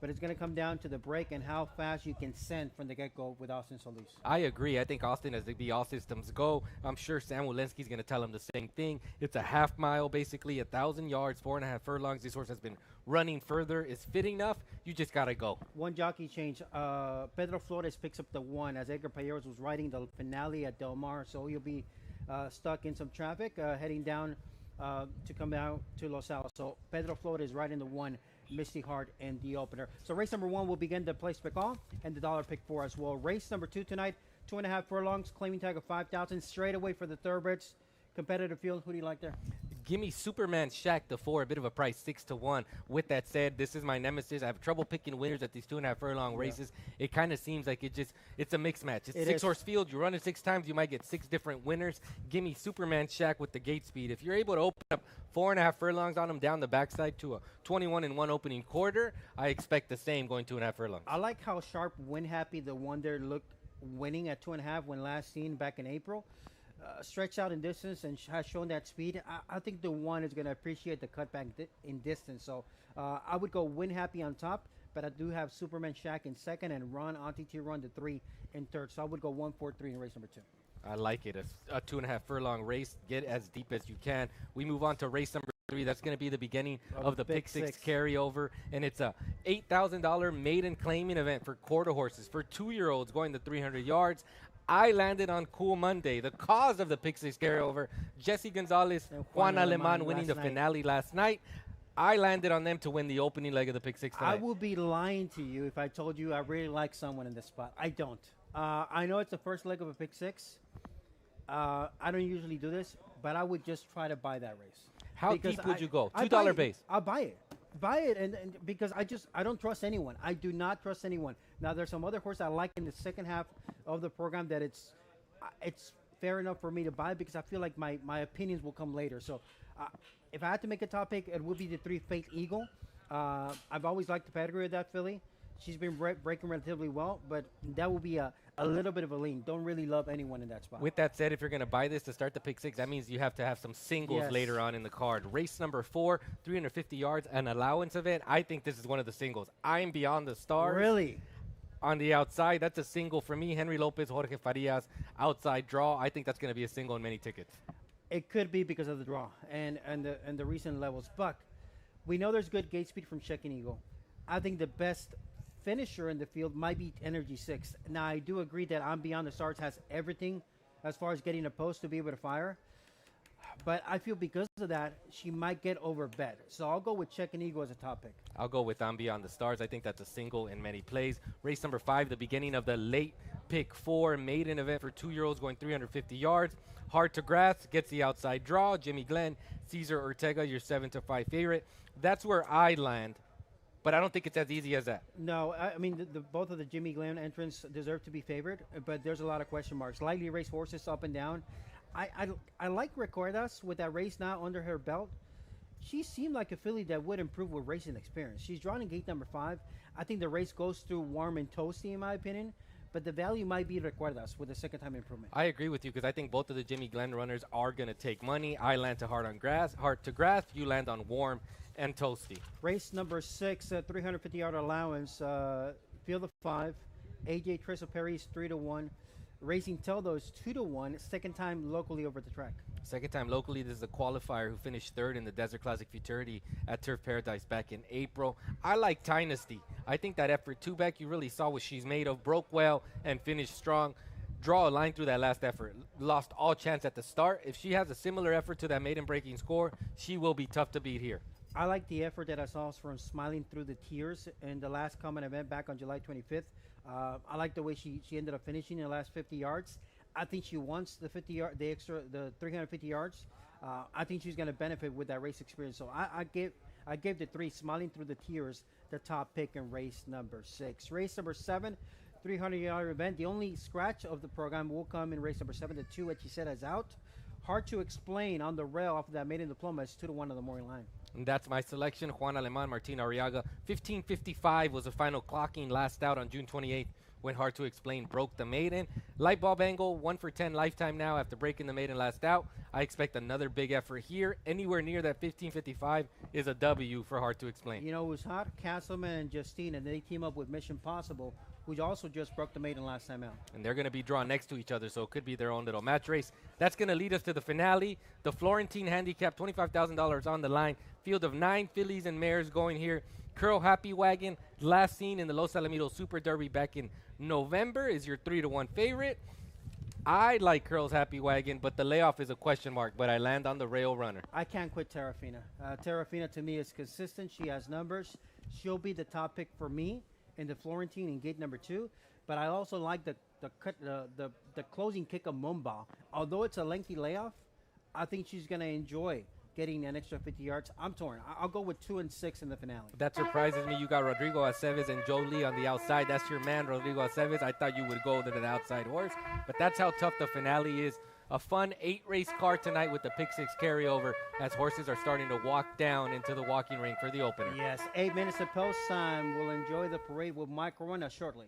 but it's going to come down to the break and how fast you can send from the get-go with Austin Solis. I agree. I think Austin has to be all systems go. I'm sure Sam Walensky's going to tell him the same thing. It's a half mile, basically 1,000 yards, 4.5 furlongs. This horse has been running further. Is fit enough. You just got to go. One jockey change. Pedro Flores picks up the one as Edgar Payeros was riding the finale at Del Mar, so he'll be stuck in some traffic heading down to come out to Los Alamos. So Pedro Flores riding the one. Misty Heart in the opener. So race number 1 will begin the place pick all and the dollar pick 4 as well. Race number 2 tonight, 2.5 furlongs, claiming tag of 5,000 straight away for the thoroughbreds. Competitive field. Who do you like there? Give me Superman Shack the 4, a bit of a price, 6-1. With that said, this is my nemesis. I have trouble picking winners at these 2.5 furlong races. It kind of seems like it's a mixed match. It's 6-horse field. You run it 6 times, you might get 6 different winners. Give me Superman Shack with the gate speed. If you're able to open up 4.5 furlongs on him down the backside to a 21-1 opening quarter, I expect the same going 2.5 furlongs. I like how sharp Win Happy, the one there, looked winning at 2.5 when last seen back in April. Stretched out in distance and has shown that speed. I think the one is going to appreciate the cutback in distance. So I would go Win Happy on top, but I do have Superman Shack in second and Ron Auntie Run the 3 in third. So I would go 1, 4, 3 in race number 2. I like it. A 2.5 furlong race. Get as deep as you can. We move on to race number 3. That's going to be the beginning of the Pick Six carryover, and it's a $8,000 maiden claiming event for quarter horses for 2-year-olds going the 300 yards. I landed on Cool Monday, the cause of the Pick Six carryover. Jesse Gonzalez, Juan Aleman winning the finale last night. I landed on them to win the opening leg of the Pick Six tonight. I will be lying to you if I told you I really like someone in this spot. I don't. I know it's the first leg of a Pick Six. I don't usually do this, but I would just try to buy that race. How deep would you go? $2 base. I'll buy it. Buy it, and because I don't trust anyone. I do not trust anyone. Now there's some other horse I like in the second half of the program that it's fair enough for me to buy because I feel like my opinions will come later. So if I had to make a top pick, it would be the 3 Faith Eagle. I've always liked the pedigree of that filly. She's been breaking relatively well, but that will be a little bit of a lean. Don't really love anyone in that spot. With that said, if you're going to buy this to start the Pick Six, that means you have to have some singles later on in the card. Race number 4, 350 yards, an allowance event. I think this is one of the singles. I'm Beyond the Stars. Really? On the outside, that's a single for me. Henry Lopez, Jorge Farias, outside draw. I think that's going to be a single in many tickets. It could be because of the draw and the recent levels. But we know there's good gate speed from Checking Eagle. I think the best finisher in the field might be Energy 6. Now, I do agree that I'm Beyond the Stars has everything as far as getting a post to be able to fire. But I feel because of that, she might get overbet. So I'll go with Checking Eagle as a top pick. I'll go with I'm Beyond the Stars. I think that's a single in many plays. Race number 5, the beginning of the late pick 4 maiden event for 2-year-olds going 350 yards. Hard to grasp, gets the outside draw. Jimmy Glenn, Cesar Ortega, your 7-5 favorite. That's where I land. But I don't think it's as easy as that. No, I mean, both of the Jimmy Glenn entrants deserve to be favored, but there's a lot of question marks. Lightly raced horses up and down. I like Recuerdas with that race now under her belt. She seemed like a filly that would improve with racing experience. She's drawn in gate number 5. I think the race goes through warm and toasty, in my opinion. But the value might be Recuerdas with a second-time improvement. I agree with you because I think both of the Jimmy Glenn runners are going to take money. I land to hard to grasp. You land on warm and toasty. Race number 6, 350-yard allowance. Field of 5. AJ Trestle Perry's 3-1. Racing Teldo is 2-1. Second time locally over the track. Second time locally. This is a qualifier who finished 3rd in the Desert Classic Futurity at Turf Paradise back in April. I like Dynasty. I think that effort 2-back, you really saw what she's made of. Broke well and finished strong. Draw a line through that last effort. Lost all chance at the start. If she has a similar effort to that maiden breaking score, she will be tough to beat here. I like the effort that I saw from smiling through the tears in the last common event back on July 25th. I like the way she ended up finishing in the last 50 yards. I think she wants the 350 yards. I think she's going to benefit with that race experience. So I gave the 3 smiling through the tears the top pick in race number 6. Race number 7, 300-yard event. The only scratch of the program will come in race number 7. The 2 that she said is out. Hard to explain on the rail off of that maiden diploma. It's 2-1 on the morning line. And that's my selection. Juan Aleman, Martin Arriaga. 15:55 was the final clocking last out on June 28th when Hard to Explain broke the maiden. Light bulb angle, 1 for 10 lifetime now after breaking the maiden last out. I expect another big effort here. Anywhere near that 1555 is a W for Hard to Explain. You know who's hot? Castleman and Justine, and they team up with Mission Possible, who also just broke the maiden last time out. And they're going to be drawn next to each other, so it could be their own little match race. That's going to lead us to the finale. The Florentine handicap, $25,000 on the line. Field of 9 fillies and mares going here. Curl Happy Wagon, last seen in the Los Alamitos Super Derby back in November, is your 3-1 favorite. I like Curl's Happy Wagon, but the layoff is a question mark, but I land on the Rail Runner. I can't quit Terrafina. Terrafina, to me, is consistent. She has numbers. She'll be the top pick for me in the Florentine in gate number 2. But I also like the closing kick of Mumba. Although it's a lengthy layoff, I think she's going to enjoy getting an extra 50 yards. I'm torn. I'll go with 2 and 6 in the finale. That surprises me. You got Rodrigo Aceves and Jolie on the outside. That's your man, Rodrigo Aceves. I thought you would go to the outside horse, but that's how tough the finale is. A fun 8-race card tonight with the Pick 6 carryover as horses are starting to walk down into the walking ring for the opener. Yes, 8 minutes of post time. We'll enjoy the parade with Mike Corona shortly.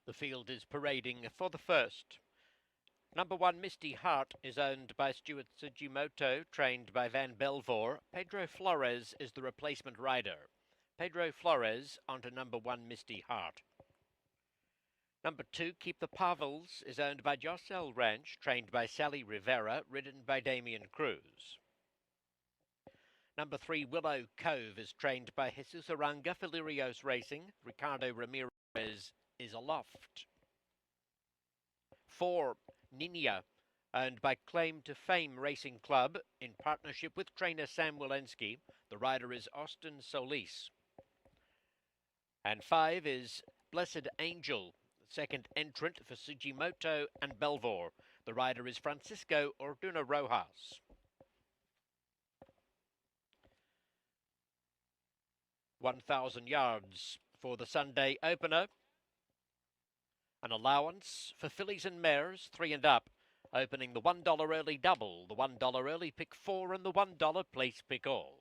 The field is parading for the first. Number 1, Misty Heart, is owned by Stuart Sugimoto, trained by Van Belvoir. Pedro Flores is the replacement rider. Pedro Flores onto number 1, Misty Heart. Number 2, Keep the Pavels, is owned by Josel Ranch, trained by Sally Rivera, ridden by Damian Cruz. Number 3, Willow Cove, is trained by Jesus Aranga, Filirios Racing. Ricardo Ramirez is aloft. 4, Nina, owned by Claim to Fame Racing Club in partnership with trainer Sam Walensky. The rider is Austin Solis. And 5 is Blessed Angel, second entrant for Sugimoto and Belvoir. The rider is Francisco Orduna Rojas. $1,000 yards for the Sunday opener. An allowance for fillies and mares, 3 and up, opening the $1 early double, the $1 early pick 4, and the $1 place pick all.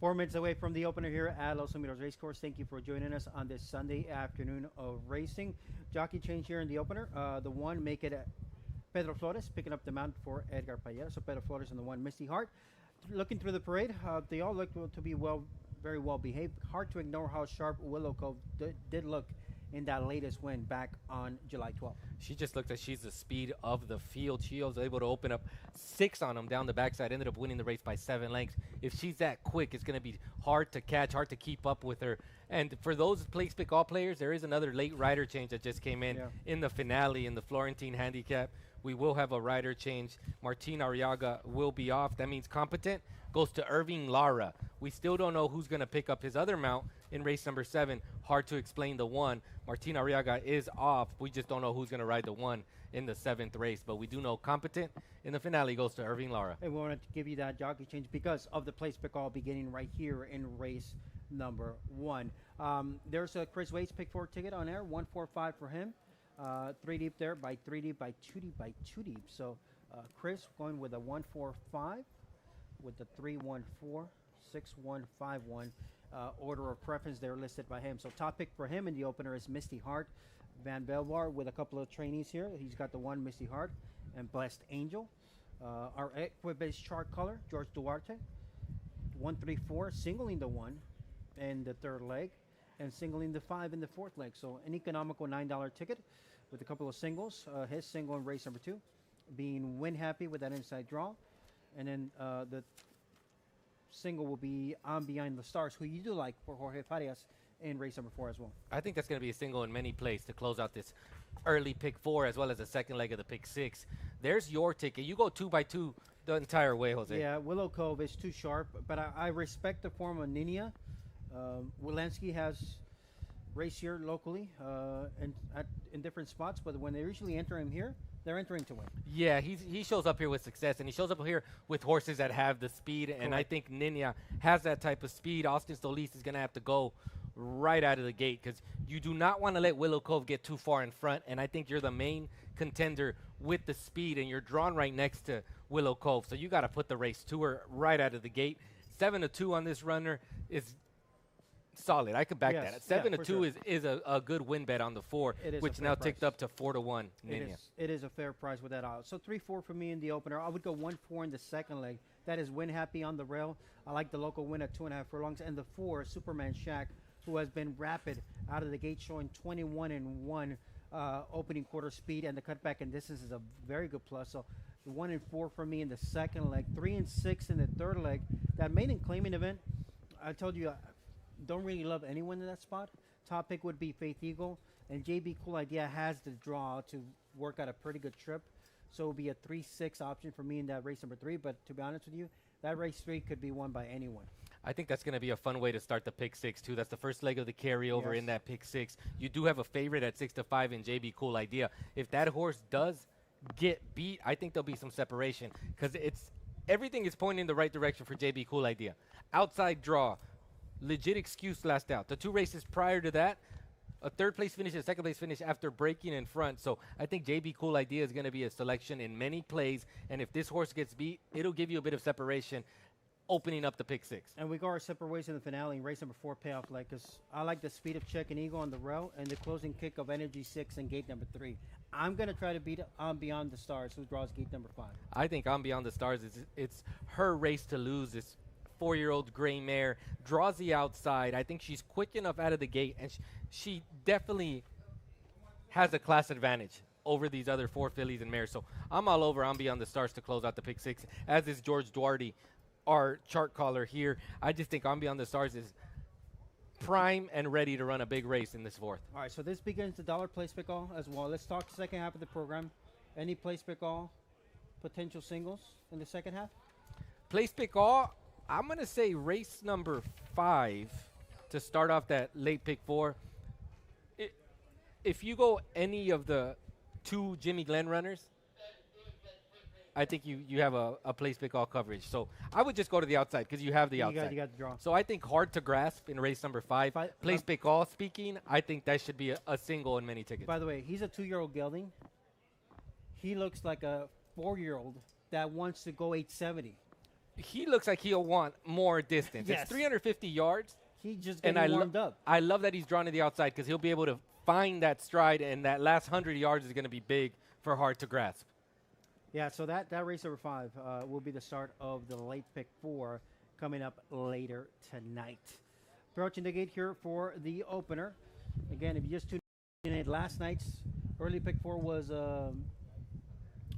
4 minutes away from the opener here at Los Alamitos Racecourse. Thank you for joining us on this Sunday afternoon of racing. Jockey change here in the opener. The one make it Pedro Flores picking up the mount for Edgar Payera. So Pedro Flores and the one Misty Heart. Looking through the parade, they all look to be very well behaved. Hard to ignore how sharp Willow Cove did look in that latest win back on July 12th. She just looked like she's the speed of the field. She was able to open up 6 on them down the backside, ended up winning the race by 7 lengths. If she's that quick, it's going to be hard to catch, hard to keep up with her. And for those place pick all players, there is another late rider change that just came in the finale in the Florentine handicap. We will have a rider change. Martin Arriaga will be off. That means competent goes to Irving Lara. We still don't know who's going to pick up his other mount in race number 7. Hard to explain the one. Martin Arriaga is off. We just don't know who's going to ride the one in the 7th race. But we do know competent in the finale goes to Irving Lara. And we wanted to give you that jockey change because of the place pick all beginning right here in race number 1. There's a Chris Waits pick 4 ticket on air. 145 for him. 3 deep there by 3 deep by 2 deep by 2 deep. So Chris going with a 145 with the 314 6151 order of preference there listed by him. So top pick for him in the opener is Misty Heart. Van Belvar with a couple of trainees here. He's got the one Misty Heart and Blessed Angel. Our Equibase chart color, George Duarte. 134 singling the 1 in the 3rd leg and singling the 5 in the 4th leg. So an economical $9 ticket with a couple of singles. His single in race number 2 being Win Happy with that inside draw. And then the single will be On Behind the Stars, who you do like for Jorge Farias in race number 4 as well. I think that's going to be a single in many plays to close out this early pick 4 as well as the second leg of the pick 6. There's your ticket. You go 2 by 2 the entire way, Jose. Yeah, Willow Cove is too sharp, but I respect the form of Nina. Walensky has raced here locally in different spots, but when they usually enter him here, they're entering to win. Yeah, he shows up here with success, and he shows up here with horses that have the speed, and Correct. I think Nina has that type of speed. Austin Solis is going to have to go right out of the gate because you do not want to let Willow Cove get too far in front, and I think you're the main contender with the speed, and you're drawn right next to Willow Cove, so you got to put the race to her right out of the gate. 7-2 on this runner is solid. I could back Yes, that. 7-2 sure. is a good win bet on the 4, It is which a fair now price. ticked up to 4-1. Nina. It is a fair price with that out. So 3-4 for me in the opener. I would go 1-4 in the second leg. That is Win Happy on the rail. I like the local win at 2.5 furlongs. And the 4, Superman Shack, who has been rapid out of the gate, showing 21-1 opening quarter speed, and the cutback and distance is a very good plus. So 1-4 for me in the second leg. 3-6 in the third leg. That maiden claiming event, I told you, don't really love anyone in that spot. Top pick would be Faith Eagle, and JB Cool Idea has the draw to work out a pretty good trip. So it will be a 3-6 option for me in that race number 3. But to be honest with you, that race 3 could be won by anyone. I think that's going to be a fun way to start the pick 6 too. That's the first leg of the carryover Yes. in that pick 6. You do have a favorite at 6-5 in JB Cool Idea. If that horse does get beat, I think there'll be some separation because everything is pointing in the right direction for JB Cool Idea. Outside draw, legit excuse last out. The 2 races prior to that, a 3rd place finish and 2nd place finish after breaking in front. So I think JB Cool Idea is going to be a selection in many plays. And if this horse gets beat, it'll give you a bit of separation opening up the pick 6. And we go our separate ways in the finale in race number 4 payoff leg because I like the speed of Check and Eagle on the rail and the closing kick of Energy 6 and gate number 3. I'm going to try to beat On Beyond the Stars, who draws gate number 5. I think On Beyond the Stars, it's her race to lose. This 4-year-old gray mare draws the outside. I think she's quick enough out of the gate, and she definitely has a class advantage over these other 4 fillies and mares. So I'm all over On Beyond the Stars to close out the pick 6, as is George Duarte, our chart caller here. I just think On Beyond the Stars is prime and ready to run a big race in this 4th. All right, so this begins the dollar place pick all as well. Let's talk second half of the program. Any place pick all potential singles in the second half? Place pick all, I'm going to say race number 5 to start off that late pick 4. If you go any of the 2 Jimmy Glenn runners, I think you have a place pick all coverage. So I would just go to the outside because you have the outside. You got the draw. So I think hard to grasp in race number 5. Place pick all speaking, I think that should be a single in many tickets. By the way, he's a 2-year-old gelding. He looks like a 4-year-old that wants to go 870. He looks like he'll want more distance. It's Yes. 350 yards, He's just and getting warmed up. I love that he's drawn to the outside because he'll be able to find that stride, and that last 100 yards is going to be big for Hart to grasp. Yeah, so that race number 5 will be the start of the late pick 4 coming up later tonight. Approaching the gate here for the opener. Again, if you just tuned in, last night's early pick 4 was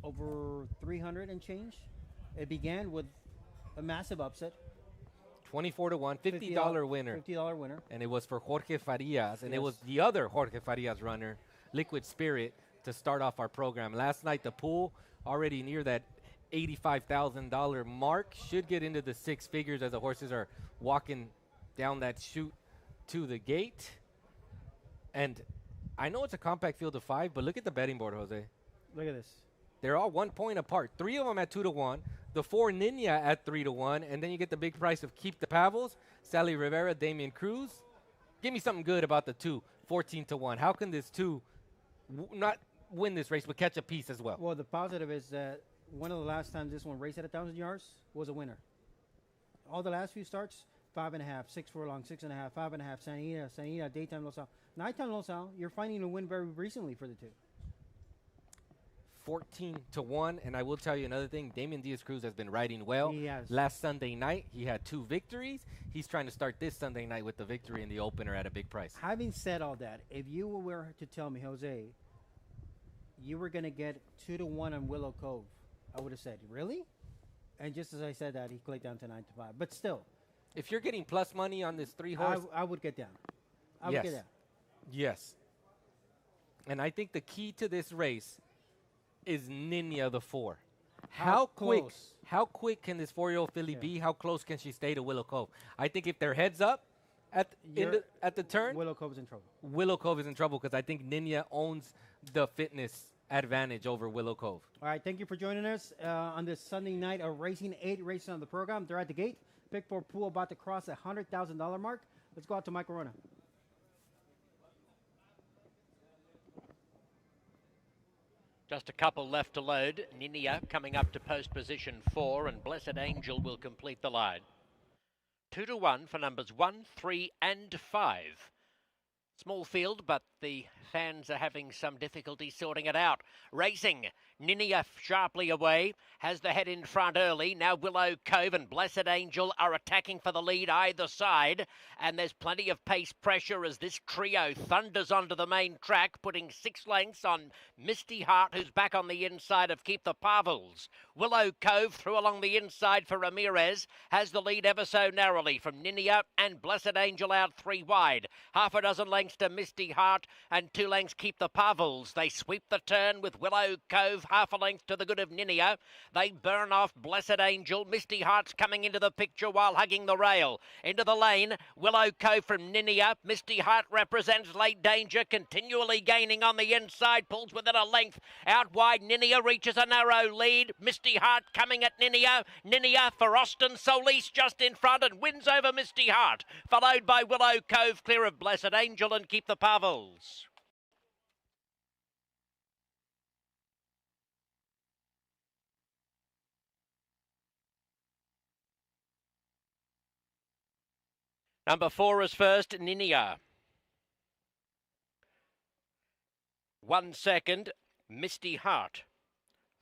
over 300 and change. It began with a massive upset. 24 to 1, $50 winner. $50 winner. And it was for Jorge Farias, and it Yes. was the other Jorge Farias runner, Liquid Spirit, to start off our program. Last night, the pool already near that $85,000 mark, should get into the six figures as the horses are walking down that chute to the gate. And I know it's a compact field of 5, but look at the betting board, Jose. Look at this. They're all 1 point apart. 3 of them at 2 to 1. The 4 Nina at 3 to 1. And then you get the big price of Keep the Pavels, Sally Rivera, Damian Cruz. Give me something good about the 2, 14 to 1. How can this 2 not win this race, but catch a piece as well? Well, the positive is that one of the last times this one raced at 1,000 yards was a winner. All the last few starts, 5.5, 6 furlong, 6.5, 5.5, Sanina, daytime Los Al. Nighttime Los Al, you're finding a win very recently for the 2. 14 to 1. And I will tell you another thing. Damian Diaz-Cruz has been riding well. He has. Last Sunday night, he had 2 victories. He's trying to start this Sunday night with the victory in the opener at a big price. Having said all that, if you were to tell me, Jose, you were going to get 2 to 1 on Willow Cove, I would have said, really? And just as I said that, he clicked down to 9 to 5. But still, If you're getting plus money on this 3 horse, I would get down. I would Yes. get down. yes. And I think the key to this race is Nina the 4. How quick? close? How quick can this 4-year-old filly Yeah. be? How close can she stay to Willow Cove? I think if they're heads up at the turn, Willow Cove is in trouble. Willow Cove is in trouble because I think Nina owns the fitness advantage over Willow Cove. All right, thank you for joining us on this Sunday night of racing. 8 races on the program. They're at the gate. Pick 4 pool about to cross the $100,000 mark. Let's go out to Mike Corona. Just a couple left to load. Ninia coming up to post position 4, and Blessed Angel will complete the line. 2 to 1 for numbers 1, 3, and 5. Small field, but the fans are having some difficulty sorting it out. Racing, Ninia sharply away, has the head in front early. Now Willow Cove and Blessed Angel are attacking for the lead either side, and there's plenty of pace pressure as this trio thunders onto the main track, putting 6 lengths on Misty Heart, who's back on the inside of Keep the Pavels. Willow Cove through along the inside for Ramirez, has the lead ever so narrowly from Ninia, and Blessed Angel out 3 wide. Half a dozen lengths to Misty Heart, and 2 lengths Keep the Pavels. They sweep the turn with Willow Cove half a length to the good of Ninia. They burn off Blessed Angel. Misty Heart's coming into the picture while hugging the rail. Into the lane, Willow Cove from Ninia. Misty Heart represents late danger, continually gaining on the inside, pulls within a length. Out wide, Ninia reaches a narrow lead. Misty Heart coming at Ninia. Ninia for Austin Solis just in front and wins over Misty Heart. Followed by Willow Cove, clear of Blessed Angel and Keep the Pavels. Number 4 is first, Ninia. 1 second, Misty Heart.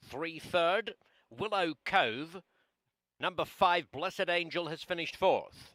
3 third, Willow Cove. Number 5, Blessed Angel, has finished 4th.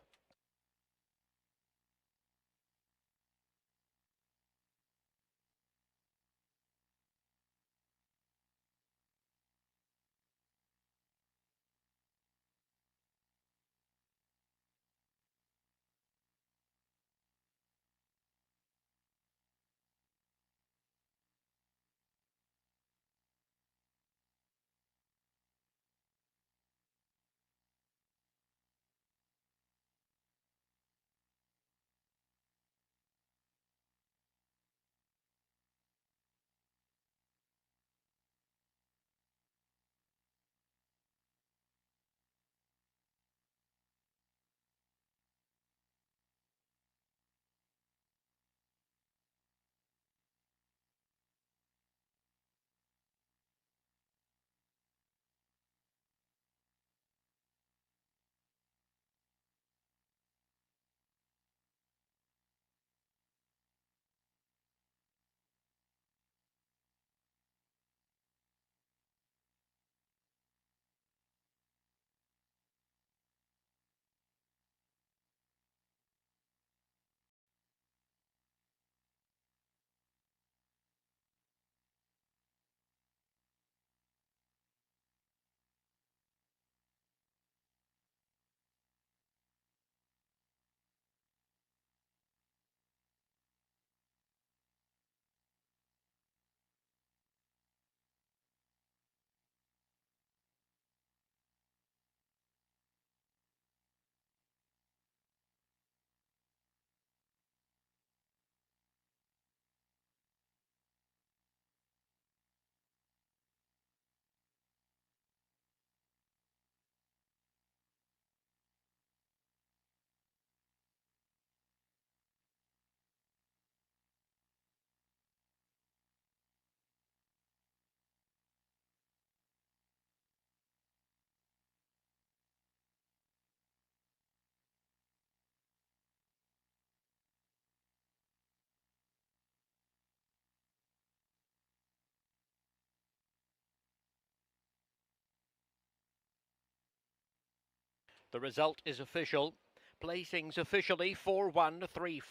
The result is official. Placings officially 4-1-3-5.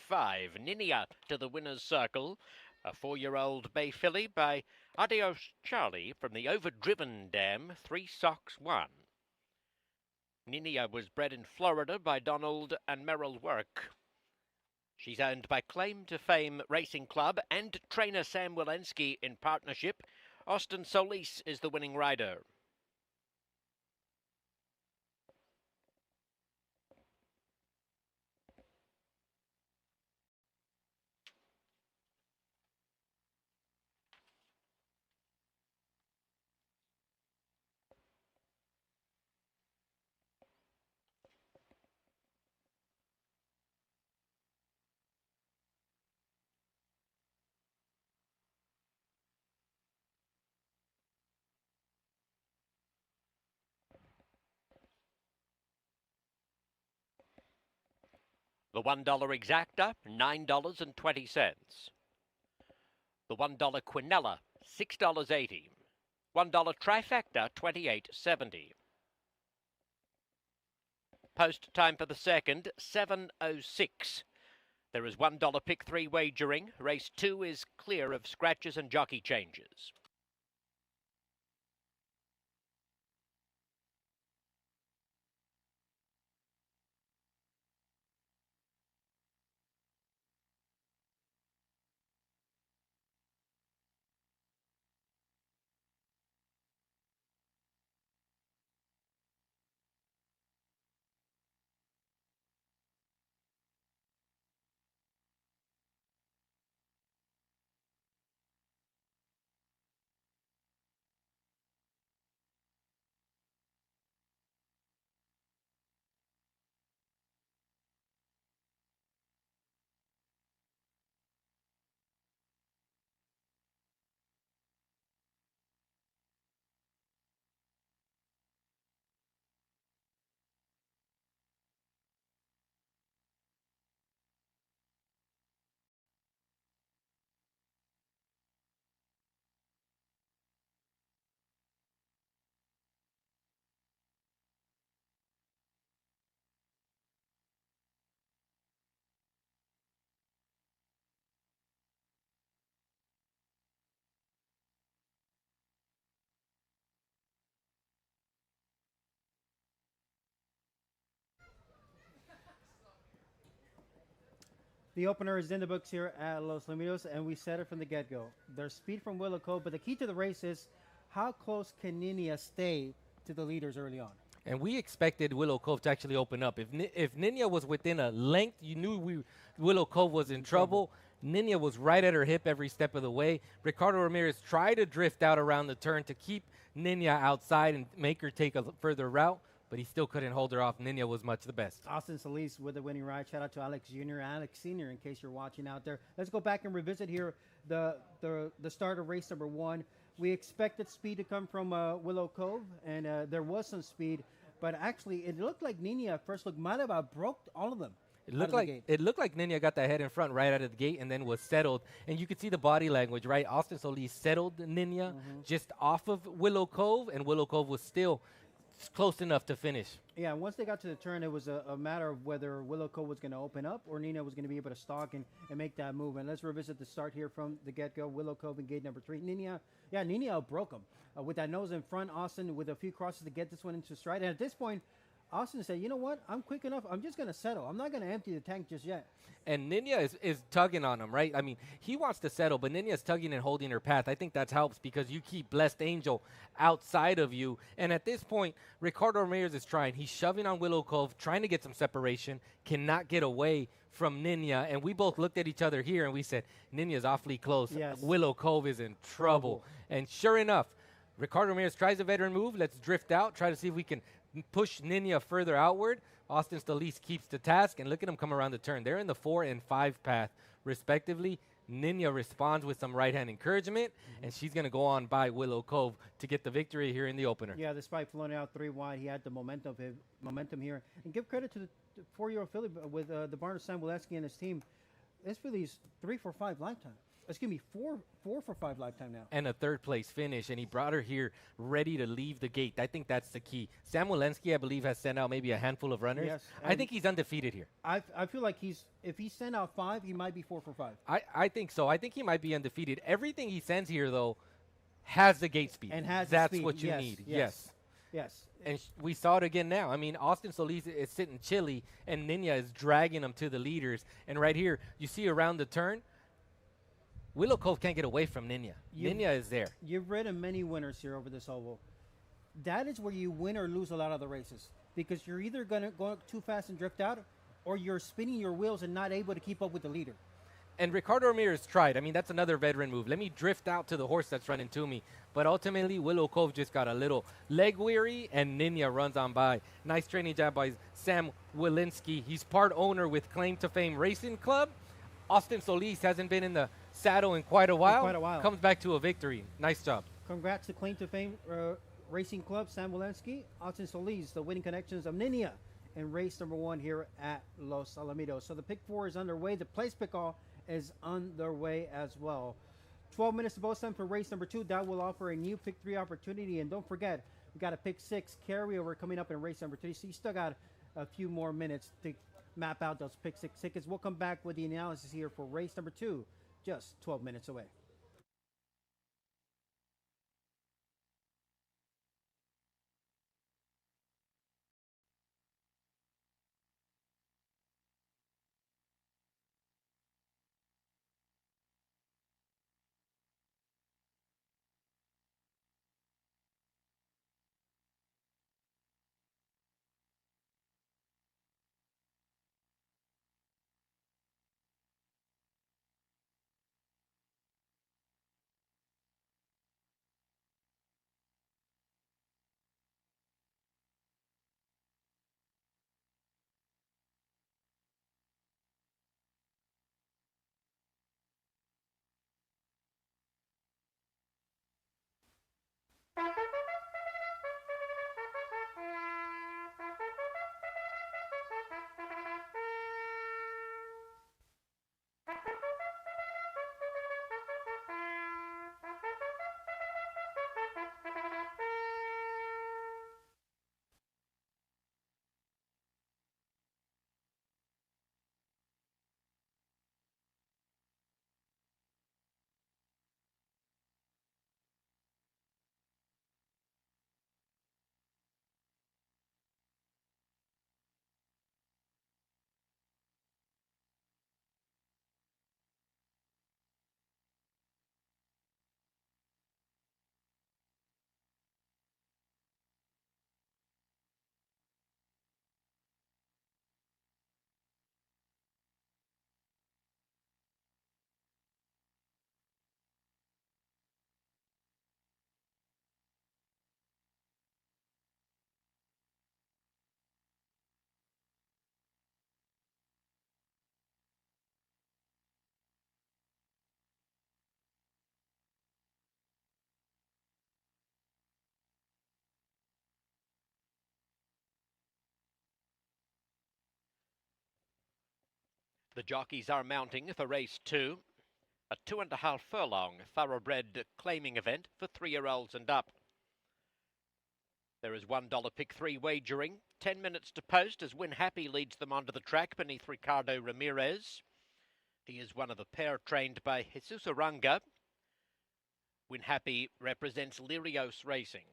Ninia to the winner's circle. A 4-year-old bay filly by Adios Charlie from the Overdriven Dam, 3 Socks 1. Ninia was bred in Florida by Donald and Merrill Work. She's owned by Claim to Fame Racing Club and trainer Sam Walensky in partnership. Austin Solis is the winning rider. The $1 exacta, $9.20. The $1 quinella, $6.80. $1 trifecta, $28.70. Post time for the second, 7:06. There is $1 pick 3 wagering. Race 2 is clear of scratches and jockey changes. The opener is in the books here at Los Alamitos, and we said it from the get-go. There's speed from Willow Cove, but the key to the race is how close can Ninia stay to the leaders early on. And we expected Willow Cove to actually open up. If Ninia was within a length, you knew Willow Cove was in trouble. Ninia was right at her hip every step of the way. Ricardo Ramirez tried to drift out around the turn to keep Ninia outside and make her take a further route, but he still couldn't hold her off. Ninia was much the best. Austin Solis with the winning ride. Shout out to Alex Jr., Alex Sr., in case you're watching out there. Let's go back and revisit here the start of race number 1. We expected speed to come from Willow Cove, and there was some speed, but actually it looked like Ninia at first look might have broke all of them. It looked like Ninia got the head in front right out of the gate and then was settled. And you could see the body language, right? Austin Solis settled Ninia just off of Willow Cove, and Willow Cove was still close enough to finish. Yeah, once they got to the turn, it was a matter of whether Willow Cove was going to open up or Ninia was going to be able to stalk and make that move. And let's revisit the start here from the get-go. Willow Cove in gate number 3. Ninia broke him. With that nose in front, Austin with a few crosses to get this one into stride. And at this point, Austin said, you know what? I'm quick enough. I'm just going to settle. I'm not going to empty the tank just yet. And Ninia is tugging on him, right? I mean, he wants to settle, but Ninia's tugging and holding her path. I think that helps because you keep Blessed Angel outside of you. And at this point, Ricardo Ramirez is trying. He's shoving on Willow Cove, trying to get some separation, cannot get away from Ninia. And we both looked at each other here, and we said, Ninia's awfully close. Yes. Willow Cove is in trouble. And sure enough, Ricardo Ramirez tries a veteran move. Let's drift out, try to see if we can push Ninia further outward. Austin Solis keeps the task, and look at him come around the turn. They're in the 4 and 5 path, respectively. Ninia responds with some right-hand encouragement, and she's going to go on by Willow Cove to get the victory here in the opener. Yeah, despite floating out 3 wide, he had the momentum here. And give credit to the 4-year-old filly with the Barn of Sam Walensky and his team. This filly's 3 for 5 lifetime. excuse me, four for five lifetime now. And a third place finish, and he brought her here ready to leave the gate. I think that's the key. Sam Walensky, I believe, has sent out maybe a handful of runners. Yes, I think he's undefeated here. I feel like if he sent out five, he might be 4 for 5. I think so. I think he might be undefeated. Everything he sends here, though, has the gate speed. And has the That's speed. what you Yes, need. yes. Yes. And we saw it again now. I mean, Austin Solis is sitting chilly, and Nina is dragging him to the leaders. And right here, you see around the turn, Willow Cove can't get away from Nina. Nina is there. You've ridden many winners here over this oval. That is where you win or lose a lot of the races because you're either going to go too fast and drift out, or you're spinning your wheels and not able to keep up with the leader. And Ricardo Ramirez tried. I mean, that's another veteran move. Let me drift out to the horse that's running to me. But ultimately, Willow Cove just got a little leg weary, and Nina runs on by. Nice training job by Sam Walensky. He's part owner with Claim to Fame Racing Club. Austin Solis hasn't been in the saddle in quite a while. Comes back to a victory. Nice job. Congrats to Claim to Fame Racing Club, Sam Walensky, Austin Solis, the winning connections of Nina in race number 1 here at Los Alamitos. So the pick 4 is underway. The place pick all is underway as well. 12 minutes to both time for race number 2. That will offer a new pick 3 opportunity. And don't forget, we got a pick 6 carryover coming up in race number 3. So you still got a few more minutes to map out those pick 6 tickets. We'll come back with the analysis here for race number 2, just 12 minutes away. The jockeys are mounting for race 2, a 2.5 furlong thoroughbred claiming event for 3-year-olds and up. There is $1 pick 3 wagering, 10 minutes to post as Win Happy leads them onto the track beneath Ricardo Ramirez. He is one of the pair trained by Jesus Aranga. Win Happy represents Lirios Racing.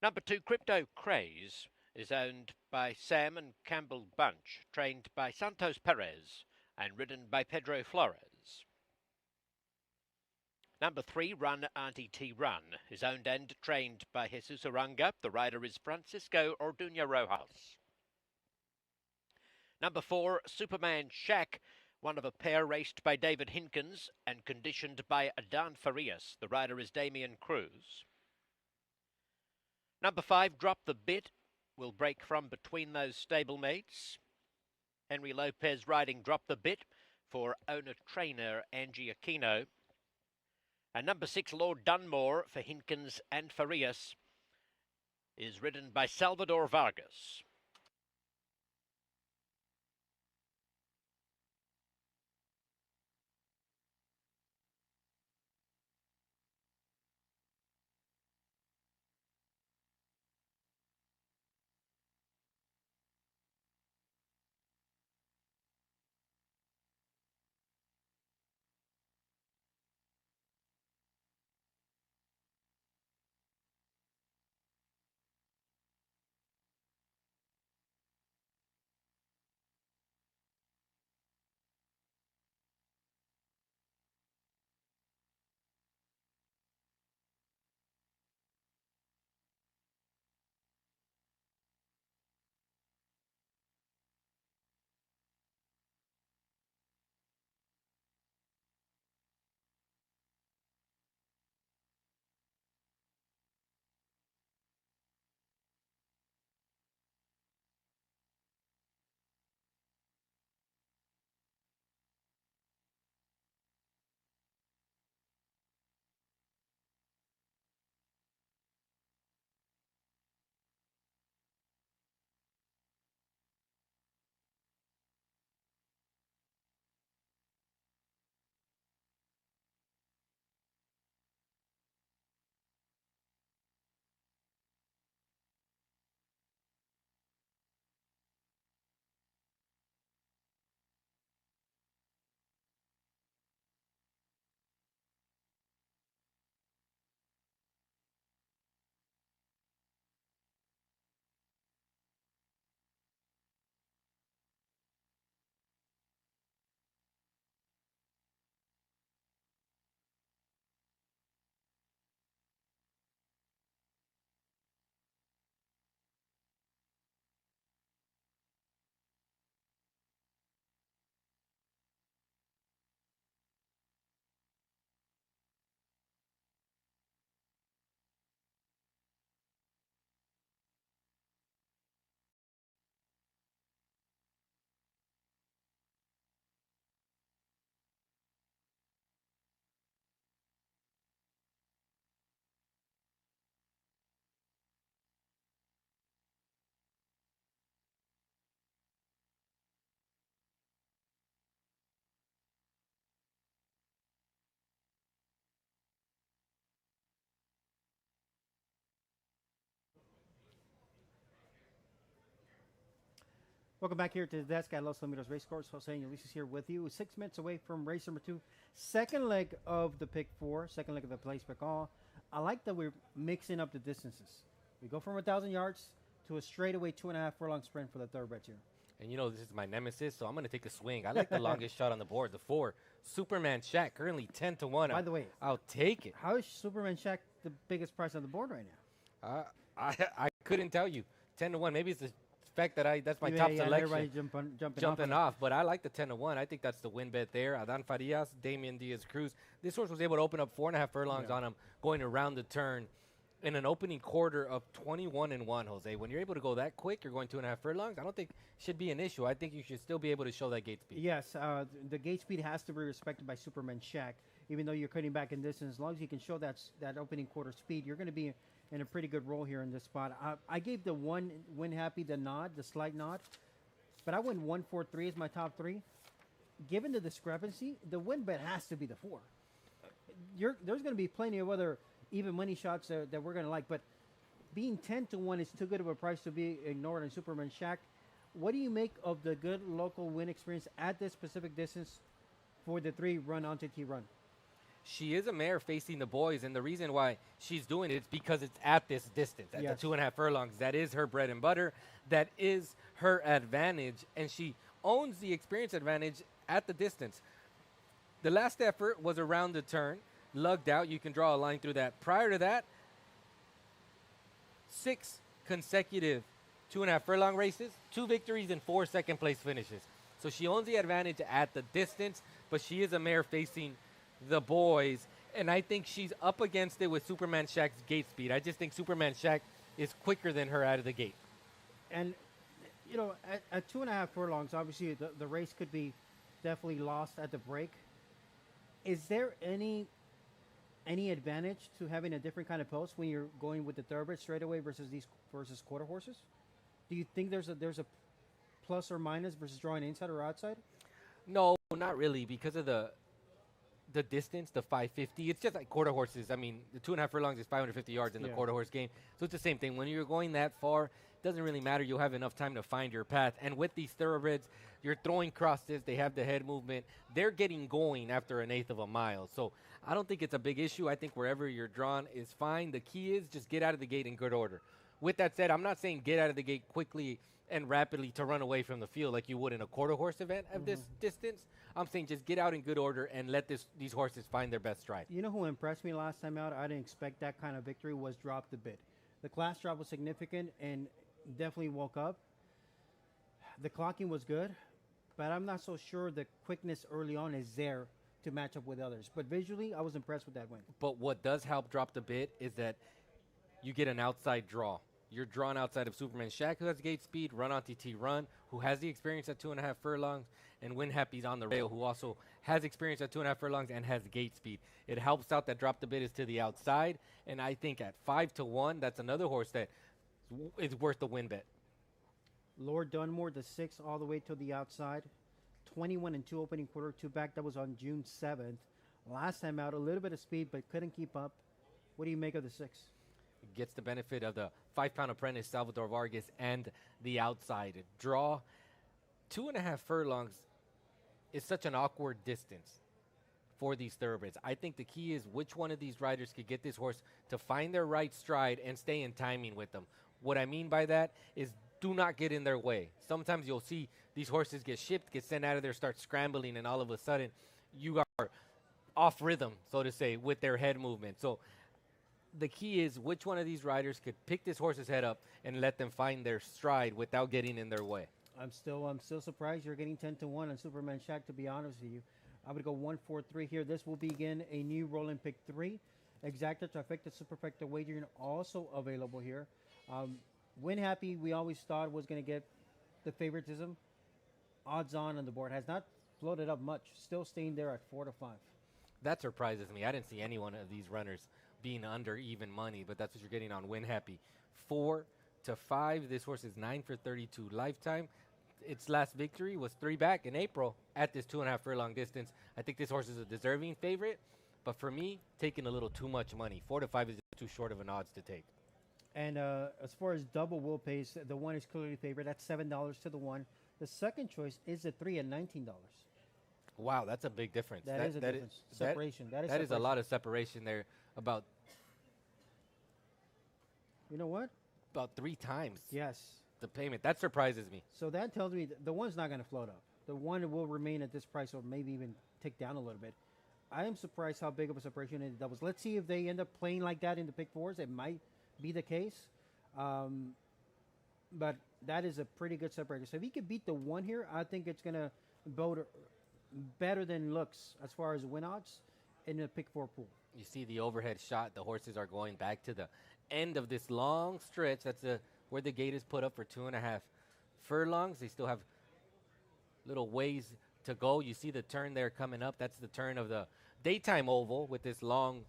Number 2, Crypto Craze, is owned by Sam and Campbell Bunch, trained by Santos Perez and ridden by Pedro Flores. Number 3, Run Auntie T Run, is owned and trained by Jesus Aranga. The rider is Francisco Orduña Rojas. Number 4, Superman Shack, one of a pair raced by David Hinkins and conditioned by Adan Farias. The rider is Damian Cruz. Number 5, Drop the Bit, will break from between those stablemates. Henry Lopez riding Drop the Bit for owner-trainer Angie Aquino. And number 6, Lord Dunmore for Hinkins and Farias, is ridden by Salvador Vargas. Welcome back here to the desk at Los Alamitos Racecourse. Jose and Ulysses here with you. 6 minutes away from race number 2. Second leg of the pick 4. Second leg of the place pick all. I like that we're mixing up the distances. We go from 1,000 yards to a straightaway 2.5 furlong sprint for the thoroughbreds here. And you know, this is my nemesis, so I'm going to take a swing. I like the longest shot on the board, the 4. Superman Shack, currently 10 to 1. By the way, I'll take it. how is Superman Shack the biggest price on the board right now? I couldn't tell you. 10 to 1. Maybe it's the fact that that's my Yeah, top yeah, selection. everybody jumping Jumping off. off, but I like the 10 to 1. I think that's the win bet there. Adan Farias, Damian Diaz Cruz. This horse was able to open up 4.5 furlongs on him, going around the turn in an opening quarter of 21 and 1, Jose. When you're able to go that quick, you're going 2.5 furlongs. I don't think should be an issue. I think you should still be able to show that gate speed. Yes, the gate speed has to be respected by Superman Shack. Even though you're cutting back in distance, as long as you can show that opening quarter speed, you're going to be in a pretty good role here in this spot. I gave the one win happy the nod, the slight nod, but I went 1-4-3 as my top 3. Given the discrepancy, the win bet has to be the 4. There's going to be plenty of other even money shots that we're going to like, but being 10 to 1 is too good of a price to be ignored in Superman Shack. What do you make of the good local win experience at this specific distance for the 3 run onto T run? She is a mare facing the boys, and the reason why she's doing it is because it's at this distance, at Yes. the 2.5 furlongs. That is her bread and butter. That is her advantage, and she owns the experience advantage at the distance. The last effort was around the turn, lugged out. You can draw a line through that. Prior to that, 6 consecutive 2.5 furlong races, 2 victories, and 4 second-place finishes. So she owns the advantage at the distance, but she is a mare facing the boys, and I think she's up against it with Superman Shack's gate speed. I just think Superman Shack is quicker than her out of the gate. And, you know, at 2.5 furlongs, obviously the race could be definitely lost at the break. Is there any advantage to having a different kind of post when you're going with the thoroughbred straightaway versus quarter horses? Do you think there's a plus or minus versus drawing inside or outside? No, not really, because of the distance, the 550. It's just like quarter horses. I mean, the 2.5 furlongs is 550 yards in the quarter horse game. So it's the same thing. When you're going that far, it doesn't really matter. You'll have enough time to find your path. And with these thoroughbreds, you're throwing crosses. They have the head movement. They're getting going after 1/8 of a mile. So I don't think it's a big issue. I think wherever you're drawn is fine. The key is just get out of the gate in good order. With that said, I'm not saying get out of the gate quickly and rapidly to run away from the field like you would in a quarter horse event of this distance. I'm saying just get out in good order and let these horses find their best stride. You know who impressed me last time out? I didn't expect that kind of victory. Was Drop the Bit. The class drop was significant and definitely woke up. The clocking was good, but I'm not so sure the quickness early on is there to match up with others. But visually, I was impressed with that win. But what does help Drop the Bit is that you get an outside draw. You're drawn outside of Superman Shack, who has gate speed, Run on TT Run, who has the experience at 2.5 furlongs, and Win Happy's on the rail, who also has experience at 2.5 furlongs and has gate speed. It helps out that Drop the Bit is to the outside, and I think at 5 to 1, that's another horse that is worth the win bet. Lord Dunmore, the 6 all the way to the outside. 21 and 2 opening quarter, 2 back. That was on June 7th. Last time out, a little bit of speed, but couldn't keep up. What do you make of the 6? Gets the benefit of the 5-pound apprentice Salvador Vargas and the outside draw. 2.5 furlongs is such an awkward distance for these thoroughbreds. I think the key is which one of these riders could get this horse to find their right stride and stay in timing with them. What I mean by that is do not get in their way. Sometimes you'll see these horses get shipped, get sent out of there, start scrambling, and all of a sudden you are off rhythm, so to say, with their head movement. So the key is which one of these riders could pick this horse's head up and let them find their stride without getting in their way. I'm still surprised you're getting 10 to 1 on Superman Shack, to be honest with you. I would go 1-4-3 here. This will begin a new rolling pick 3. Exacta, trifecta, superfecta wagering also available here. Win Happy, we always thought was going to get the favoritism. Odds on the board has not floated up much. Still staying there at 4 to 5. That surprises me. I didn't see any one of these runners being under even money, but that's what you're getting on Win Happy. 4 to 5. This horse is 9 for 32 lifetime. Its last victory was 3 back in April at this 2.5 furlong distance. I think this horse is a deserving favorite, but for me, taking a little too much money. 4 to 5 is too short of an odds to take. And as far as double will pays, the 1 is clearly favored. That's $7 to the 1. The second choice is the 3 at $19. Wow, that's a big difference. That is a difference. That, Separation. That is that is a separation. lot of separation there. About You know what? 3 times Yes. the payment. That surprises me. So that tells me the one's not going to float up. The one will remain at this price or maybe even tick down a little bit. I am surprised how big of a separation it doubles. Let's see if they end up playing like that in the pick fours. It might be the case. But that is a pretty good separator. So if he could beat the one here, I think it's going to bode better than looks as far as win odds in the pick four pool. You see the overhead shot. The horses are going back to the end of this long stretch. That's where the gate is put up for 2.5 furlongs. They still have little ways to go. You see the turn there coming up. That's the turn of the daytime oval with this long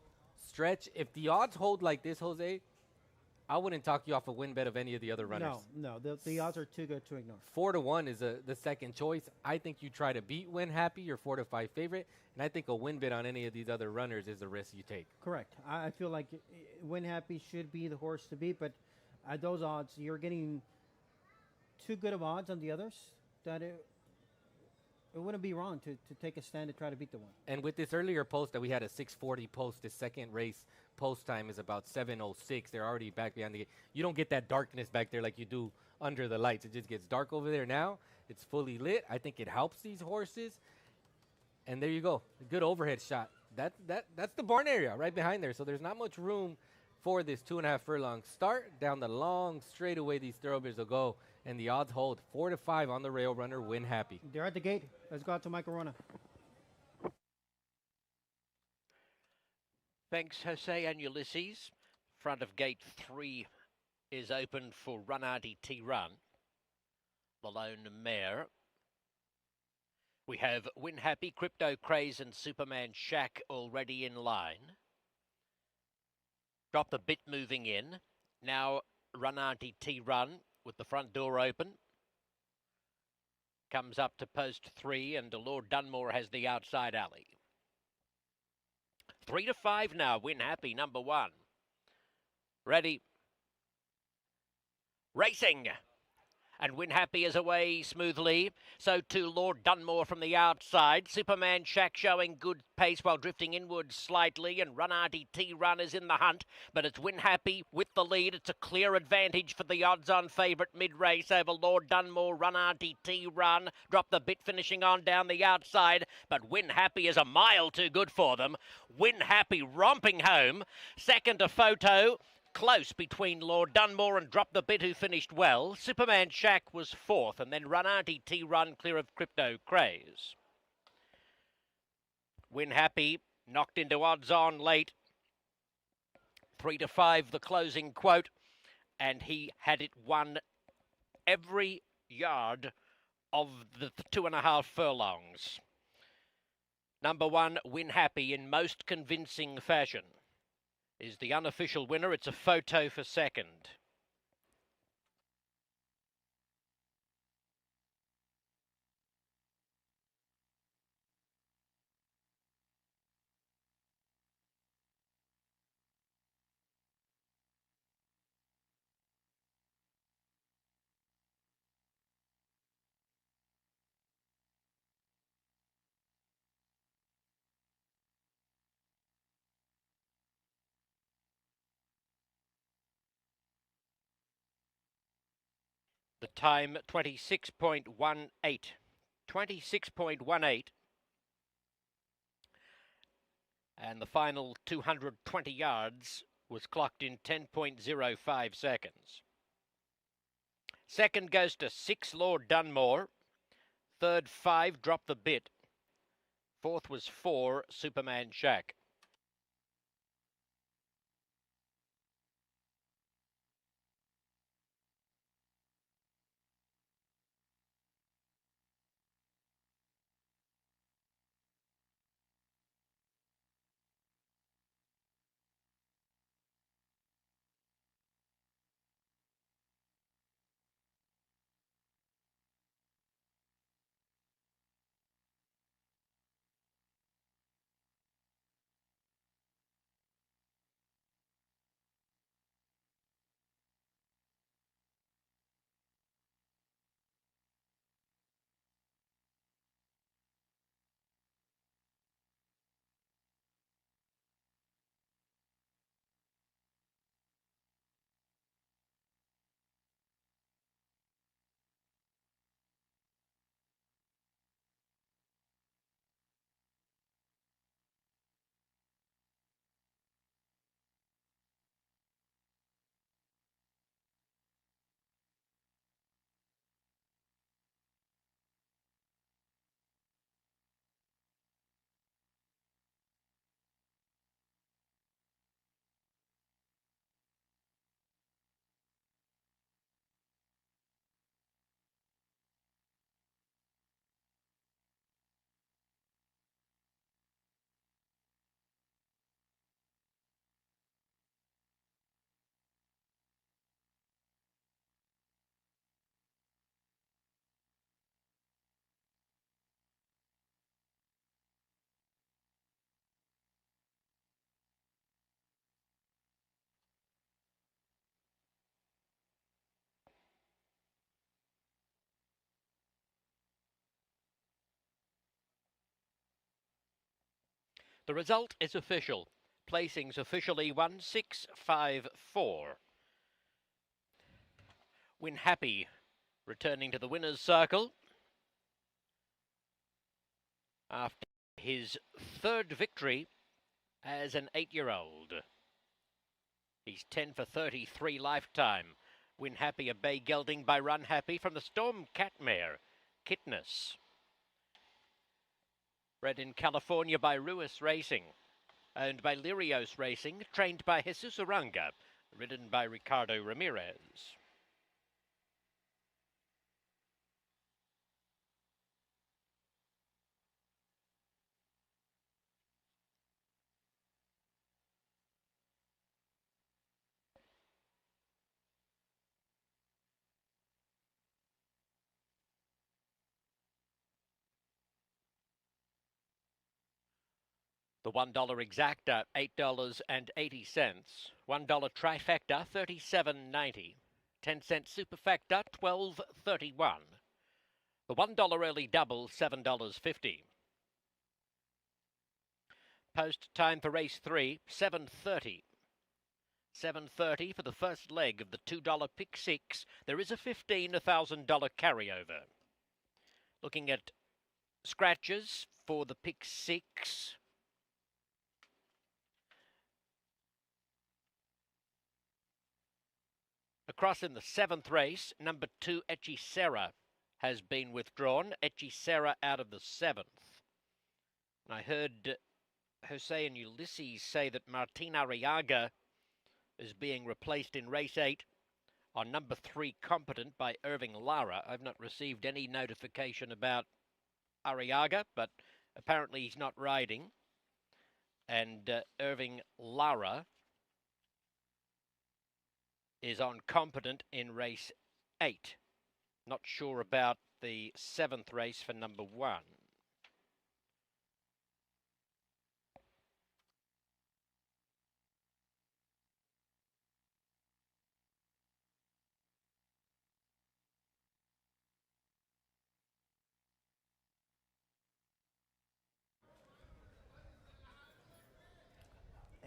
stretch. If the odds hold like this, Jose, I wouldn't talk you off a win bet of any of the other runners. No. The odds are too good to ignore. 4-1 is the second choice. I think you try to beat Win Happy, your 4-5 favorite, and I think a win bet on any of these other runners is the risk you take. Correct. I feel like Win Happy should be the horse to beat, but at those odds, you're getting too good of odds on the others that it wouldn't be wrong to take a stand to try to beat the one. And with this earlier post that we had a 6:40 post, this second race post time is about 7:06. They're already back behind the gate. You don't get that darkness back there like you do under the lights. It just gets dark over there now. It's fully lit. I think it helps these horses. And there you go. A good overhead shot. That's the barn area right behind there. So there's not much room for this 2.5 furlong start. Down the long straightaway these thoroughbreds will go. And the odds hold 4-5 on the rail runner, Win Happy. They're at the gate. Let's go out to Mike Corona. Thanks, Jose and Ulysses. Front of gate 3 is open for Run RDT Run, the lone mare. We have Win Happy, Crypto Craze and Superman Shack already in line. Drop the bit moving in. Now Run RDT Run with the front door open. Comes up to post 3 and Lord Dunmore has the outside alley. 3-5 now, Win Happy, number 1. Ready. Racing. And Win Happy is away smoothly. So too Lord Dunmore from the outside. Superman Shack showing good pace while drifting inwards slightly. And Run RDT Run is in the hunt. But it's Win Happy with the lead. It's a clear advantage for the odds-on favourite mid-race over Lord Dunmore. Run RDT Run. Drop the bit finishing on down the outside. But Win Happy is a mile too good for them. Win Happy romping home. Second to Photo. Close between Lord Dunmore and Drop the Bit, who finished well. Superman Shack was 4th, and then Run RDT Run clear of Crypto Craze. Win Happy knocked into odds on late. 3-5 the closing quote, and he had it won every yard of the 2.5 furlongs. Number 1, Win Happy in most convincing fashion is the unofficial winner. It's a Photo for second. The time 26.18. 26.18. And the final 220 yards was clocked in 10.05 seconds. Second goes to 6, Lord Dunmore. Third, 5, Drop the Bit. Fourth was 4, Superman Shack. The result is official. Placings officially 1654. Win Happy returning to the winner's circle after his third victory as an 8-year-old. He's 10 for 33 lifetime. Win Happy, a bay gelding by Run Happy from the Storm Catmare, Kitness. Bred in California by Ruiz Racing. Owned by Lirios Racing, trained by Jesus Aranga, ridden by Ricardo Ramirez. The $1 exacta, $8.80. $1 trifecta, $37.90. 10-cent superfecta, $12.31. The $1 early double, $7.50. Post time for race 3, 7:30. 7:30 for the first leg of the $2 pick 6. There is a $15,000 carryover. Looking at scratches for the pick 6. Across in the 7th race, number 2, Hechicera, has been withdrawn. Hechicera out of the 7th. And I heard Jose and Ulysses say that Martin Arriaga is being replaced in race 8 on number 3, Competent, by Irving Lara. I've not received any notification about Arriaga, but apparently he's not riding. And Irving Lara is on Competent in race 8. Not sure about the 7th race for number 1.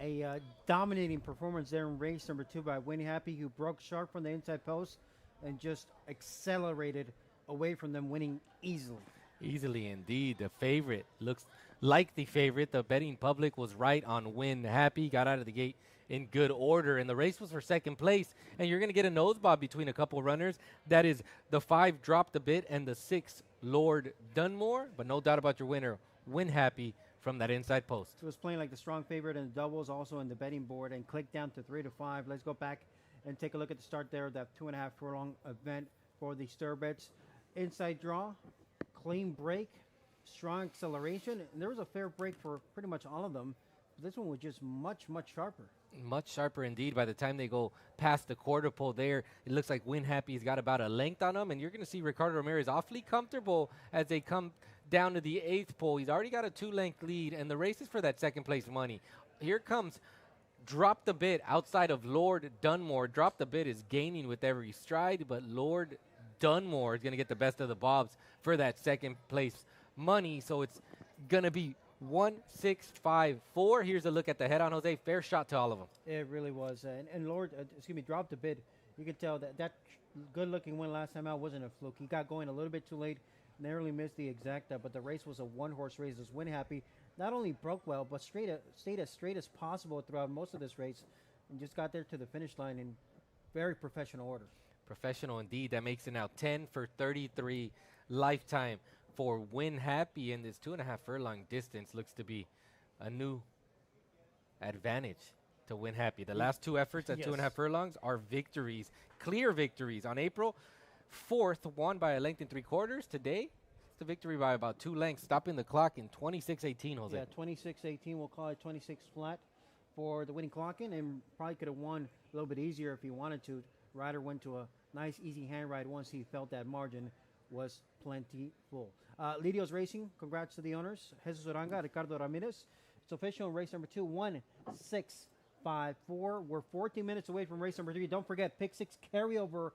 A dominating performance there in race number 2 by Win Happy, who broke sharp from the inside post and just accelerated away from them, winning easily. Easily indeed. The favorite looks like the favorite. The betting public was right on Win Happy. Got out of the gate in good order, and the race was for second place. And you're going to get a nose bob between a couple runners. That is the 5, Dropped a Bit, and the 6, Lord Dunmore. But no doubt about your winner, Win Happy, from that inside post. It was playing like the strong favorite in the doubles, also in the betting board, and clicked down to 3 to 5. Let's go back and take a look at the start there of that 2.5 furlong event for the stir bets. Inside draw, clean break, strong acceleration, and there was a fair break for pretty much all of them. This one was just much sharper. Much sharper indeed. By the time they go past the quarter pole there, it looks like Win Happy's got about a length on them, and you're going to see Ricardo Ramirez awfully comfortable as they come down to the 8th pole. He's already got a 2-length lead, and the race is for that second place money. Here comes Drop the Bit outside of Lord Dunmore. Drop the Bit is gaining with every stride, but Lord Dunmore is going to get the best of the bobs for that second place money. So it's going to be 1-6-5-4. Here's a look at the head on, Jose. Fair shot to all of them. It really was. And Lord, Dropped a Bit. You can tell that good-looking win last time out wasn't a fluke. He got going a little bit too late, narrowly missed the exacta, but the race was a one-horse race. As Win Happy not only broke well, but stayed as straight as possible throughout most of this race, and just got there to the finish line in very professional order. Professional indeed. That makes it now 10 for 33 lifetime for Win Happy, in this 2.5 furlong distance. Looks to be a new advantage to Win Happy. The last 2 efforts at 2.5 furlongs are victories, clear victories. On April 4th, won by a length and 3/4. Today, it's the victory by about 2 lengths, stopping the clock in 26:18, Jose. Yeah, 26:18. We'll call it 26 flat for the winning clock in, and probably could have won a little bit easier if he wanted to. Ryder went to a nice, easy hand ride once he felt that margin was plentiful. Lirios Racing, congrats to the owners. Jesus Oranga, Ricardo Ramirez. It's official in race number 2, 1-6-5-4. We're 14 minutes away from race number 3. Don't forget, pick 6 carryover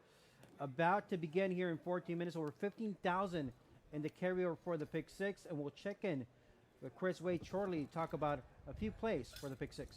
about to begin here in 14 minutes. Over 15,000 in the carryover for the pick 6. And we'll check in with Chris Wade shortly to talk about a few plays for the pick six.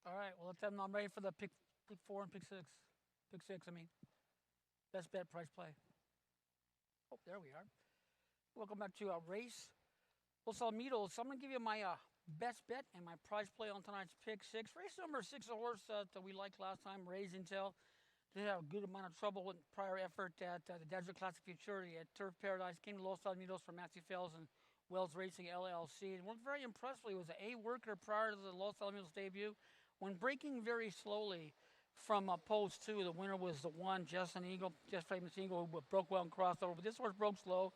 All right, well, let's have them. I'm ready for the pick four and pick six. Pick six, I mean. Best bet, price play. Oh, there we are. Welcome back to race. Los Alamitos. So I'm going to give you my best bet and my price play on tonight's pick six. Race number six, a horse that we liked last time, Raising Tail. They had a good amount of trouble with prior effort at the Desert Classic Futurity at Turf Paradise. Came to Los Alamitos for Matthew Fells and Wells Racing LLC. And worked very impressively. It was an A worker prior to the Los Alamitos debut. When breaking very slowly from post two, the winner was the one, Just Famous Eagle, who broke well and crossed over. But this horse broke slow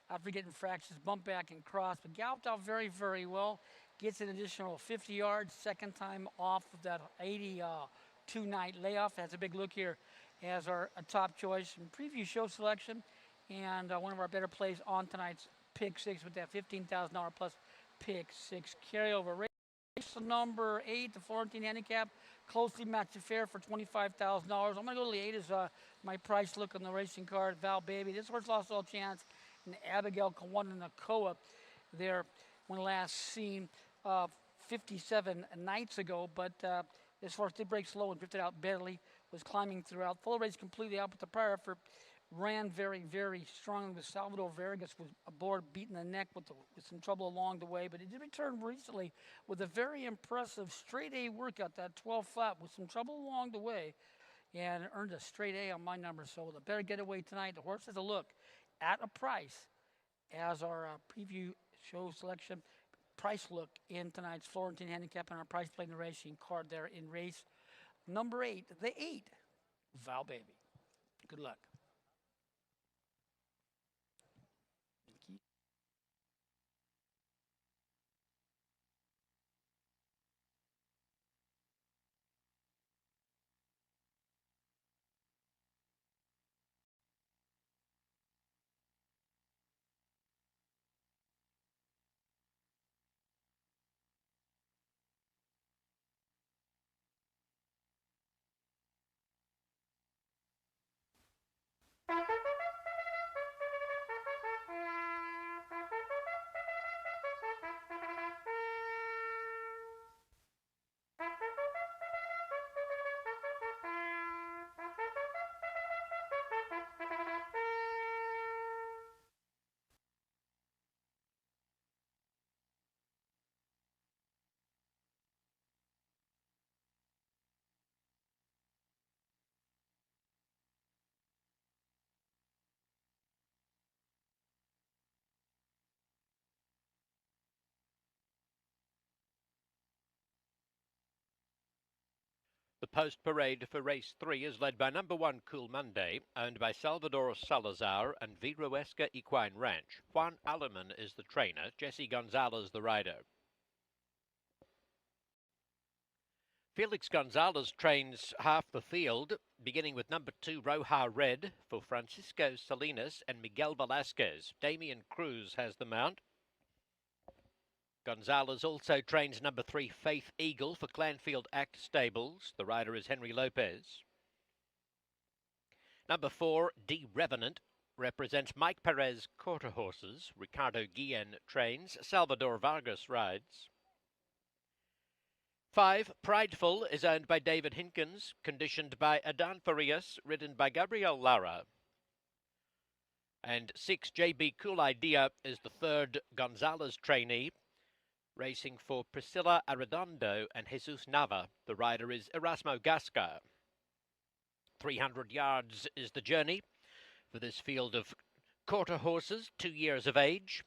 after getting fractions, bumped back and crossed, but galloped out very, very well. Gets an additional 50 yards, second time off of that 82-night layoff. That's a big look here as our top choice and preview show selection. And one of our better plays on tonight's pick six with that $15,000 plus pick six carryover. Race number 8, the Florentine handicap, closely matched affair for $25,000. I'm going to go to the 8 as my price look on the racing card. Val Baby. This horse lost all chance. And Abigail Kawananakoa there when last seen 57 nights ago. But this horse did break slow and drifted out barely. Was climbing throughout. Full race completely out, but the prior effort ran very, very strongly with Salvador Vargas was aboard, beating the neck with some trouble along the way. But he did return recently with a very impressive straight A workout, that 12 flat, with some trouble along the way, and earned a straight A on my number. So the better getaway tonight. The horse has a look at a price as our preview show selection price look in tonight's Florentine handicap and our price play in the racing card there in race number 8, the 8, Val Baby. Good luck. The post parade for race 3 is led by number 1 Cool Monday, owned by Salvador Salazar and Viruesca Equine Ranch. Juan Alaman is the trainer, Jesse Gonzalez the rider. Felix Gonzalez trains half the field, beginning with number 2 Roja Red for Francisco Salinas and Miguel Velasquez. Damian Cruz has the mount. Gonzalez also trains number 3 Faith Eagle for Clanfield Act Stables. The rider is Henry Lopez. Number 4 D Revenant represents Mike Perez Quarter Horses. Ricardo Guillen trains. Salvador Vargas rides. 5, Prideful, is owned by David Hinkins, conditioned by Adan Farias, ridden by Gabriel Lara. And 6, JB Cool Idea, is the third Gonzalez trainee, racing for Priscilla Arredondo and Jesus Nava. The rider is Erasmo Gasca. 300 yards is the journey for this field of quarter horses, 2 years of age,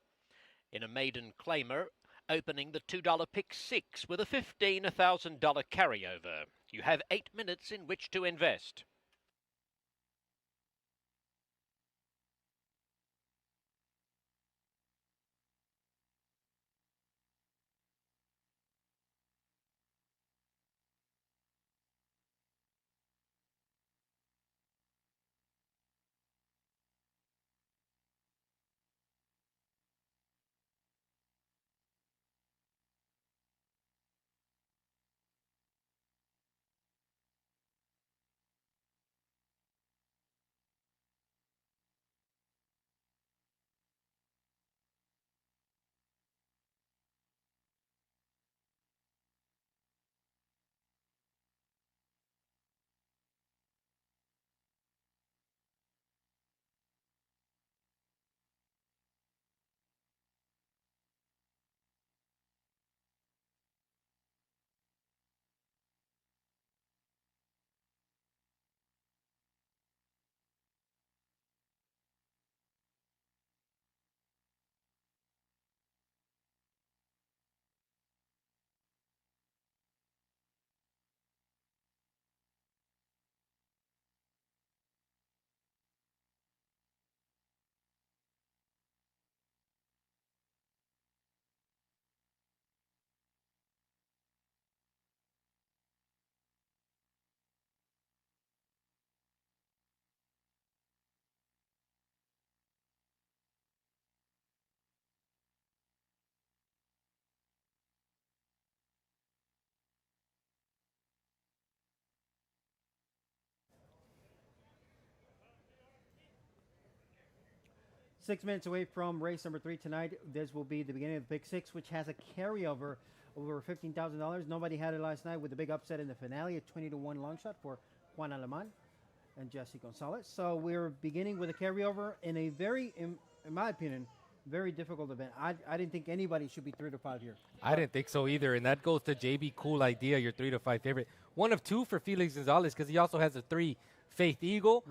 in a maiden claimer, opening the $2 pick 6 with a $15,000 carryover. You have 8 minutes in which to invest. Minutes away from race number 3 tonight. This will be the beginning of the Pick 6, which has a carryover over $15,000. Nobody had it last night with the big upset in the finale, a 20-1 long shot for Juan Aleman and Jesse Gonzalez. So we're beginning with a carryover in a very, in my opinion, very difficult event. I didn't think anybody should be 3 to 5 here. I didn't think so either, and that goes to JB Cool Idea, your 3 to 5 favorite. 1 of 2 for Felix Gonzalez because he also has a 3 Faith Eagle.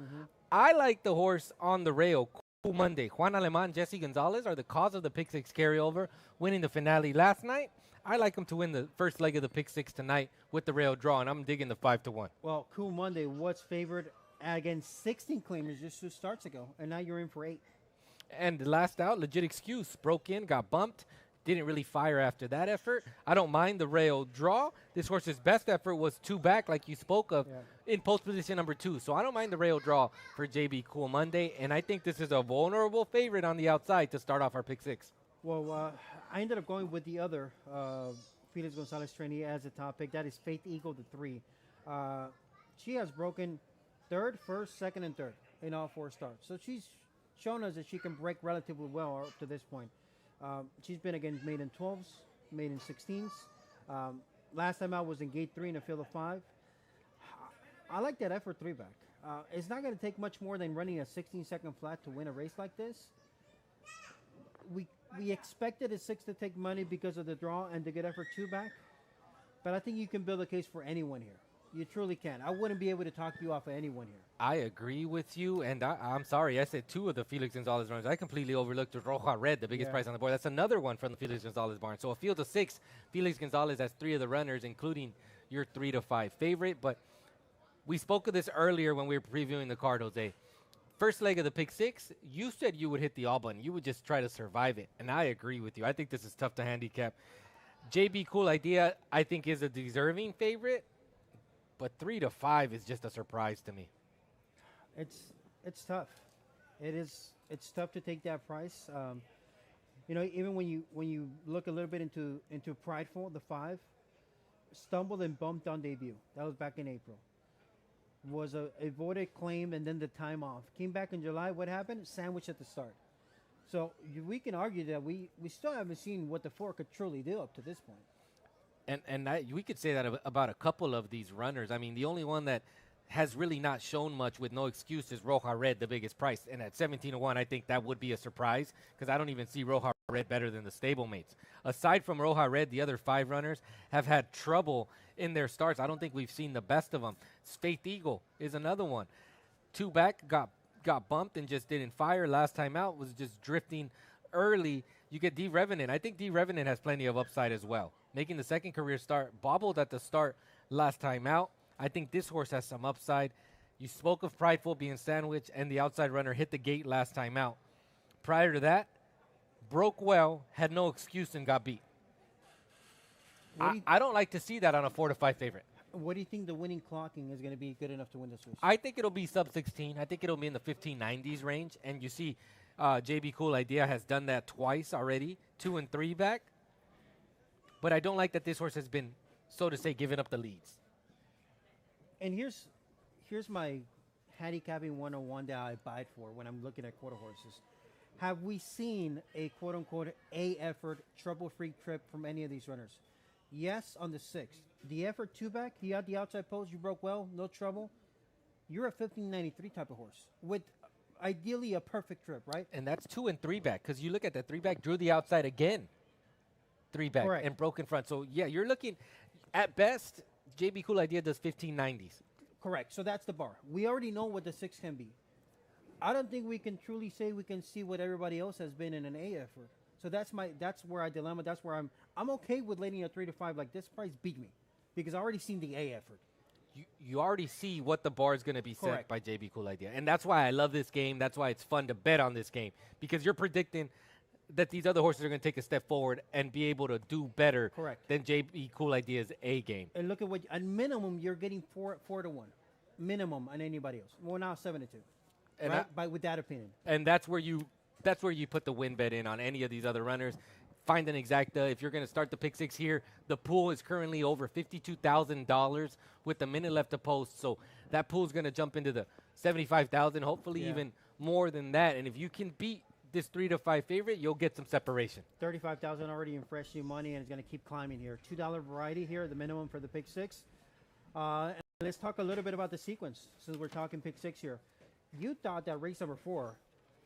I like the horse on the rail. Cool Monday. Juan Aleman, Jesse Gonzalez are the cause of the Pick 6 carryover, winning the finale last night. I like him to win the first leg of the Pick 6 tonight with the rail draw, and I'm digging the 5 to 1. Well, Cool Monday was favored against 16 claimers just 2 starts ago, and now you're in for 8. And the last out, Legit Excuse, broke in, got bumped, didn't really fire after that effort. I don't mind the rail draw. This horse's best effort was 2 back, like you spoke of, in post position number 2. So I don't mind the rail draw for JB Cool Monday, and I think this is a vulnerable favorite on the outside to start off our Pick 6. Well, I ended up going with the other Felix Gonzalez trainee as a top pick. That is Faith Eagle, the 3. She has broken 3rd, 1st, 2nd, and 3rd in all 4 starts. So she's shown us that she can break relatively well up to this point. She's been against maiden 12s, maiden 16s. Last time out was in gate 3 in a field of 5. I like that effort 3 back. It's not going to take much more than running a 16-second flat to win a race like this. We expected a 6 to take money because of the draw and the good effort 2 back. But I think you can build a case for anyone here. You truly can. I wouldn't be able to talk you off of anyone here. I agree with you, and I'm sorry. I said 2 of the Felix Gonzalez runners. I completely overlooked the Roja Red, the biggest price on the board. That's another one from the Felix Gonzalez barn. So a field of 6, Felix Gonzalez has 3 of the runners, including your 3 to 5 favorite. But we spoke of this earlier when we were previewing the card, Jose. First leg of the Pick 6, you said you would hit the all button. You would just try to survive it, and I agree with you. I think this is tough to handicap. JB Cool Idea, I think, is a deserving favorite, but 3 to 5 is just a surprise to me. It's tough. It's tough to take that price. Even when you look a little bit into Prideful, the 5, stumbled and bumped on debut. That was back in April. Was a avoided claim and then the time off. Came back in July. What happened? Sandwich at the start. So we can argue that we still haven't seen what the 4 could truly do up to this point. We could say that about a couple of these runners. I mean, the only one that has really not shown much with no excuse is Roja Red, the biggest price. And at 17-1, I think that would be a surprise because I don't even see Roja Red better than the stablemates. Aside from Roja Red, the other 5 runners have had trouble in their starts. I don't think we've seen the best of them. Faith Eagle is another one. 2 back, got bumped and just didn't fire. Last time out was just drifting early. You get D Revenant. I think D Revenant has plenty of upside as well. Making the second career start, bobbled at the start last time out. I think this horse has some upside. You spoke of Prideful being sandwiched, and the outside runner hit the gate last time out. Prior to that, broke well, had no excuse, and got beat. I don't like to see that on a 4-5 favorite. What do you think the winning clocking is going to be good enough to win this race? I think it'll be sub 16. I think it'll be in the 1590s range. And you see, JB Cool Idea has done that twice already, 2 and 3 back. But I don't like that this horse has been, so to say, giving up the leads. And here's my handicapping 101 that I bite for when I'm looking at quarter horses. Have we seen a quote-unquote A-effort, trouble-free trip from any of these runners? Yes, on the 6th. The effort 2-back, you had the outside post, you broke well, no trouble. You're a 1593 type of horse with ideally a perfect trip, right? And that's 2 and 3 back because you look at the 3 back, drew the outside again. 3 back. Correct. And broke in front. So, yeah, you're looking at best, JB Cool Idea does 1590s. Correct. So that's the bar. We already know what the 6 can be. I don't think we can truly say we can see what everybody else has been in an A effort. So that's where I dilemma. That's where I'm okay with letting a 3 to 5 like this price beat me because I already seen the A effort. You already see what the bar is going to be set Correct. by JB Cool Idea. And that's why I love this game. That's why it's fun to bet on this game because you're predicting that these other horses are going to take a step forward and be able to do better Correct. than JB Cool Idea's A game. And look at what, at minimum, you're getting 4 to 1. Minimum on anybody else. Well, now 7 to 2. And right? With that opinion. And that's where you put the win bet in on any of these other runners. Find an exacta. If you're going to start the pick 6 here, the pool is currently over $52,000 with a minute left to post. So that pool is going to jump into the $75,000, hopefully even more than that. And if you can beat this 3 to 5 favorite, you'll get some separation. $35,000 already in fresh new money, and it's going to keep climbing here. $2 variety here, the minimum for the pick 6. And let's talk a little bit about the sequence since we're talking pick 6 here. You thought that race number 4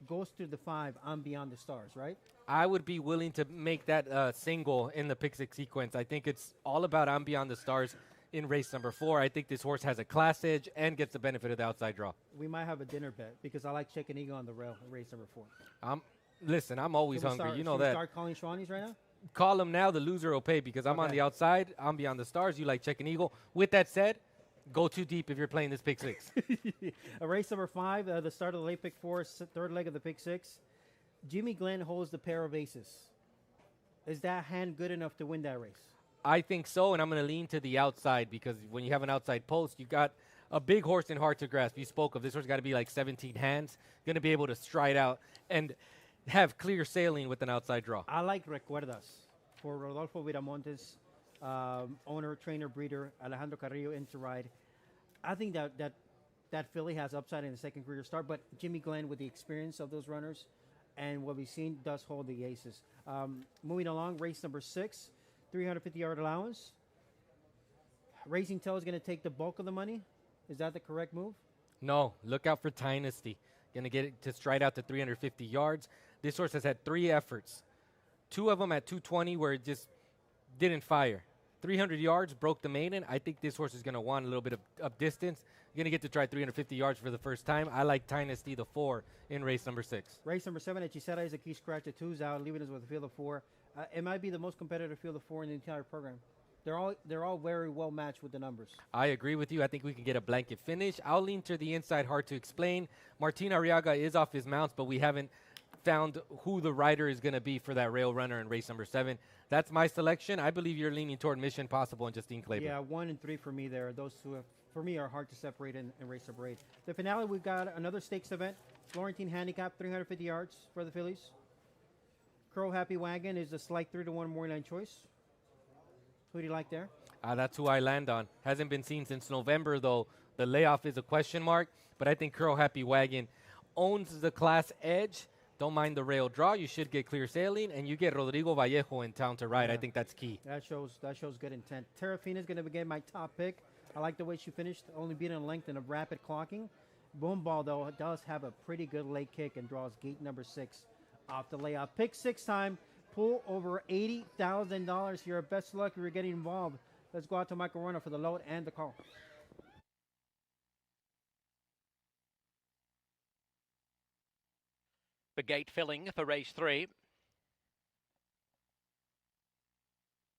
goes through the 5 on Beyond the Stars, right? I would be willing to make that single in the pick 6 sequence. I think it's all about On Beyond the Stars in race number 4. I think this horse has a class edge and gets the benefit of the outside draw. We might have a dinner bet because I like Chicken Eagle on the rail in race number 4. Listen, I'm always hungry. You know that. Start calling Schwannies right now? Call them now. The loser will pay because I'm on the outside. I'm Beyond the Stars. You like Chicken Eagle. With that said, go too deep if you're playing this pick 6. A race number 5, the start of the late pick 4, third leg of the pick 6. Jimmy Glenn holds the pair of aces. Is that hand good enough to win that race? I think so, and I'm going to lean to the outside because when you have an outside post, you got a big horse in hard to grasp. You spoke of this horse got to be like 17 hands, going to be able to stride out and have clear sailing with an outside draw. I like Recuerdas for Rodolfo Viramontes, owner, trainer, breeder, Alejandro Carrillo into ride. I think that filly has upside in the second career start, but Jimmy Glenn, with the experience of those runners and what we've seen, does hold the aces. Moving along, race number 6, 350-yard allowance. Racing Tail is going to take the bulk of the money. Is that the correct move? No. Look out for Dynasty. Going to get it to stride out to 350 yards. This horse has had 3 efforts. 2 of them at 220 where it just didn't fire. 300 yards, broke the maiden. I think this horse is going to want a little bit of distance. You're going to get to try 350 yards for the first time. I like Dynasty, the 4, in race number 6. Race number 7, Hechicera is a key scratch. The 2's out, leaving us with a field of 4. It might be the most competitive field of 4 in the entire program. They're all very well matched with the numbers. I agree with you. I think we can get a blanket finish. I'll lean to the inside, hard to explain. Martin Arriaga is off his mounts, but we haven't found who the rider is going to be for that rail runner in race number 7. That's my selection. I believe you're leaning toward Mission Possible and Justine Claiborne. Yeah, 1 and 3 for me there. Those 2, for me, are hard to separate in race number 8. The finale, we've got another stakes event. Florentine handicap, 350 yards for the fillies. Crow Happy Wagon is a slight 3 to 1 morning line choice. Who do you like there? That's who I land on. Hasn't been seen since November, though. The layoff is a question mark, but I think Curl Happy Wagon owns the class edge. Don't mind the rail draw. You should get clear sailing, and you get Rodrigo Vallejo in town to ride. Yeah. I think that's key. That shows good intent. Terrafina is going to begin my top pick. I like the way she finished, only beating a length in a rapid clocking. Boomball, though, does have a pretty good late kick and draws gate number 6 off the layout. Pick 6 time. Pull over $80,000 here. Best of luck if you're getting involved. Let's go out to Michael Ruano for the load and the call. The gate filling for race 3.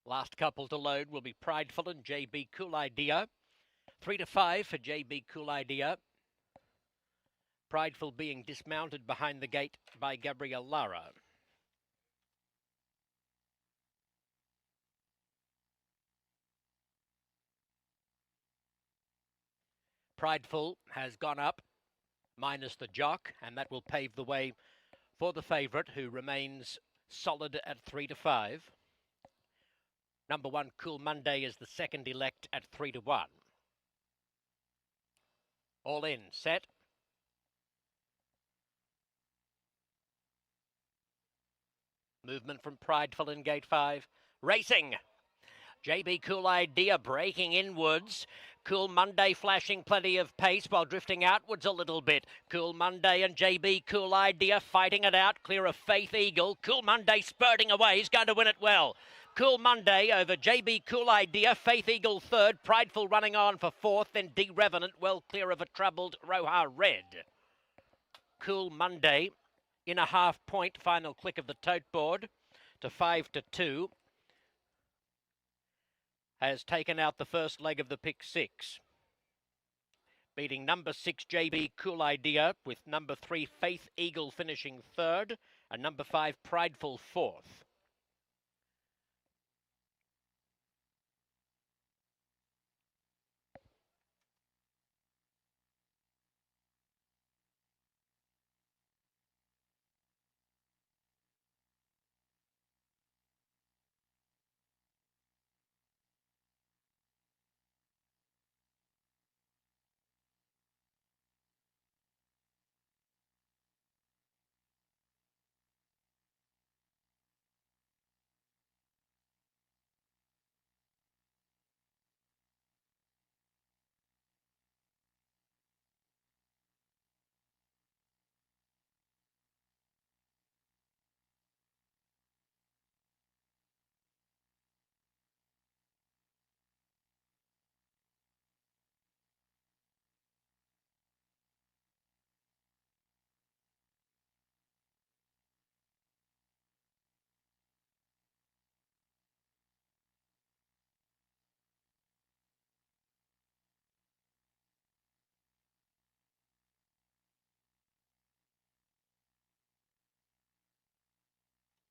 Last couple to load will be Prideful and JB Cool Idea. 3 to 5 for JB Cool Idea. Prideful being dismounted behind the gate by Gabriel Lara. Prideful has gone up, minus the jock, and that will pave the way for the favourite, who remains solid at 3 to 5. Number 1, Cool Monday, is the second elect at 3 to 1. All in, set. Movement from Prideful in gate 5. Racing. JB Cool Idea breaking inwards. Cool Monday flashing plenty of pace while drifting outwards a little bit. Cool Monday and JB Cool Idea fighting it out, clear of Faith Eagle. Cool Monday spurting away, he's going to win it well. Cool Monday over JB Cool Idea, Faith Eagle third, Prideful running on for fourth, then D Revenant well clear of a troubled Roja Red. Cool Monday in a half point, final click of the tote board to 5 to 2. Has taken out the first leg of the pick 6. Beating number 6 JB Cool Idea, with number 3 Faith Eagle finishing third and number 5 Prideful fourth.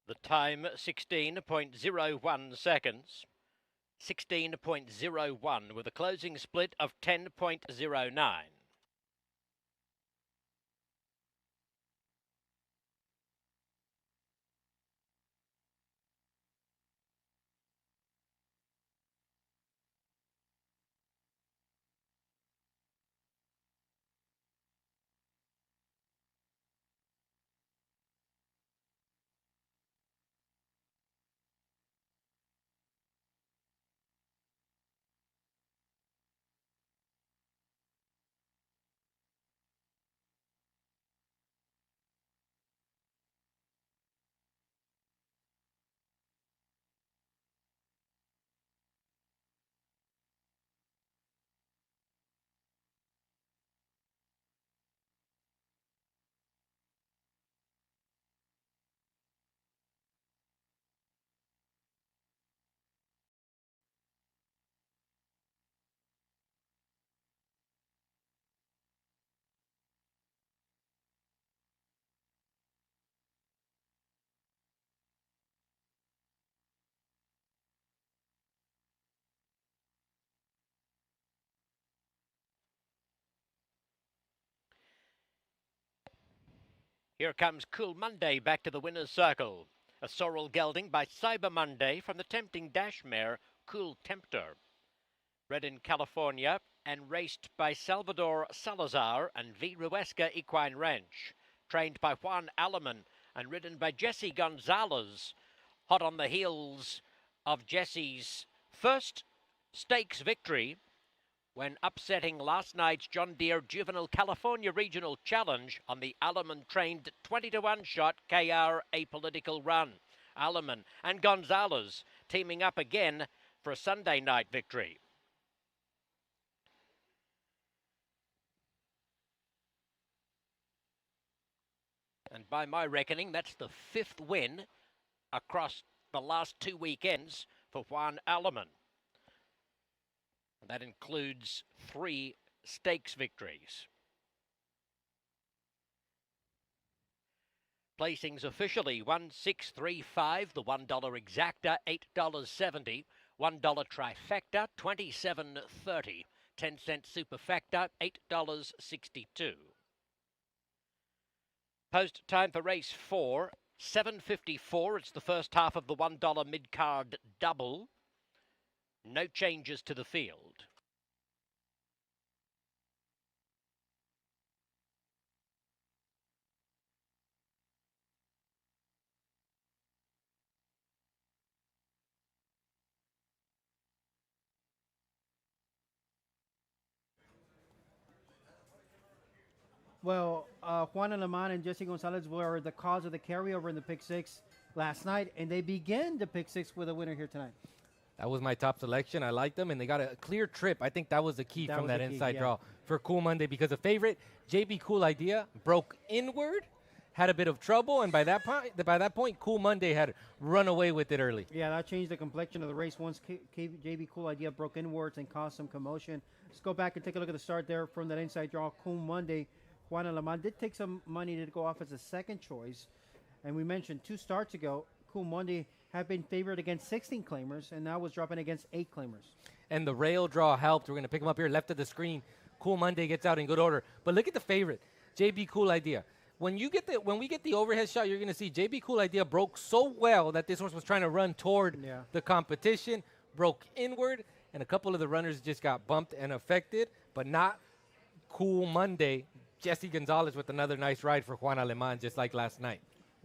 The time 16.01 seconds. 16.01 with a closing split of 10.09. Here comes Cool Monday back to the winner's circle. A sorrel gelding by Cyber Monday from the tempting dash mare Cool Tempter. Bred in California and raced by Salvador Salazar and V. Ruesca Equine Ranch. Trained by Juan Alaman and ridden by Jesse Gonzalez, hot on the heels of Jesse's first stakes victory when upsetting last night's John Deere Juvenile California Regional Challenge on the Alaman-trained 20-1 shot KR Apolitical Run. Alaman and Gonzalez teaming up again for a Sunday night victory. And by my reckoning, that's the 5th win across the last 2 weekends for Juan Alaman. And that includes 3 stakes victories. Placings officially 1635, the $1 exacta, $8.70, $1 trifecta, $27.30, 10-cent superfecta, $8.62. Post time for race 4, 7:54. It's the first half of the $1 mid-card double. No changes to the field. Well, Juan Alaman and Jesse Gonzalez were the cause of the carryover in the pick six last night, and they began the pick six with a winner here tonight. That was my top selection. I liked them, and they got a clear trip. I think that was the key from that inside draw for Cool Monday, because the favorite, JB Cool Idea, broke inward, had a bit of trouble, and by that point, Cool Monday had run away with it early. Yeah, that changed the complexion of the race once JB Cool Idea broke inwards and caused some commotion. Let's go back and take a look at the start there from that inside draw. Cool Monday, Juan Alaman did take some money to go off as a second choice. And we mentioned 2 starts ago, Cool Monday had been favored against 16 claimers, and now was dropping against 8 claimers. And the rail draw helped. We're going to pick them up here left of the screen. Cool Monday gets out in good order. But look at the favorite, JB Cool Idea. When we get the overhead shot, you're going to see JB Cool Idea broke so well that this horse was trying to run toward the competition, broke inward, and a couple of the runners just got bumped and affected, but not Cool Monday. Jesse Gonzalez with another nice ride for Juan Alaman, just like last night.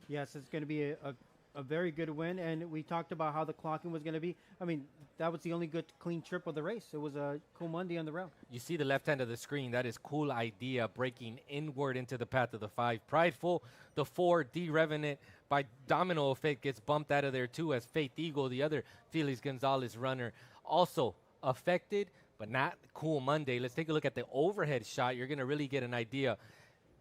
Yes, it's going to be a very good win, and we talked about how the clocking was going to be. I mean, that was the only good clean trip of the race. It was a Cool Monday on the rail. You see the left hand of the screen. That is Cool Idea breaking inward into the path of the 5. Prideful, the 4, D Revenant, by domino effect, gets bumped out of there too, as Faith Eagle, the other Felix Gonzalez runner, also affected, but not Cool Monday. Let's take a look at the overhead shot. You're going to really get an idea.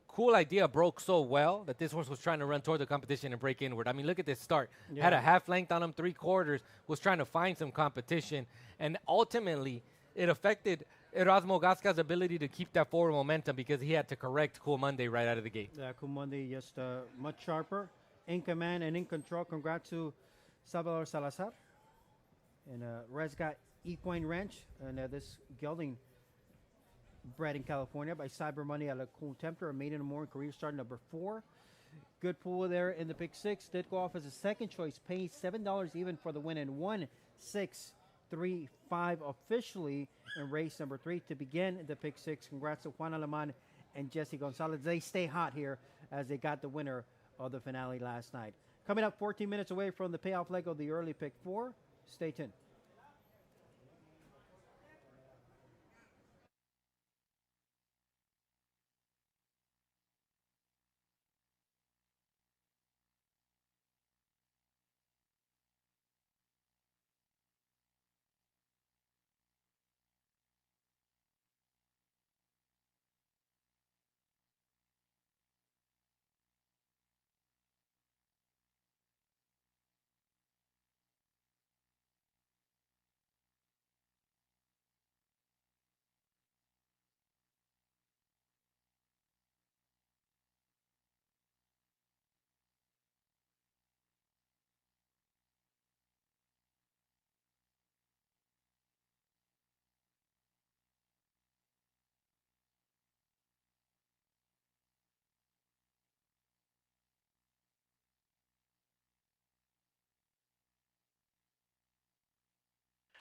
Cool Idea broke so well that this horse was trying to run toward the competition and break inward. I mean, look at this start. Yeah. Had a half length on him, 3/4, was trying to find some competition, and ultimately it affected Erasmo Gasca's ability to keep that forward momentum because he had to correct Cool Monday right out of the gate. Yeah, Cool Monday just much sharper, in command and in control. Congrats to Salvador Salazar and Resga Equine Ranch, and this gelding bred in California by Cyber Money at a Cool Tempter, a maiden and morning career start number 4. Good pool there in the pick 6. Did go off as a second choice, paying $7 even for the win, and 1-6-3-5 officially in race number 3 to begin the pick 6. Congrats to Juan Alaman and Jesse Gonzalez. They stay hot here as they got the winner of the finale last night. Coming up 14 minutes away from the payoff leg of the early pick 4. Stay tuned.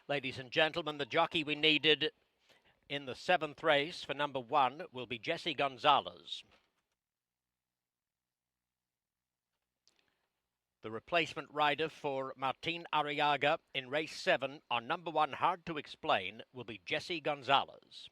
Ladies and gentlemen, the jockey we needed in the 7th race for number 1 will be Jesse Gonzalez. The replacement rider for Martin Arriaga in race 7 on number 1 Hard to Explain will be Jesse Gonzalez.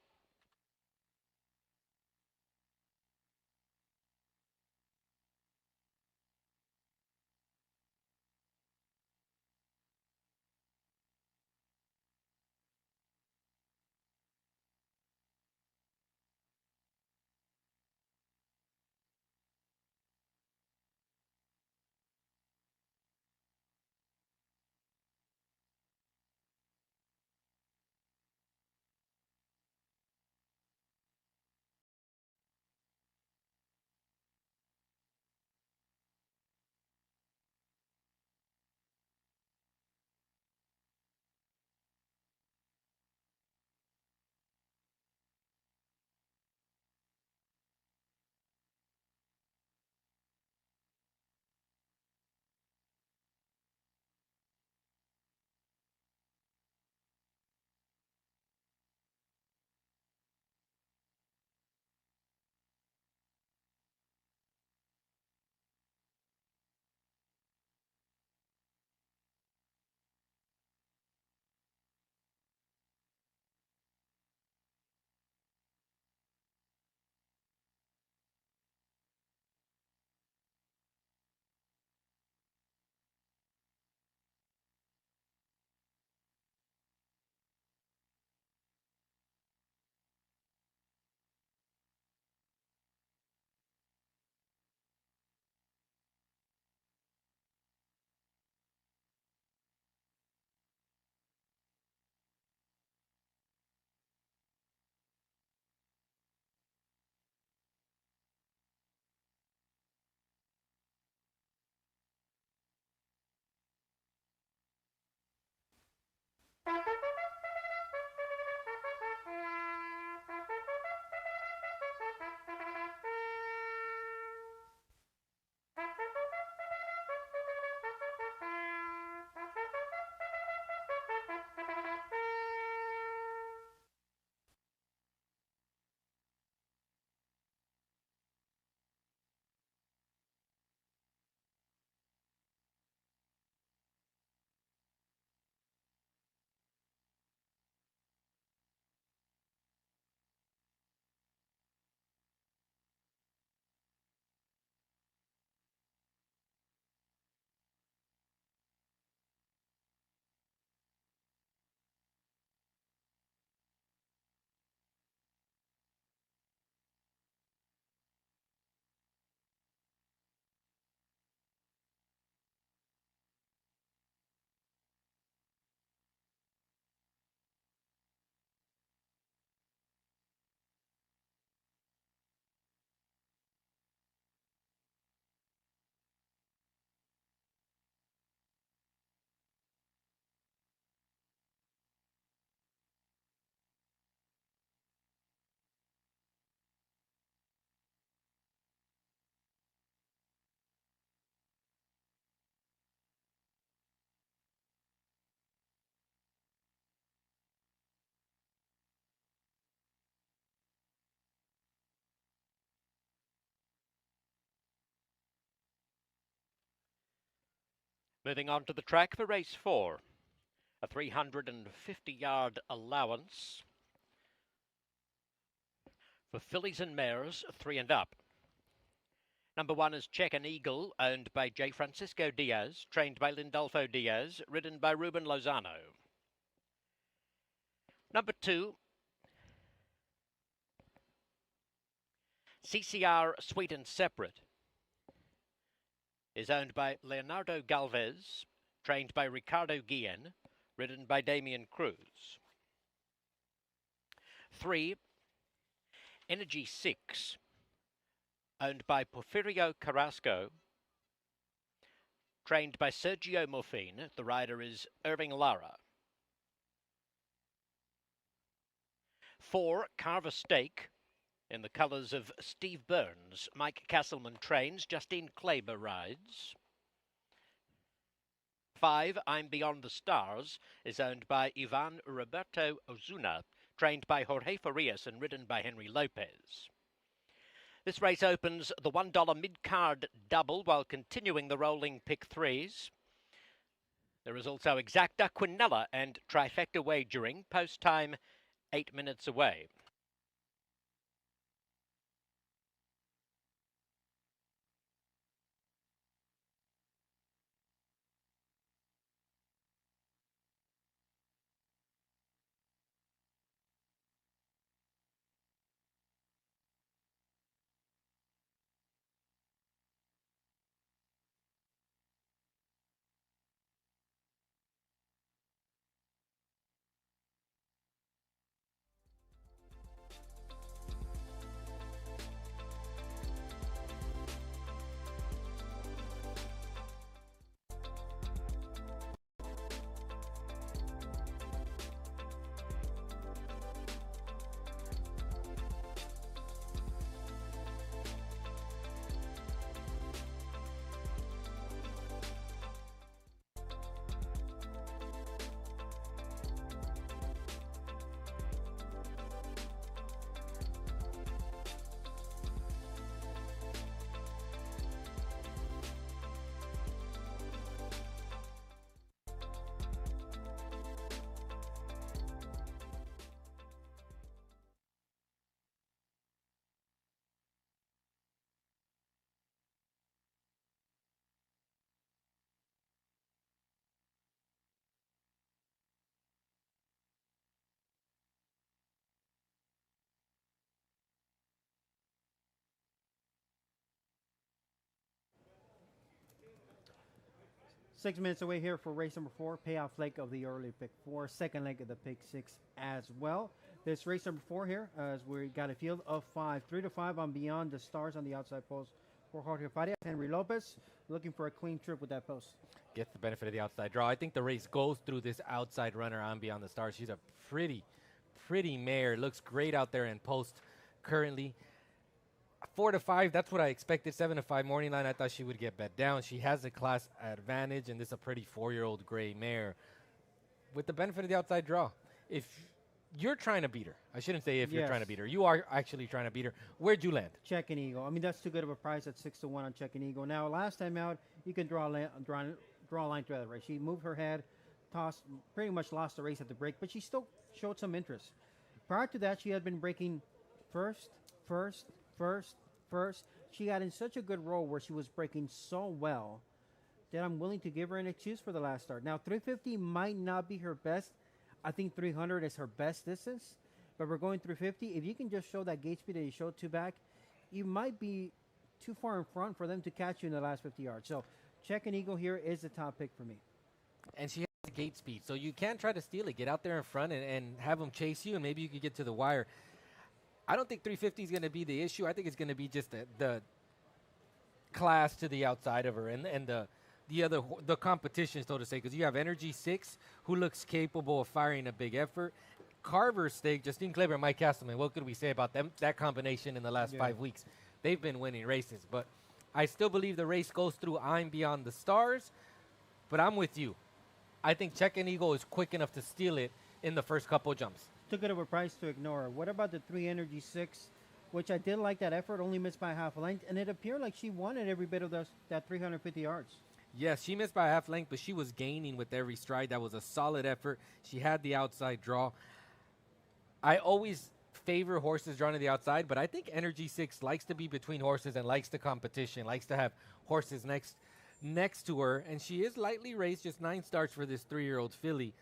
Moving on to the track for race 4. A 350-yard allowance for fillies and mares 3 and up. Number 1 is Check an Eagle, owned by J. Francisco Diaz, trained by Lindolfo Diaz, ridden by Ruben Lozano. Number 2, CCR Sweet and Separate, is owned by Leonardo Galvez, trained by Ricardo Guillen, ridden by Damian Cruz. 3, Energy 6, owned by Porfirio Carrasco, trained by Sergio Morfin. The rider is Irving Lara. 4, Carver Stake, in the colours of Steve Burns. Mike Castleman trains, Justine Kleber rides. 5, I'm Beyond the Stars, is owned by Ivan Roberto Ozuna, trained by Jorge Farias and ridden by Henry Lopez. This race opens the $1 mid-card double while continuing the rolling pick threes. There is also exacta, quinella and trifecta wagering. Post time 8 minutes away. Six minutes away here for race number 4, payoff leg of the early pick 4, second leg of the pick 6 as well. This race number 4 here, as we got a field of 5, 3 to 5 on Beyond the Stars on the outside post for Jorge Farias. Henry Lopez looking for a clean trip with that post. Gets the benefit of the outside draw. I think the race goes through this outside runner on Beyond the Stars. She's a pretty mare. Looks great out there in post currently. 4 to 5, that's what I expected. 7 to 5 morning line, I thought she would get bet down. She has a class advantage, and this is a pretty 4-year-old gray mare with the benefit of the outside draw. If you're trying to beat her, I shouldn't say if you're trying to beat her. You are actually trying to beat her. Where'd you land? Check and Eagle. I mean, that's too good of a price at 6 to 1 on Check and Eagle. Now, last time out, you can draw a line through that race. She moved her head, pretty much lost the race at the break, but she still showed some interest. Prior to that, she had been breaking first. She got in such a good roll where she was breaking so well that I'm willing to give her an excuse for the last start. Now, 350 might not be her best. I think 300 is her best distance, but we're going 350. If you can just show that gate speed that you showed two back, you might be too far in front for them to catch you in the last 50 yards. So, Check and Eagle here is the top pick for me. And she has the gate speed, so you can't try to steal it. Get out there in front and have them chase you, and maybe you could get to the wire. I don't think 350 is going to be the issue. I think it's going to be just the class to the outside of her and the competition, so to say, because you have Energy 6, who looks capable of firing a big effort. Carver Stake, Justine Kleber, Mike Castleman. What could we say about them? That combination in the last 5 weeks? They've been winning races, but I still believe the race goes through I'm Beyond the Stars, but I'm with you. I think Check and Eagle is quick enough to steal it in the first couple jumps. Too good of a price to ignore. What about the 3 Energy 6, which I did like that effort, only missed by half a length, and it appeared like she wanted every bit of that 350 yards. Yes, she missed by half length, but she was gaining with every stride. That was a solid effort. She had the outside draw. I always favor horses drawn to the outside, but I think Energy 6 likes to be between horses and likes the competition, likes to have horses next to her, and she is lightly raced, just 9 starts for this 3-year-old filly.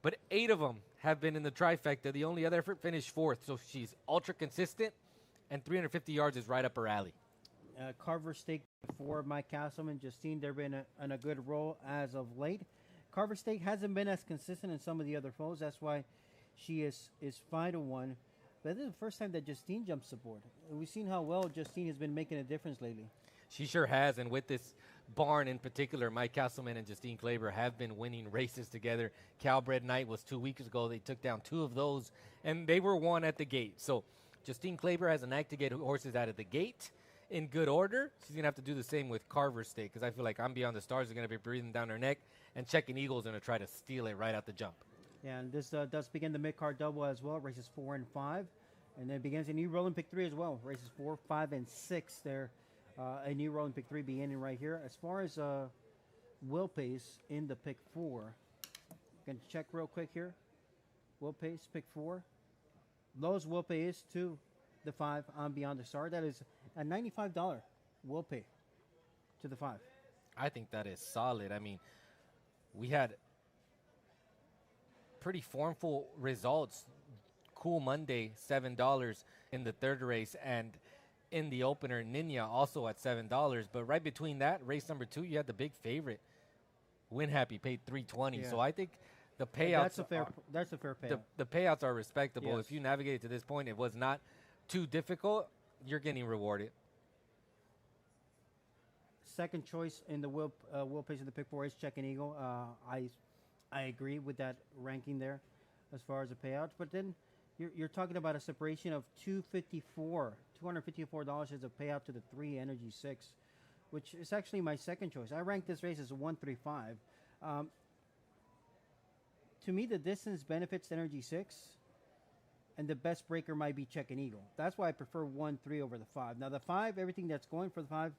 But 8 of them have been in the trifecta. The only other effort finished 4th, so she's ultra consistent, and 350 yards is right up her alley. Carver Stake for Mike Castleman, Justine, they've been on a good roll as of late. Carver Stake hasn't been as consistent in some of the other foes. That's why she is 5 to 1. But this is the first time that Justine jumps aboard. We've seen how well Justine has been making a difference lately. She sure has, and with this barn in particular, Mike Castleman and Justine Kleber have been winning races together. Calbred Night was 2 weeks ago. They took down 2 of those, and they were won at the gate. So Justine Kleber has a knack to get horses out of the gate in good order. She's going to have to do the same with Carver Stake, because I feel like I'm Beyond the Stars are going to be breathing down her neck, and Check and Eagle is going to try to steal it right out the jump. Yeah, and this does begin the mid-card double as well, races 4 and 5. And then begins a new rolling pick 3 as well. Races 4, 5, and 6 there. A new rolling pick 3 beginning right here. As far as will pace in the pick 4, going to check real quick here. Will pace, pick 4. Lowest will pay is to the 5 on Beyond the Star. That is a $95 will pay to the 5. I think that is solid. I mean, we had pretty formful results. Cool Monday, $7 in the third race, and in the opener, Nina also at $7. But right between that, race number 2, you had the big favorite, Win Happy, paid $320. Yeah. So I think the payouts That's a fair payout. the payouts are respectable. Yes. If you navigated to this point, it was not too difficult. You're getting rewarded. Second choice in the will pace of the pick 4 is Check and Eagle. I agree with that ranking there as far as the payouts. But then you're talking about a separation of $254 as a payout to the 3 Energy 6, which is actually my second choice. I rank this race as a 135. To me, the distance benefits Energy 6, and the best breaker might be Check and Eagle. That's why I prefer 1-3 over the 5. Now, the 5, everything that's going for the 5,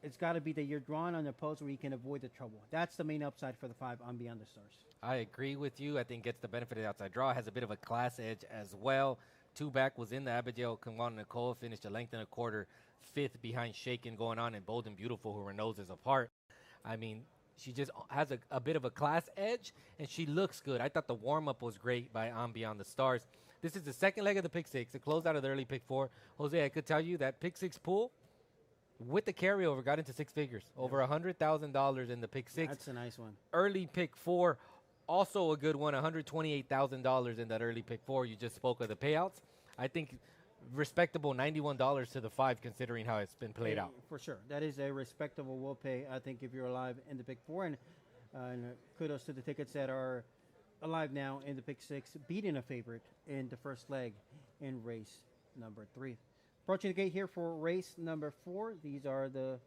it's got to be that you're drawn on a post where you can avoid the trouble. That's the main upside for the 5 on Beyond the Stars. I agree with you. I think gets the benefit of the outside draw. Has a bit of a class edge as well. 2 back was in the Abigail Kangwana Nicole, finished a length and a quarter, 5th behind Shaken going on, and Bold and Beautiful, who were noses apart. I mean, she just has a bit of a class edge, and she looks good. I thought the warm-up was great by On Beyond the Stars. This is the second leg of the pick 6. It closed out of the early pick 4. Jose, I could tell you that pick 6 pool with the carryover got into 6 figures. Over $100,000 in the pick 6. That's a nice one. Early pick 4, also a good one, $128,000 in that early pick 4. You just spoke of the payouts. I think respectable $91 to the 5 considering how it's been played out. For sure. That is a respectable will pay, I think, if you're alive in the pick 4. And kudos to the tickets that are alive now in the pick 6, beating a favorite in the first leg in race number 3. Approaching the gate here for race number 4. These are the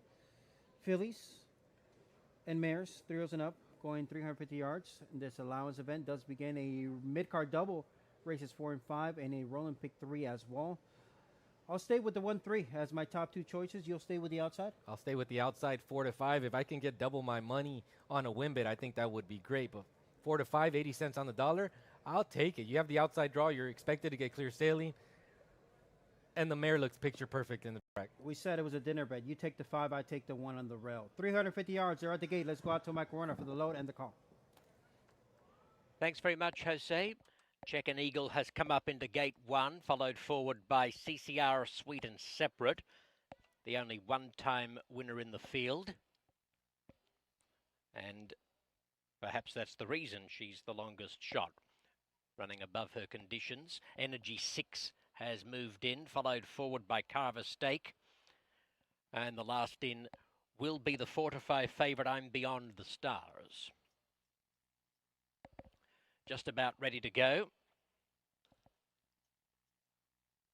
fillies and mares, 3 and up, going 350 yards. This allowance event does begin a mid-card double, races 4 and 5, and a rolling pick 3 as well. I'll stay with the 1-3 as my top 2 choices. You'll stay with the outside? I'll stay with the outside 4 to 5. If I can get double my money on a win bet, I think that would be great. But 4 to 5, 80 cents on the dollar, I'll take it. You have the outside draw. You're expected to get clear sailing. And the mare looks picture perfect in the track. We said it was a dinner bet. You take the 5, I take the 1 on the rail. 350 yards, they're at the gate. Let's go out to Mike Corona for the load and the call. Thanks very much, Jose. Check and Eagle has come up into gate 1, followed forward by CCR Sweet and Separate, the only one-time winner in the field. And perhaps that's the reason she's the longest shot, running above her conditions. Energy 6 has moved in, followed forward by Carver Stake. And the last in will be the 4 to 5 favourite, I'm Beyond the Stars. Just about ready to go.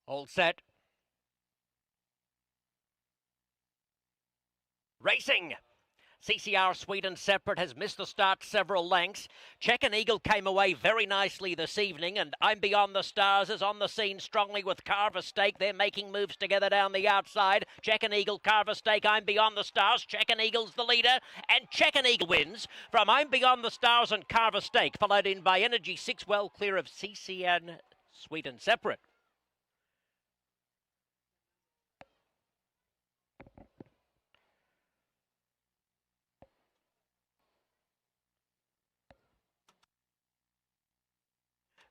All set. Racing! CCR Sweet and Separate has missed the start several lengths. Check and Eagle came away very nicely this evening, and I'm Beyond the Stars is on the scene strongly with Carver Stake. They're making moves together down the outside. Check and Eagle, Carver Stake, I'm Beyond the Stars. Check and Eagle's the leader, and Check and Eagle wins from I'm Beyond the Stars and Carver Stake, followed in by Energy 6, well clear of CCN Sweet and Separate.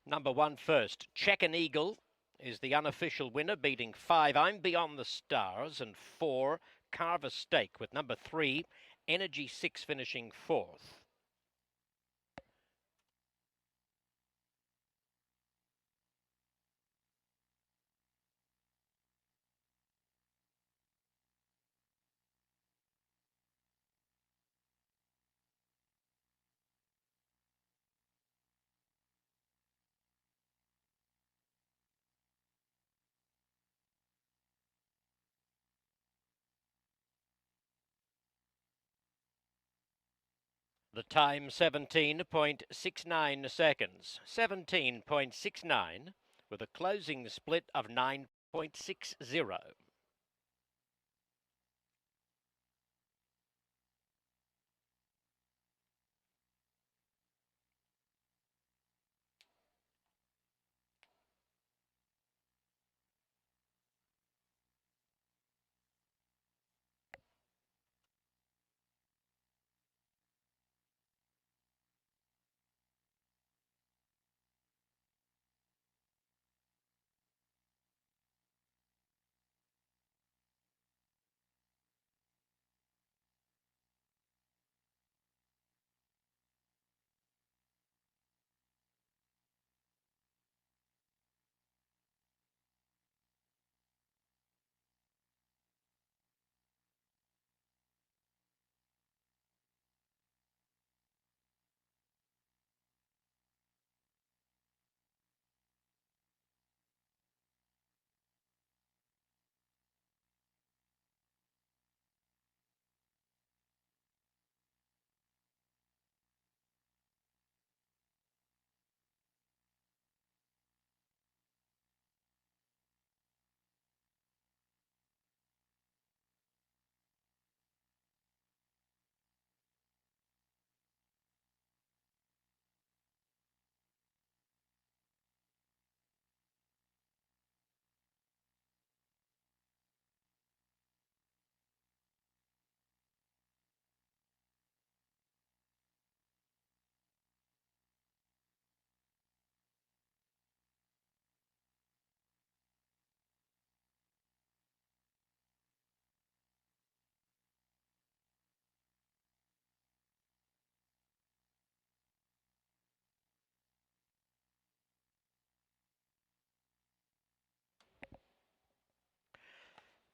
Number 1 first, Check and Eagle is the unofficial winner, beating 5, I'm Beyond the Stars, and 4, Carver Stake, with number 3, Energy 6 finishing 4th. The time 17.69 seconds. 17.69 with a closing split of 9.60.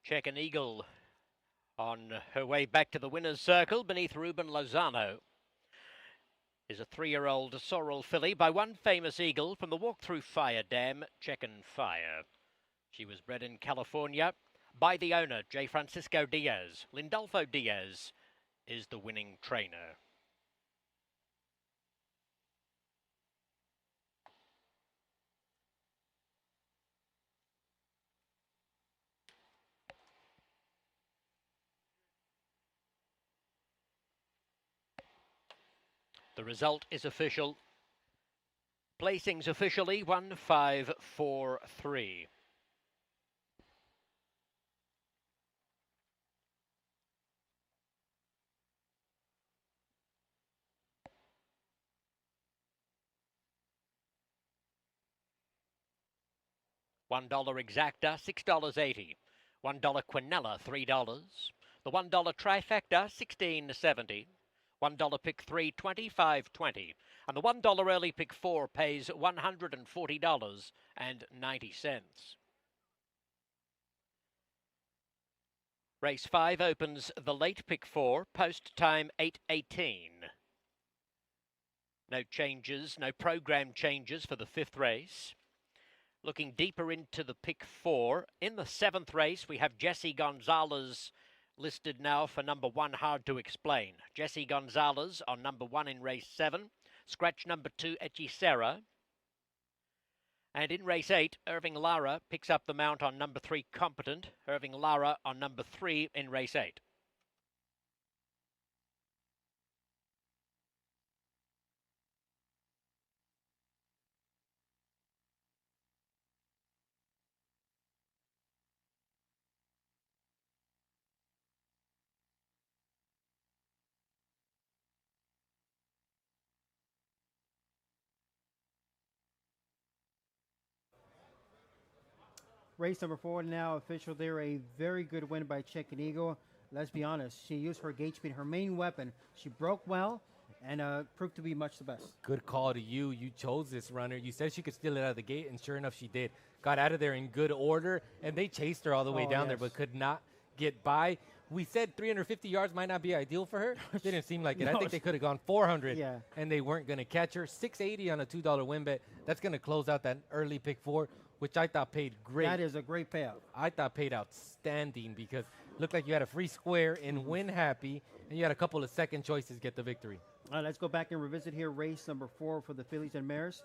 Check an Eagle on her way back to the winner's circle beneath Ruben Lozano is a 3-year-old sorrel filly by one famous eagle from the Walkthrough Fire Dam, Check-and Fire. She was bred in California by the owner, J. Francisco Diaz. Lindolfo Diaz is the winning trainer. The result is official. Placings officially 1, 5, 4, 3. $1 exacta, $6.80. $1 quinella, $3. The $1 trifecta, $16.70. $1 pick 3, $25.20. And the $1 early pick 4 pays $140.90. Race 5 opens the late pick 4, post time 8:18. No changes, no program changes for the 5th race. Looking deeper into the pick 4. In the 7th race, we have Jesse Gonzalez listed now for number 1, Hard to Explain. Jesse Gonzalez on number 1 in race 7. Scratch number 2, Hechicera. And in race 8, Irving Lara picks up the mount on number 3, Competent. Irving Lara on number 3 in race 8. Race number 4 now official there. A very good win by Chicken Eagle. Let's be honest. She used her gate speed, her main weapon. She broke well and proved to be much the best. Good call to you. You chose this runner. You said she could steal it out of the gate, and sure enough, she did. Got out of there in good order, and they chased her all the way down there, but could not get by. We said 350 yards might not be ideal for her. Didn't seem like it. No, I think they could have gone 400, Yeah. and they weren't going to catch her. 680 on a $2 win bet. That's going to close out that early pick 4, which I thought paid great. That is a great payout. I thought paid outstanding because it looked like you had a free square in Win Happy, and you had a couple of second choices get the victory. Let's go back and revisit here race number 4 for the fillies and mares.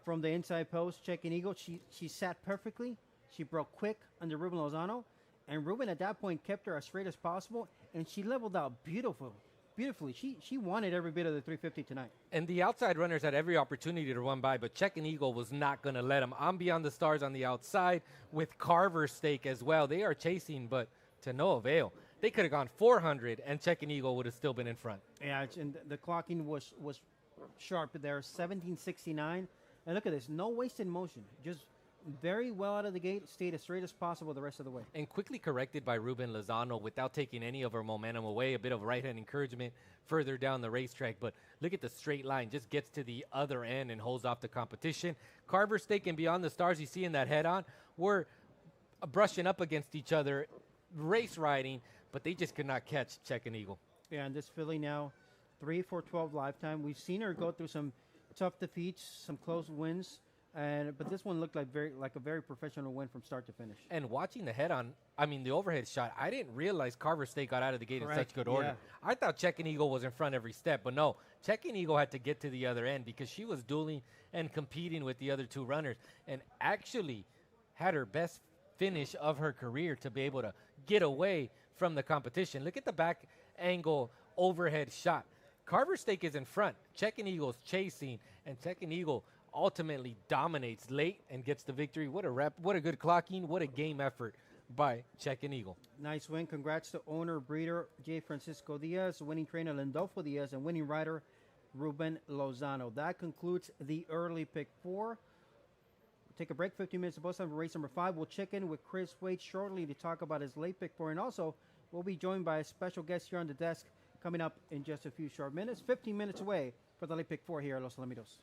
from the inside post, checking eagle. She sat perfectly. She broke quick under Ruben Lozano, and Ruben at that point kept her as straight as possible, and she leveled out beautifully. She wanted every bit of the 350 tonight. And the outside runners had every opportunity to run by, but Check and Eagle was not going to let them. I'm Beyond the Stars on the outside with Carver Stake as well. They are chasing, but to no avail. They could have gone 400, and Check and Eagle would have still been in front. Yeah, and the clocking was sharp there, 1769. And look at this, no wasted motion, just very well out of the gate, stayed as straight as possible the rest of the way. And quickly corrected by Ruben Lozano without taking any of her momentum away. A bit of right-hand encouragement further down the racetrack. But look at the straight line. Just gets to the other end and holds off the competition. Carver Stake and Beyond the Stars, you see in that head-on, were brushing up against each other, race riding, but they just could not catch Check and Eagle. Yeah, and this filly now, 3 for 12 lifetime. We've seen her go through some tough defeats, some close wins. But this one looked like a very professional win from start to finish. And watching the the overhead shot, I didn't realize Carver State got out of the gate in such good order. Yeah. I thought Check and Eagle was in front every step, but no, Check and Eagle had to get to the other end because she was dueling and competing with the other two runners, and actually had her best finish of her career to be able to get away from the competition. Look at the back angle overhead shot. Carver Stake is in front. Check and Eagle's chasing, and Check and Eagle ultimately dominates late and gets the victory. What a good clocking, what a game effort by Check and Eagle. Nice win. Congrats to owner, breeder J. Francisco Diaz, winning trainer Lindolfo Diaz, and winning rider Ruben Lozano. That concludes the early pick 4. We'll take a break, 15 minutes of post time for race number 5. We'll check in with Chris Wade shortly to talk about his late pick 4, and also we'll be joined by a special guest here on the desk coming up in just a few short minutes. 15 minutes away for the late pick 4 here at Los Alamitos.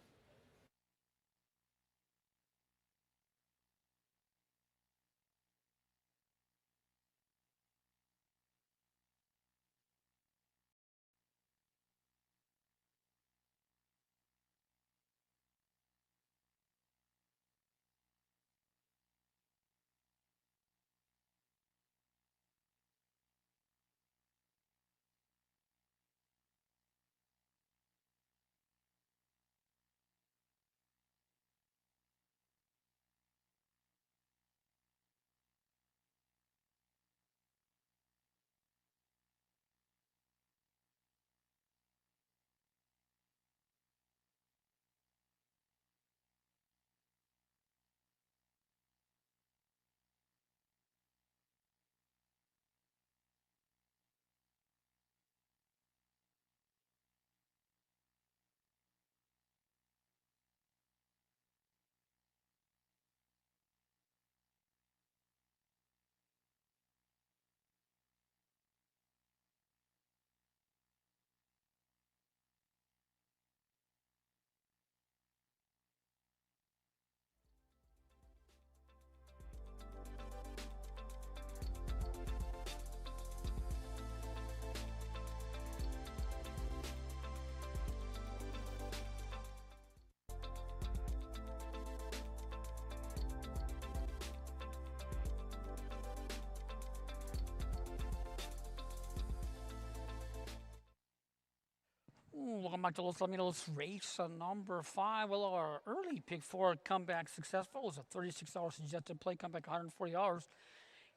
Welcome back to Los Alamitos race number 5. Well, our early pick 4 comeback successful. It was a $36 suggested play, comeback $140.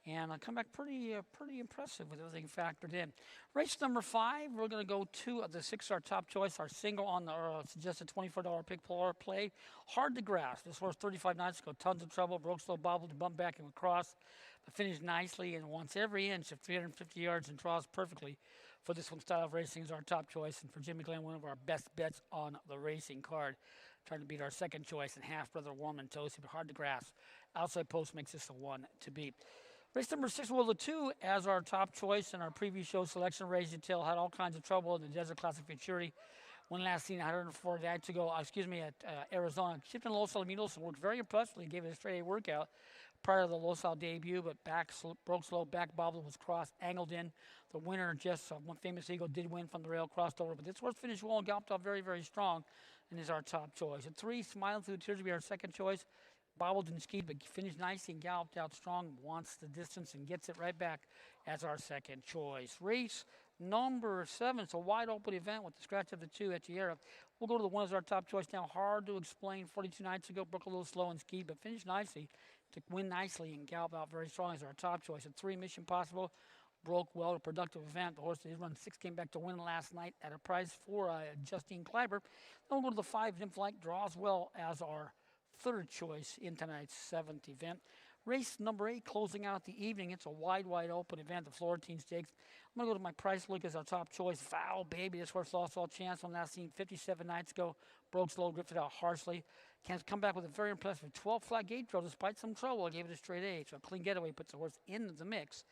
And a comeback pretty impressive with everything factored in. Race number 5, we're going to go 2 of the 6, our top choice, our single on the suggested $24 pick 4 play. Hard to grasp. This horse 35 nights ago, tons of trouble, broke slow, bobbled, bumped back and across, but finished nicely and wants every inch of 350 yards and draws perfectly. For this one, style of racing is our top choice, and for Jimmy Glenn, one of our best bets on the racing card. Trying to beat our second choice and half brother Warm and Toasty, but hard to grasp. Outside post makes this a 1 to beat. Race number 6, well, the 2 as our top choice in our preview show selection race. Detail had all kinds of trouble in the Desert Classic Futurity. When last seen 104 days ago, at Arizona. Shipped in Los Alamitos and worked very impressively. Gave it a straight A workout prior to the Los Al debut, but broke slow, back bobble was crossed, angled in. The winner, one famous eagle, did win from the rail, crossed over. But this horse finished well and galloped off very, very strong and is our top choice. At 3, Smiling Through the Tears will be our second choice. Bobbled and skied, but finished nicely and galloped out strong, wants the distance and gets it right back as our second choice. Race number 7. It's a wide open event with the scratch of the 2 at Tierra. We'll go to the 1 as our top choice now. Hard to explain. 42 nights ago, broke a little slow and ski, but finished nicely to win nicely and gallop out very strong as our top choice. At 3, Mission Possible. Broke well, a productive event. The horse did run 6, came back to win last night at a price for Justine Kleiber. Then we'll go to the 5, Nymph-like, draws well as our 3rd choice in tonight's 7th event. Race number 8, closing out the evening. It's a wide open event, the Florentine Stakes. I'm going to go to my price look as our top choice. Foul Baby. This horse lost all chance on last seen 57 nights ago. Broke slow, drifted out harshly. Can come back with a very impressive 12 flat gate draw despite some trouble. I gave it a straight A. So a clean getaway puts the horse in the mix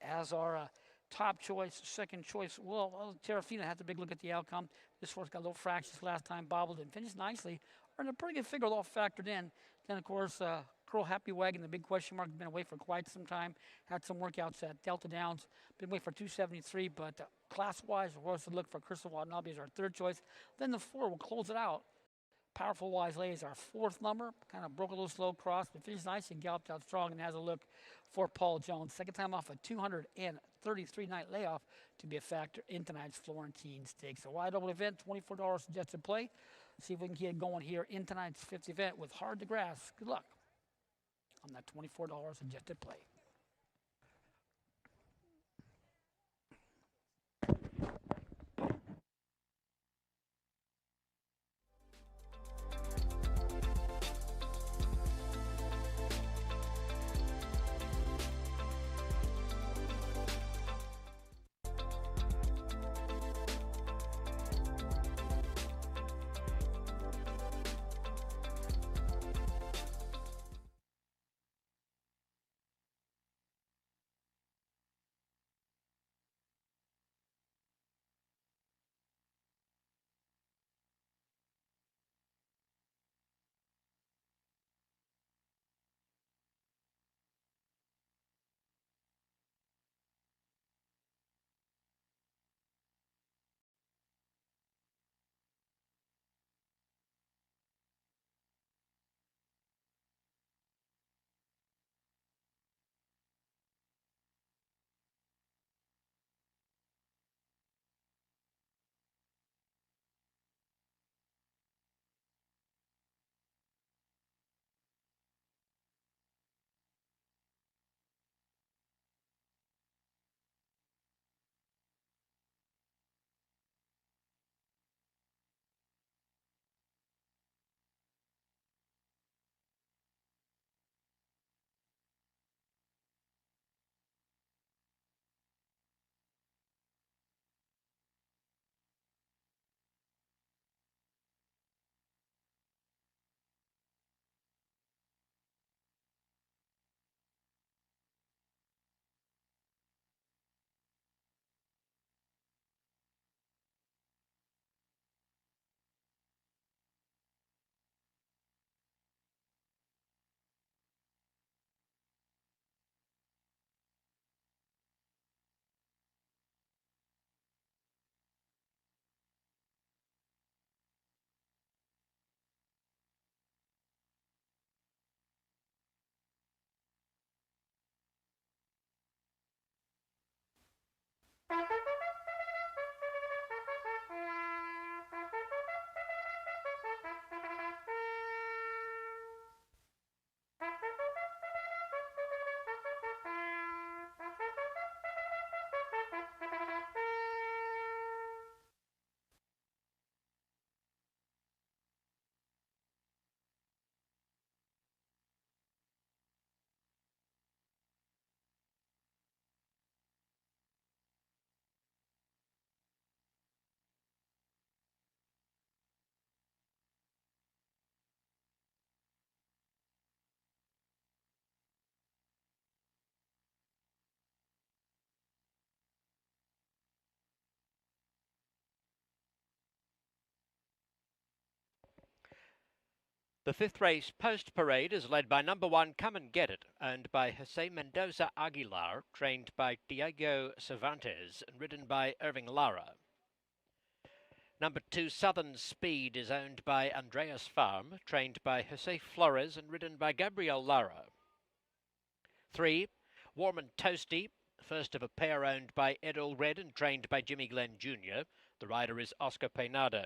as our top choice, 2nd choice. Well, Terrafina had a big look at the outcome. This horse got a little fractious last time, bobbled and finished nicely. Earned a pretty good figure, all factored in. Then, of course, Curl Happy Wagon, the big question mark, has been away for quite some time. Had some workouts at Delta Downs. Been away for 273, but class-wise, the horse would look for Crystal Watanabe as our 3rd choice. Then the 4 will close it out. Powerful Wise Lady is our 4th number. Kind of broke a little slow cross, but finished nice and galloped out strong and has a look for Paul Jones. 2nd time off a 233-night layoff to be a factor in tonight's Florentine Stakes. A wide open event, $24 suggested play. See if we can get it going here in tonight's 5th event with Hard to Grasp. Good luck on that $24 suggested play. The 5th race, Post Parade, is led by number 1, Come and Get It, owned by Jose Mendoza Aguilar, trained by Diego Cervantes, and ridden by Irving Lara. Number 2, Southern Speed, is owned by Andreas Farm, trained by Jose Flores, and ridden by Gabriel Lara. 3, Warm and Toasty, first of a pair owned by Ed Allred and trained by Jimmy Glenn Jr. The rider is Oscar Peinado.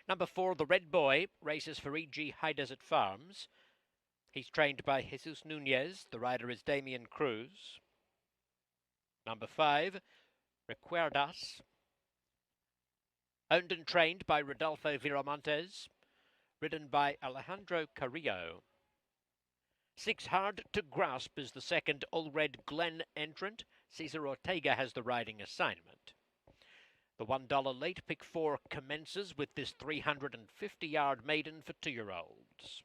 Number 4, the Red Boy, races for E.G. High Desert Farms. He's trained by Jesus Nunez. The rider is Damian Cruz. Number 5, Recuerdas, owned and trained by Rodolfo Viramontes, ridden by Alejandro Carrillo. 6, Hard to Grasp is the second Allred Glen entrant. Cesar Ortega has the riding assignment. The $1 late pick 4 commences with this 350-yard maiden for 2-year-olds.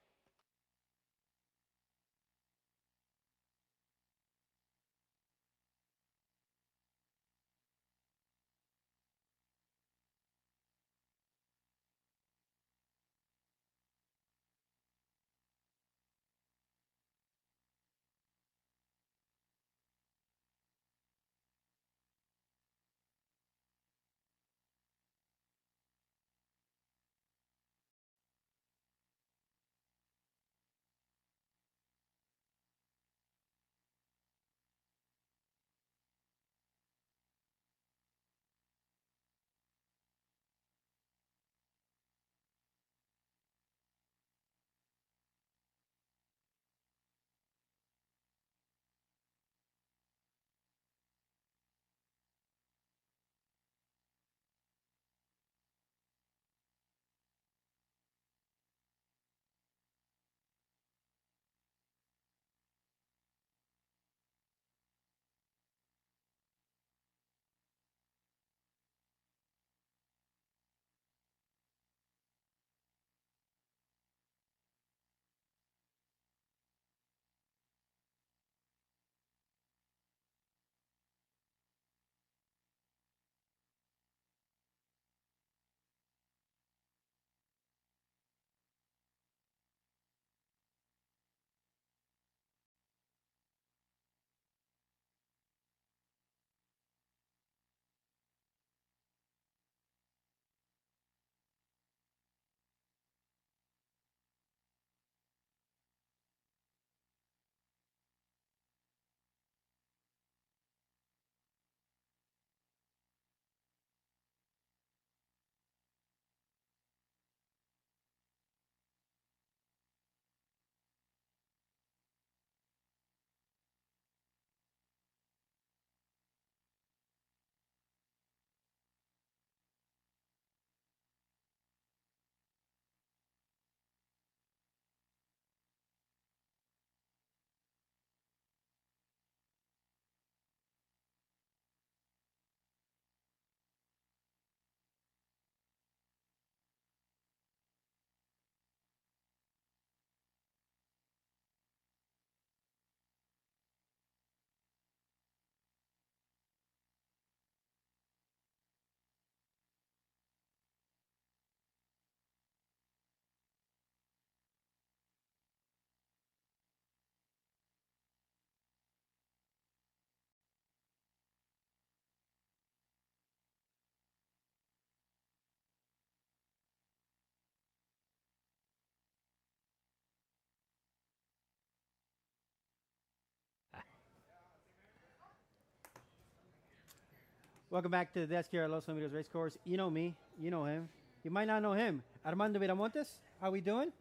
Welcome back to the desk here at Los Alamitos Racecourse. You know me. You know him. You might not know him. Armando Viramontes, how we doing?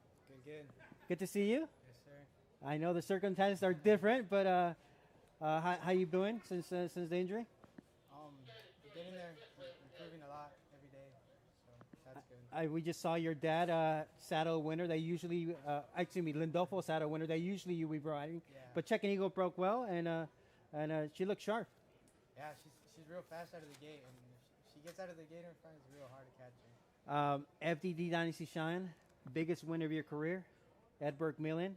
Good. Good to see you. Yes, sir. I know the circumstances are different, but how you doing since the injury? We're getting there. We're improving a lot every day, so that's good. We just saw your dad saddle winner. They usually, Lindolfo saddle winner. They usually you be riding, Yeah. but Check and Eagle broke well, and she looked sharp. Yeah, she's real fast out of the gate, and if she gets out of the gate in front, it's real hard to catch her. FDD Dynasty Shine, biggest win of your career, at Burke Millen.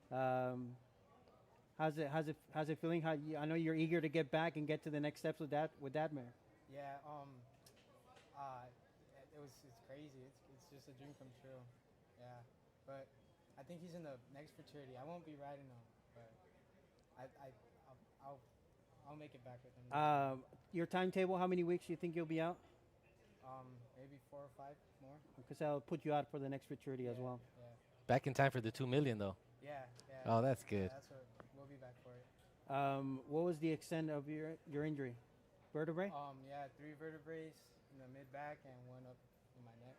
How's it feeling? I know you're eager to get back and get to the next steps with that mare. Yeah, it's crazy. It's just a dream come true. Yeah, but I think he's in the next fraternity. I won't be riding him, but I'll make it back with him. Your timetable, how many weeks do you think you'll be out? Maybe 4 or 5 more. Because that'll put you out for the next fraternity as well. Yeah. Back in time for the $2 million, though. Yeah. Oh, that's good. Yeah, we'll be back for it. What was the extent of your injury? Vertebrae? Yeah, 3 vertebrae in the mid back and one up in my neck.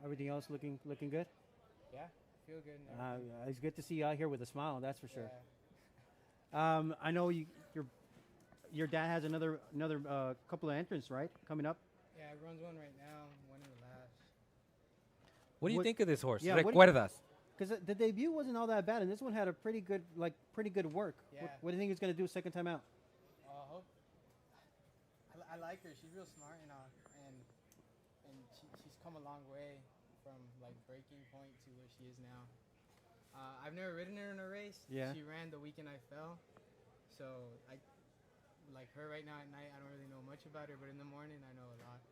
Everything else looking good? Yeah, feel good. And everything. It's good to see you out here with a smile. That's for sure. Yeah. I know your dad has another couple of entrants, right, coming up. Yeah, he runs one right now, one in the last. What do you What- think of this horse? yeah, what do you- Recuerdas. Because the debut wasn't all that bad, and this one had a pretty good work. Yeah. What do you think he's going to do second time out? Hope. I like her. She's real smart and she's come a long way from like breaking point to where she is now. I've never ridden her in a race. Yeah. She ran the weekend I fell, so I like her right now at night. I don't really know much about her, but in the morning I know a lot,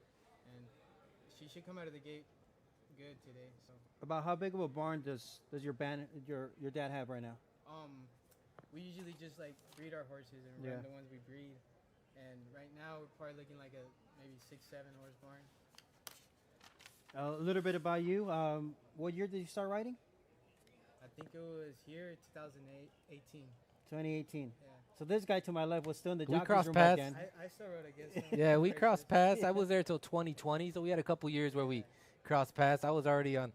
and she should come out of the gate good today. So About how big of a barn does your dad have right now? we usually just like breed our horses and Yeah. run the ones we breed, and right now we're probably looking like a maybe 6-7 horse barn. A little bit about you. What year did you start riding? I think it was here 2018. 2018. Yeah. So this guy to my left was still in the We jockey's crossed room paths. back then. I still rode against him. Yeah, we Races. crossed paths. I was there till 2020, so we had a couple years where we crossed paths. I was already on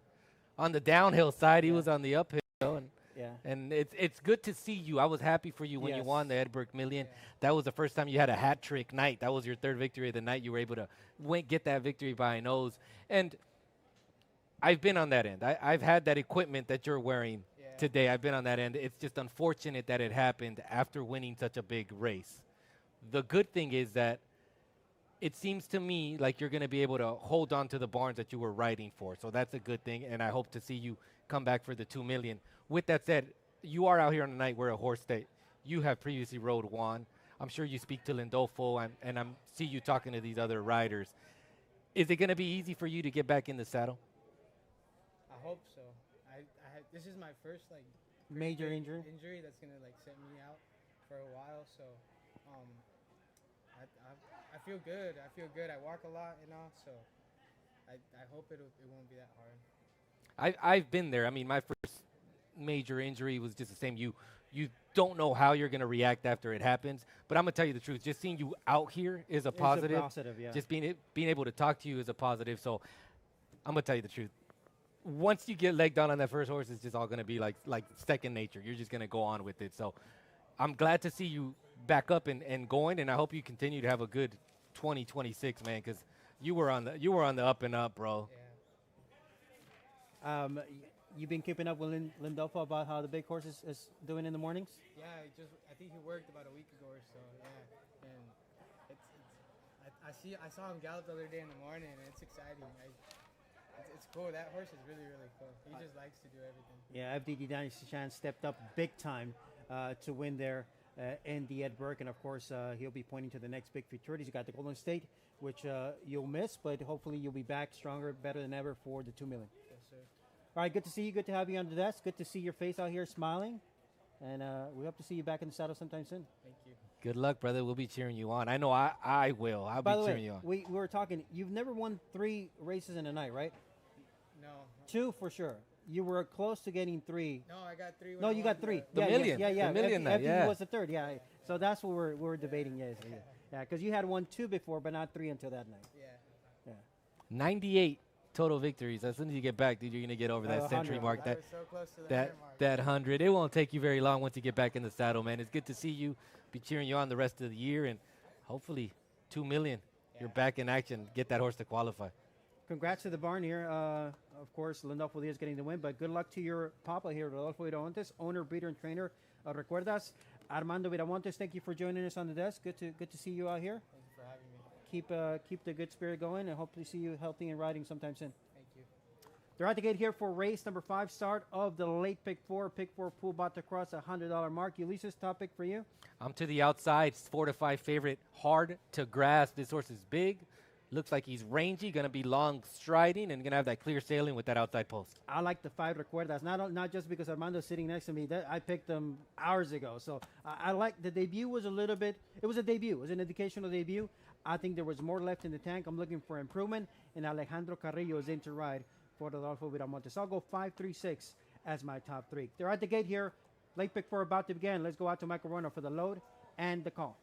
the downhill side. He Yeah. was on the uphill, Yeah. and it's good to see you. I was happy for you when you Yes. won the Edberg Million. Yeah. That was the first time you had a hat trick night. That was your third victory of the night. You were able to get that victory by a nose. And I've been on that end. I've had that equipment that you're wearing Yeah. today. I've been on that end. It's just unfortunate that it happened after winning such a big race. The good thing is that it seems to me like you're going to be able to hold on to the barns that you were riding for. So that's a good thing, and I hope to see you come back for the 2 million. With that said, you are out here on the night where a horse that you have previously rode won. I'm sure you speak to Lindolfo, and I see you talking to these other riders. Is it going to be easy for you to get back in the saddle? I hope so. This is my first like Major big injury. injury that's gonna like set me out for a while. So, I feel good. I feel good. I walk a lot, So, I hope it won't be that hard. I've been there. I mean, my first major injury was just the same. You don't know how you're going to react after it happens. But I'm going to tell you the truth. Just seeing you out here is a positive. It's a positive, yeah. Just being able to talk to you is a positive. So I'm going to tell you the truth. Once you get legged down on that first horse, it's just all going to be like second nature. You're just going to go on with it. So I'm glad to see you back up and going, and I hope you continue to have a good 2026, man, because you were on the up and up, bro. Yeah. You've been keeping up with Lindolfo about how the big horse is doing in the mornings? Yeah. I think he worked about a week ago or so. Yeah. And I saw him gallop the other day in the morning, and it's exciting. It's cool. That horse is really, really cool. He just likes to do everything. Yeah, FDD Dynasty Chan stepped up big time to win there in the Ed Burke. And, of course, he'll be pointing to the next big futurities. You got the Golden State, which you'll miss, but hopefully you'll be back stronger, better than ever for the 2 million. Yes, sir. All right, good to see you. Good to have you on the desk. Good to see your face out here smiling. And we hope to see you back in the saddle sometime soon. Thank you. Good luck, brother. We'll be cheering you on. I know I will. I'll By be the cheering way, you on. we were talking. You've never won 3 races in a night, right? No. 2 for sure. You were close to getting 3. No, I got 3. when No, I you won got 3. The yeah, million. Yeah, yeah. The million night, FDD yeah. was the 3rd. Yeah. So that's what we're debating. Yes. Yeah. Because you had won 2 before, but not 3 until that night. Yeah. 98 total victories. As soon as you get back, dude, you're going to get over that 100. century mark. I That was so close to the that 100 mark. that 100. It won't take you very long once you get back in the saddle, man. It's good to see you. Be cheering you on the rest of the year, and hopefully 2 million. You're Yeah. back in action. Get that horse to qualify. Congrats to the barn here. Of course, Lindolfo Diaz getting the win, but good luck to your papa here, Rodolfo Viramontes, owner, breeder, and trainer of Recuerdas. Armando Viramontes, thank you for joining us on the desk. Good to see you out here. Thank you for having me. Keep the good spirit going, and hopefully see you healthy and riding sometime soon. Thank you. They're at the gate here for race number 5, start of the late pick 4. Pick 4 pool about to cross $100 mark. Ulysses, top pick for you. I'm to the outside. It's 4 to 5 favorite. Hard to grasp. This horse is big. Looks like he's rangy. Going to be long striding and going to have that clear sailing with that outside post. I like the 5 Recuerdas, not just because Armando's sitting next to me. I picked them hours ago. So I like the debut was a little bit. It was a debut. It was an educational debut. I think there was more left in the tank. I'm looking for improvement. And Alejandro Carrillo is in to ride for Rodolfo Viramontes. I'll go 5, 3, 6 as my top 3. They're at the gate here. Late pick 4 about to begin. Let's go out to Michael Rono for the load and the call.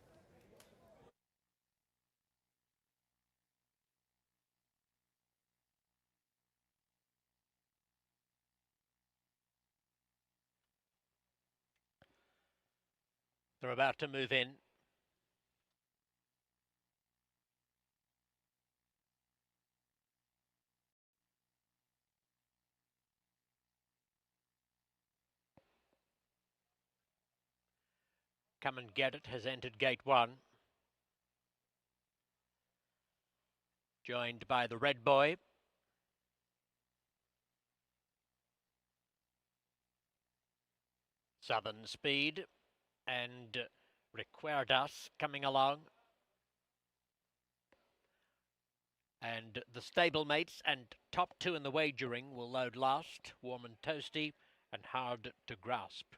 They're about to move in. Come and Get It has entered gate 1. Joined by the Red Boy. Southern Speed and Recuerdas coming along. And the stablemates and top 2 in the wagering will load last. Warm and Toasty and Hard to Grasp.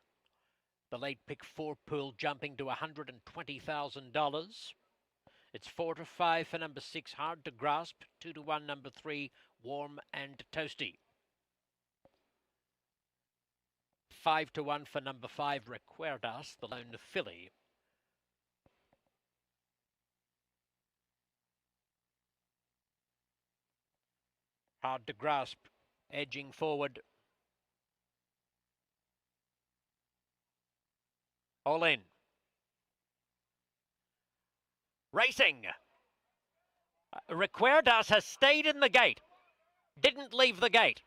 The late pick 4 pool jumping to $120,000. It's 4 to 5 for number 6, Hard to Grasp. 2 to 1, number 3, Warm and Toasty. 5 to 1 for number 5, Recuerdas, the lone filly. Hard to Grasp, edging forward. All in. Racing. Recuerdas has stayed in the gate. Didn't leave the gate.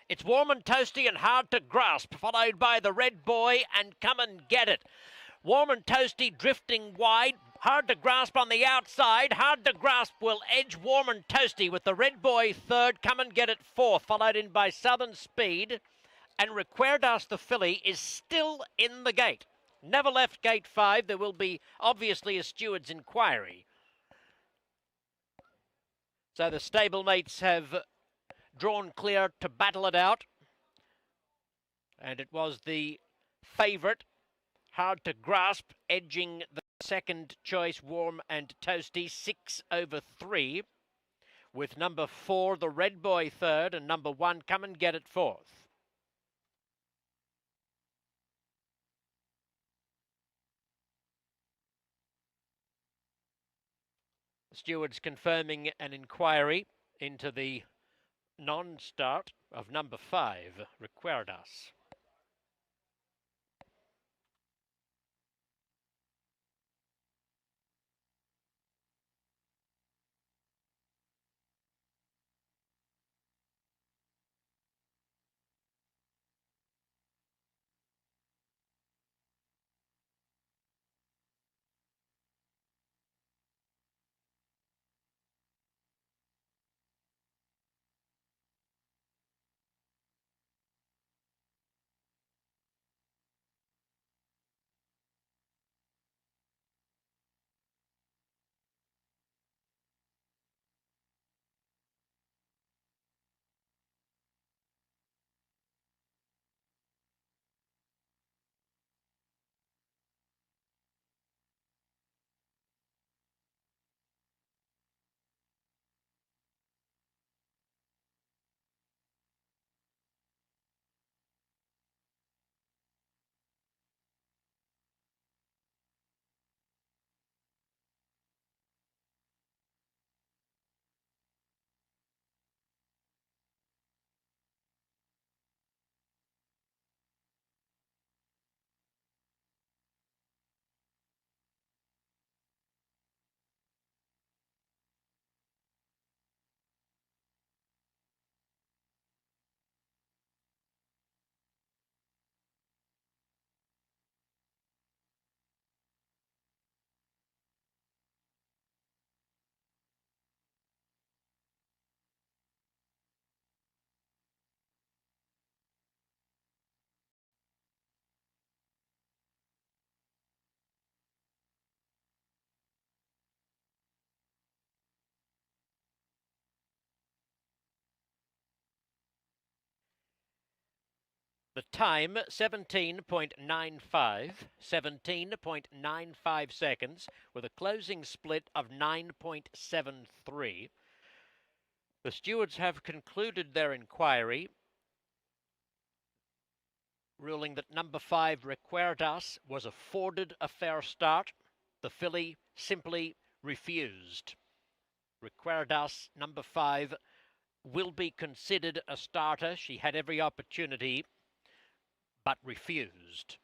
It's Warm and Toasty and Hard to Grasp, followed by the Red Boy and Come and Get It. Warm and Toasty drifting wide. Hard to Grasp on the outside. Hard to Grasp will edge Warm and Toasty with the Red Boy 3rd, Come and Get It 4th, followed in by Southern Speed. And Recuerdas the filly is still in the gate. Never left gate 5. There will be obviously a steward's inquiry. So the stablemates have drawn clear to battle it out. And it was the favourite, Hard to Grasp, edging the second choice, Warm and Toasty, 6 over 3. With number 4, the Red Boy 3rd, and number 1, Come and Get It 4th. The stewards confirming an inquiry into the non-start of number 5, Recuerdas. The time, 17.95, 17.95 seconds, with a closing split of 9.73. The stewards have concluded their inquiry. ruling that number 5, Recuerdas, was afforded a fair start. The filly simply refused. Recuerdas, number 5, will be considered a starter. She had every opportunity, but refused.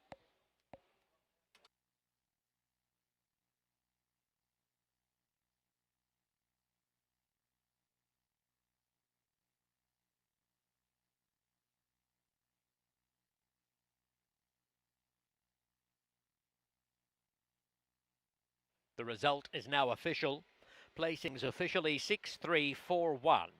The result is now official. Placings officially 6, 3, 4, 1.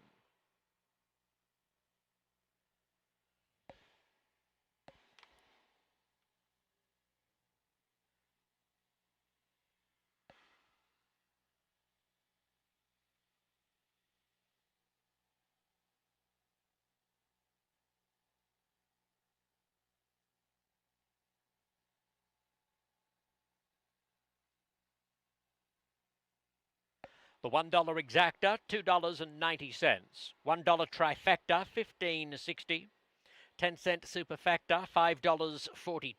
The $1 exacta, $2.90. $1 trifecta, $15.60. 10-cent superfecta, $5.42.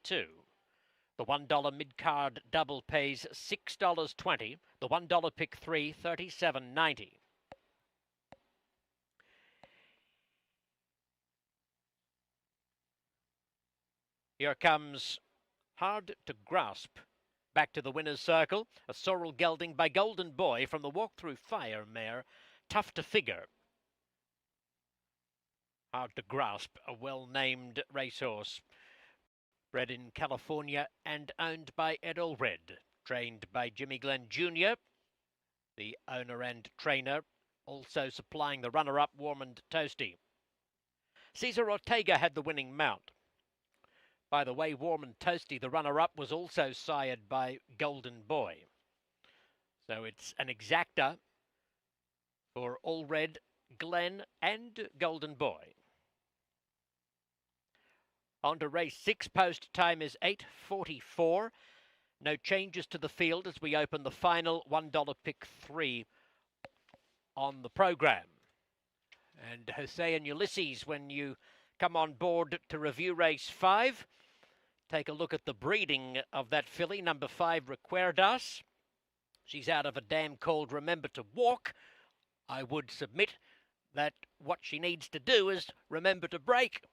The $1 mid-card double pays $6.20. The $1 pick 3, $37.90. Here comes Hard to Grasp. Back to the winner's circle. A sorrel gelding by Golden Boy from the Walk-Through Fire mare. Tough to Figure. Hard to Grasp, a well-named racehorse. Bred in California and owned by Ed Allred. Trained by Jimmy Glenn Jr., the owner and trainer. Also supplying the runner-up, Warm and Toasty. Cesar Ortega had the winning mount. By the way, Warm and Toasty, the runner-up, was also sired by Golden Boy. So it's an exacta for Allred, Glenn, and Golden Boy. On to race 6. Post time is 8:44. No changes to the field as we open the final $1 pick 3 on the program. And Jose and Ulysses, when you come on board to review race 5, take a look at the breeding of that filly, number 5, Recuerdas. She's out of a dam called Remember to Walk. I would submit that what she needs to do is remember to break.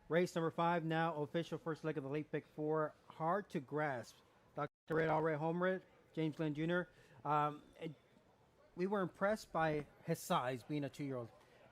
Race number 5 now official first leg of the late pick 4. Hard to Grasp. Dr. Red Allred Homered, James Glenn Jr. We were impressed by his size, being a 2-year-old.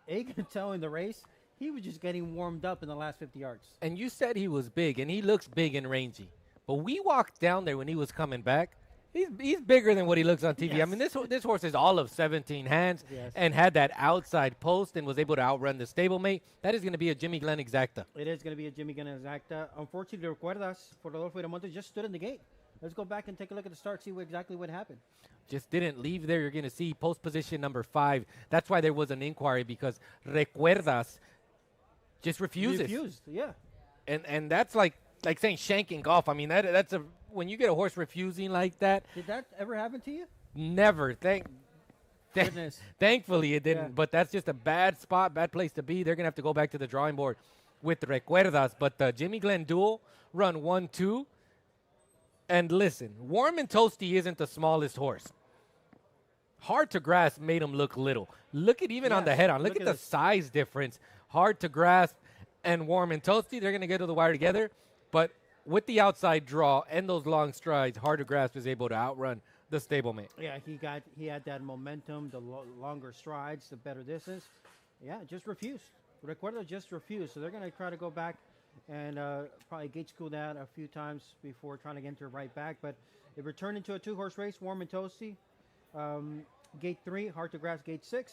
You can tell in the race, he was just getting warmed up in the last 50 yards. And you said he was big, and he looks big and rangy. But we walked down there when he was coming back. He's bigger than what he looks on TV. Yes. I mean, this horse is all of 17 hands and had that outside post and was able to outrun the stablemate. That is going to be a Jimmy Glenn exacta. It is going to be a Jimmy Glenn exacta. Unfortunately, Recuerdas for Rodolfo Iramonte just stood in the gate. Let's go back and take a look at the start, see exactly what happened. Just didn't leave there. You're going to see post position number 5. That's why there was an inquiry, because Recuerdas just refuses. Refused, yeah. And that's like saying shank in golf. I mean, that's when you get a horse refusing like that. Did that ever happen to you? Never. Goodness. Thankfully, it didn't. Yeah. But that's just a bad spot, bad place to be. They're going to have to go back to the drawing board with Recuerdas. But the Jimmy Glenn duel, run 1-2. And listen, Warm and Toasty isn't the smallest horse. Hard to Grasp made him look little. Look at even on the Yes, head on. Look look at at the this. size difference. Hard to Grasp and Warm and Toasty, they're going to get to the wire together. But with the outside draw and those long strides, Hard to Grasp is able to outrun the stablemate. Yeah, he had that momentum, the longer strides, the better distance. Yeah, just refused. Recuerdo just refused. So they're going to try to go back and probably gate school that a few times before trying to enter right back. But it returned into a two-horse race, Warm and Toasty. Gate 3, Hard to Grasp, Gate 6.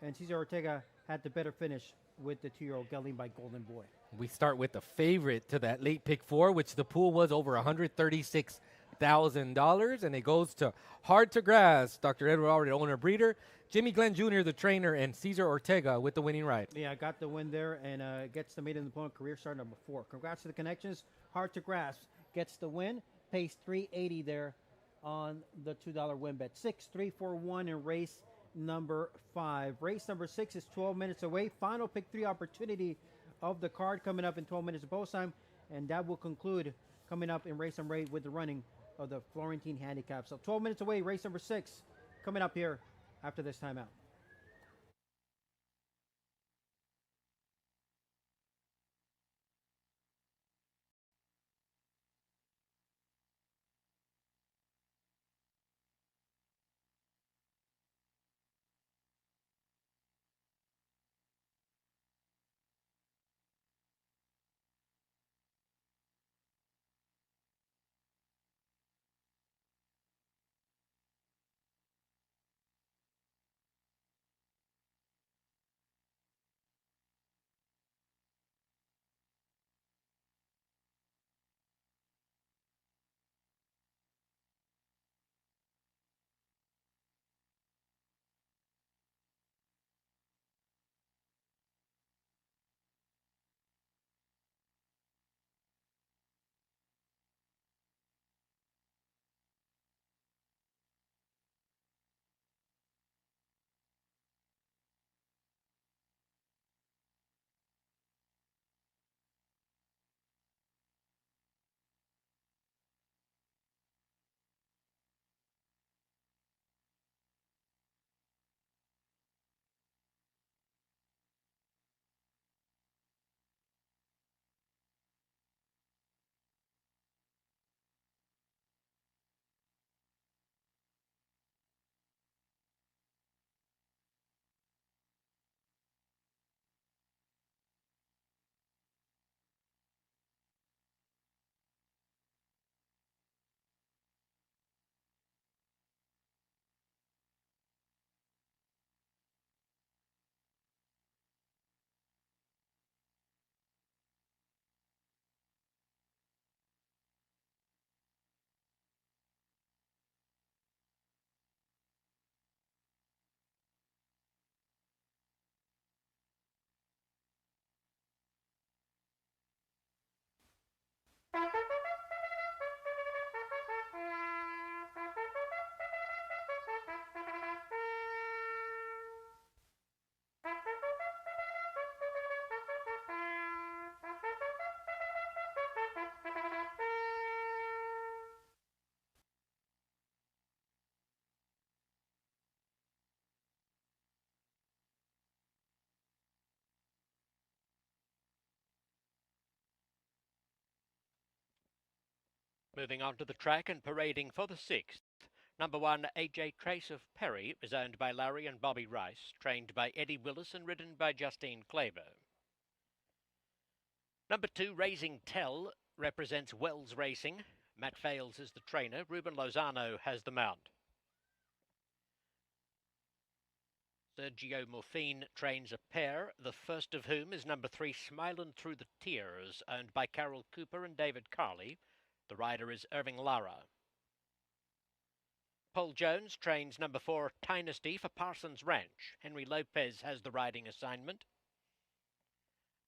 And Cesar Ortega had the better finish with the 2-year-old gelding by Golden Boy. We start with the favorite to that late pick 4, which the pool was over $136,000, and it goes to Hard to Grasp, Dr. Edward Already, owner breeder, Jimmy Glenn Jr., the trainer, and Cesar Ortega with the winning ride. Yeah, got the win there and gets the maiden opponent career start number 4. Congrats to the connections. Hard to Grasp gets the win, pays $380 there on the $2 win bet. 6-3-4-1 in race number 5. Race number 6 is 12 minutes away. Final pick 3 opportunity of the card coming up in 12 minutes of post time, and that will conclude coming up in race number 8 with the running of the Florentine handicap. So 12 minutes away, race number 6 coming up here after this timeout. Moving on to the track and parading for the 6th. Number 1, AJ Trace of Perry, is owned by Larry and Bobby Rice, trained by Eddie Willis and ridden by Justine Claver. Number 2, Raising Tell, represents Wells Racing. Matt Fales is the trainer. Ruben Lozano has the mount. Sergio Morfine trains a pair, the first of whom is number 3, Smilin' Through the Tears, owned by Carol Cooper and David Carley. The rider is Irving Lara. Paul Jones trains number 4, Dynasty, for Parsons Ranch. Henry Lopez has the riding assignment.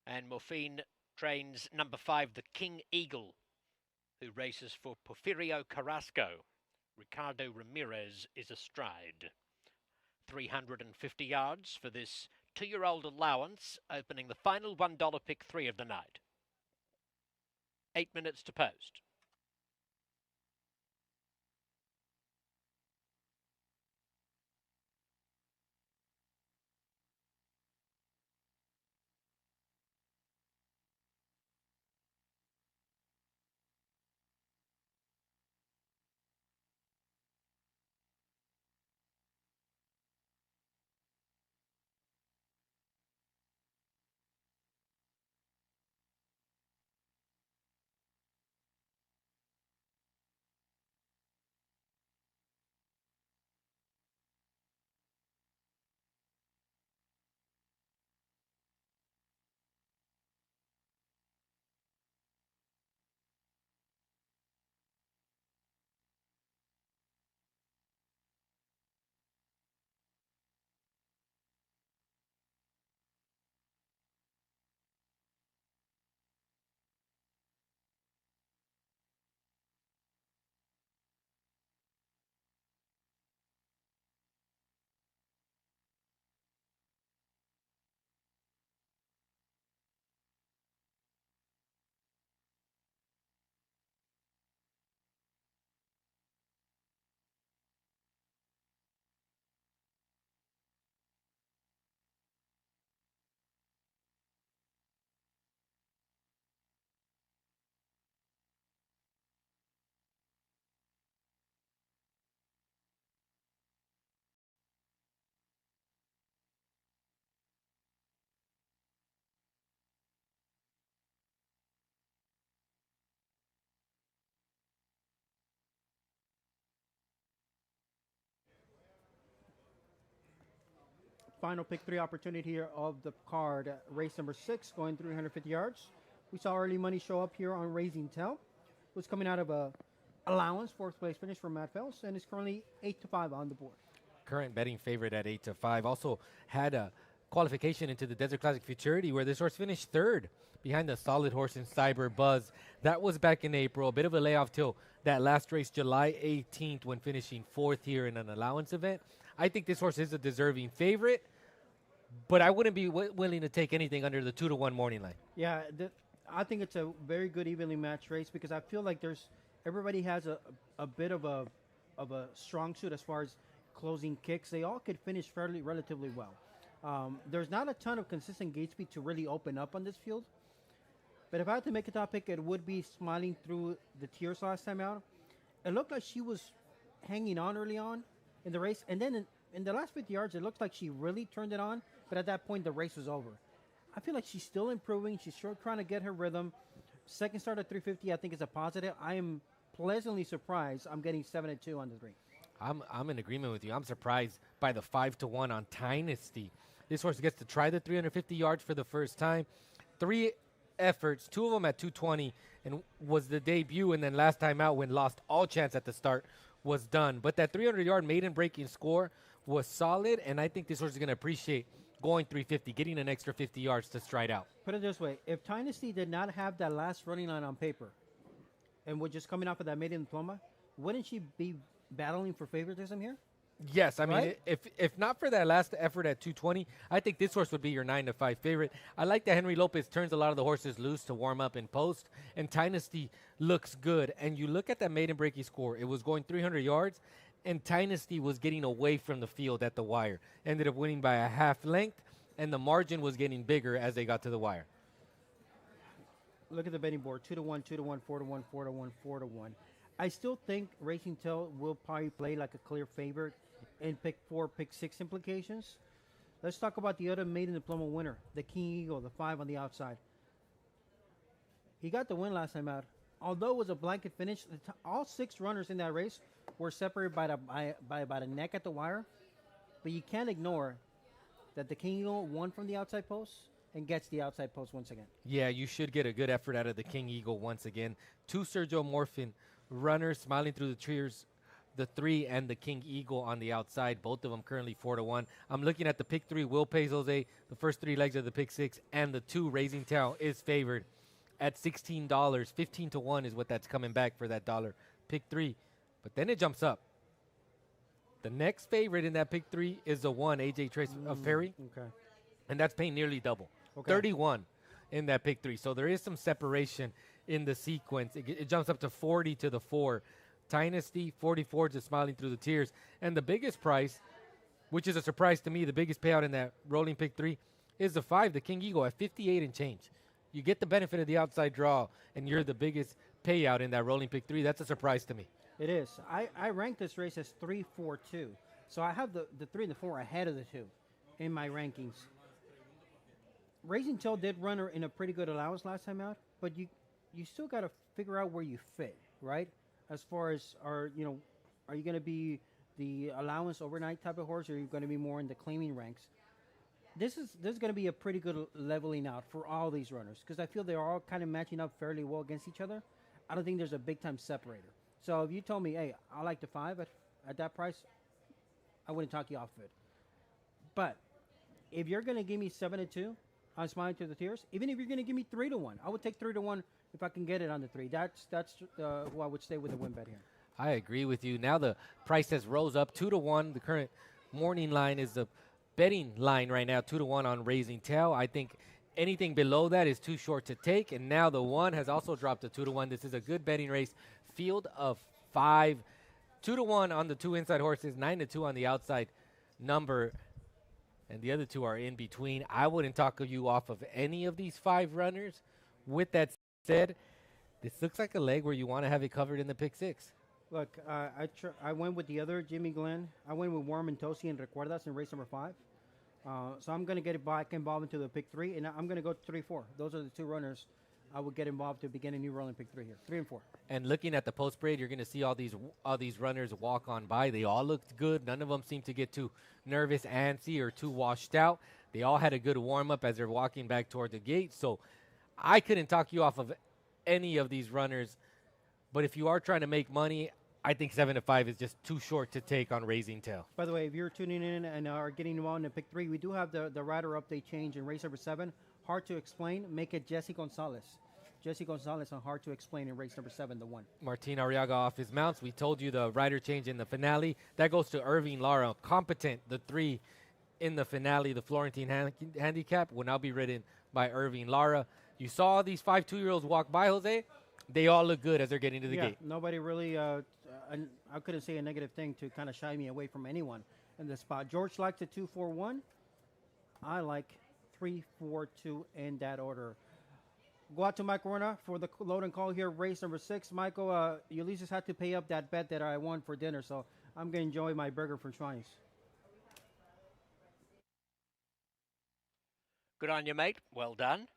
And Morfine trains number 5, the King Eagle, who races for Porfirio Carrasco. Ricardo Ramirez is astride. 350 yards for this 2-year-old allowance, opening the final $1 pick 3 of the night. 8 minutes to post. Final pick 3 opportunity here of the card. Race number 6, going 350 yards. We saw early money show up here on Raising Tell. Was coming out of a allowance, 4th place finish from Matt Phelps, and is currently 8-5 on the board. Current betting favorite at 8-5. Also had a qualification into the Desert Classic Futurity, where this horse finished 3rd behind the solid horse in Cyber Buzz. That was back in April. A bit of a layoff till that last race, July 18th, when finishing 4th here in an allowance event. I think this horse is a deserving favorite, but I wouldn't be willing to take anything under the 2-1 morning line. Yeah, I think it's a very good evenly matched race because I feel like everybody has a bit of a strong suit as far as closing kicks. They all could finish relatively well. There's not a ton of consistent gate speed to really open up on this field. But if I had to make a top pick, it would be Smiling Through the Tears last time out. It looked like she was hanging on early on in the race. And then in the last 50 yards, it looked like she really turned it on. But at that point, the race was over. I feel like she's still improving. She's sure trying to get her rhythm. Second start at 350, I think is a positive. I am pleasantly surprised. I'm getting 7-2 on the 3. I'm in agreement with you. I'm surprised by the 5-1 on Dynasty. This horse gets to try the 350 yards for the first time. 3 efforts, 2 of them at 220, and was the debut. And then last time out, when lost all chance at the start, was done. But that 300-yard maiden breaking score was solid, and I think this horse is going to appreciate going 350, getting an extra 50 yards to stride out. Put it this way. If Dynasty did not have that last running line on paper and was just coming off of that maiden diploma, wouldn't she be battling for favoritism here? Yes, I mean, Right? if not for that last effort at 220, I think this horse would be your 9-5 favorite. I like that Henry Lopez turns a lot of the horses loose to warm up in post, and Dynasty looks good. And you look at that maiden breaking score, it was going 300 yards, and Dynasty was getting away from the field at the wire. Ended up winning by a half length, and the margin was getting bigger as they got to the wire. Look at the betting board. 2-1, 2-1, 4-1, 4-1, 4-1. I still think Racing Tail will probably play like a clear favorite in pick 4, pick 6 implications. Let's talk about the other maiden diploma winner, the King Eagle, the 5 on the outside. He got the win last time out. Although it was a blanket finish, all 6 runners in that race were separated by about a neck at the wire. But you can't ignore that the King Eagle won from the outside post and gets the outside post once again. Yeah, you should get a good effort out of the King Eagle once again. 2 Sergio Morphin runners Smiling Through the Tears, the 3 and the King Eagle on the outside. Both of them currently 4-1. I'm looking at the pick 3, Will Pays Jose. The first 3 legs of the pick 6, and the 2 Raising Town is favored at $16. 15-1 is what that's coming back for that dollar. Pick 3, but then it jumps up. The next favorite in that pick 3 is the 1, AJ Trace of Perry, Okay. and that's paying nearly double, Okay. 31 in that pick 3. So there is some separation in the sequence. It jumps up to 40 to the 4. Dynasty, 44 to Smiling Through the Tears. And the biggest price, which is a surprise to me, the biggest payout in that rolling pick 3 is the 5, the King Eagle, at 58 and change. You get the benefit of the outside draw, and you're the biggest payout in that rolling pick 3. That's a surprise to me. It is. I rank this race as 3, 4, 2. So I have the 3 and the 4 ahead of the 2 in my rankings. Raising Tail did run her in a pretty good allowance last time out, but you still got to figure out where you fit, right? As far as are you going to be the allowance overnight type of horse, or are you going to be more in the claiming ranks? This is going to be a pretty good leveling out for all these runners, because I feel they're all kind of matching up fairly well against each other. I don't think there's a big time separator. So if you told me, hey, I like the 5 at that price, I wouldn't talk you off of it. But if you're going to give me 7 to 2 on Smiling Through the Tears, even if you're going to give me 3 to 1, I would take 3 to 1 if I can get it on the 3. That's who I would stay with the win bet here. I agree with you. Now the price has rose up 2 to 1. The current morning line is the betting line right now, 2 to 1 on Raising Tail. I think anything below that is too short to take. And now the 1 has also dropped to 2 to 1. This is a good betting race. Field of 5, 2 to 1 on the 2 inside horses, 9 to 2 on the outside number, and the other 2 are in between. I wouldn't talk you off of any of these 5 runners. With that said, this looks like a leg where you want to have it covered in the pick 6. Look, I went with the other Jimmy Glenn. I went with Warren Mentosi and Recuerdas in race number 5. So I'm going to get it back involved into the pick 3, and I'm going to go 3, 4. Those are the 2 runners I would get involved to begin a new rolling pick 3 here. 3 and 4. And looking at the post parade, you're going to see all these runners walk on by. They all looked good. None of them seemed to get too nervous, antsy, or too washed out. They all had a good warm up as they're walking back toward the gate. So I couldn't talk you off of any of these runners. But if you are trying to make money, I think 7 to 5 is just too short to take on Raising Tail. By the way, if you're tuning in and are getting involved in pick 3, we do have the rider update change in race number 7. Hard to explain. Make it Jesse Gonzalez. Jesse Gonzalez on Hard to Explain in race number 7, the 1. Martin Arriaga off his mounts. We told you the rider change in the finale. That goes to Irving Lara. Competent, the 3 in the finale. The Florentine handicap will now be ridden by Irving Lara. You saw these 5 2-year-olds walk by, Jose. They all look good as they're getting to the gate. Nobody really, I couldn't say a negative thing to kind of shy me away from anyone in this spot. George likes the 2-4-1. I like 3-4-2 in that order. Go out to Mike Corona for the load and call here, race number 6. Michael, Ulysses had to pay up that bet that I won for dinner, so I'm going to enjoy my burger from Schweine's. Good on you, mate. Well done.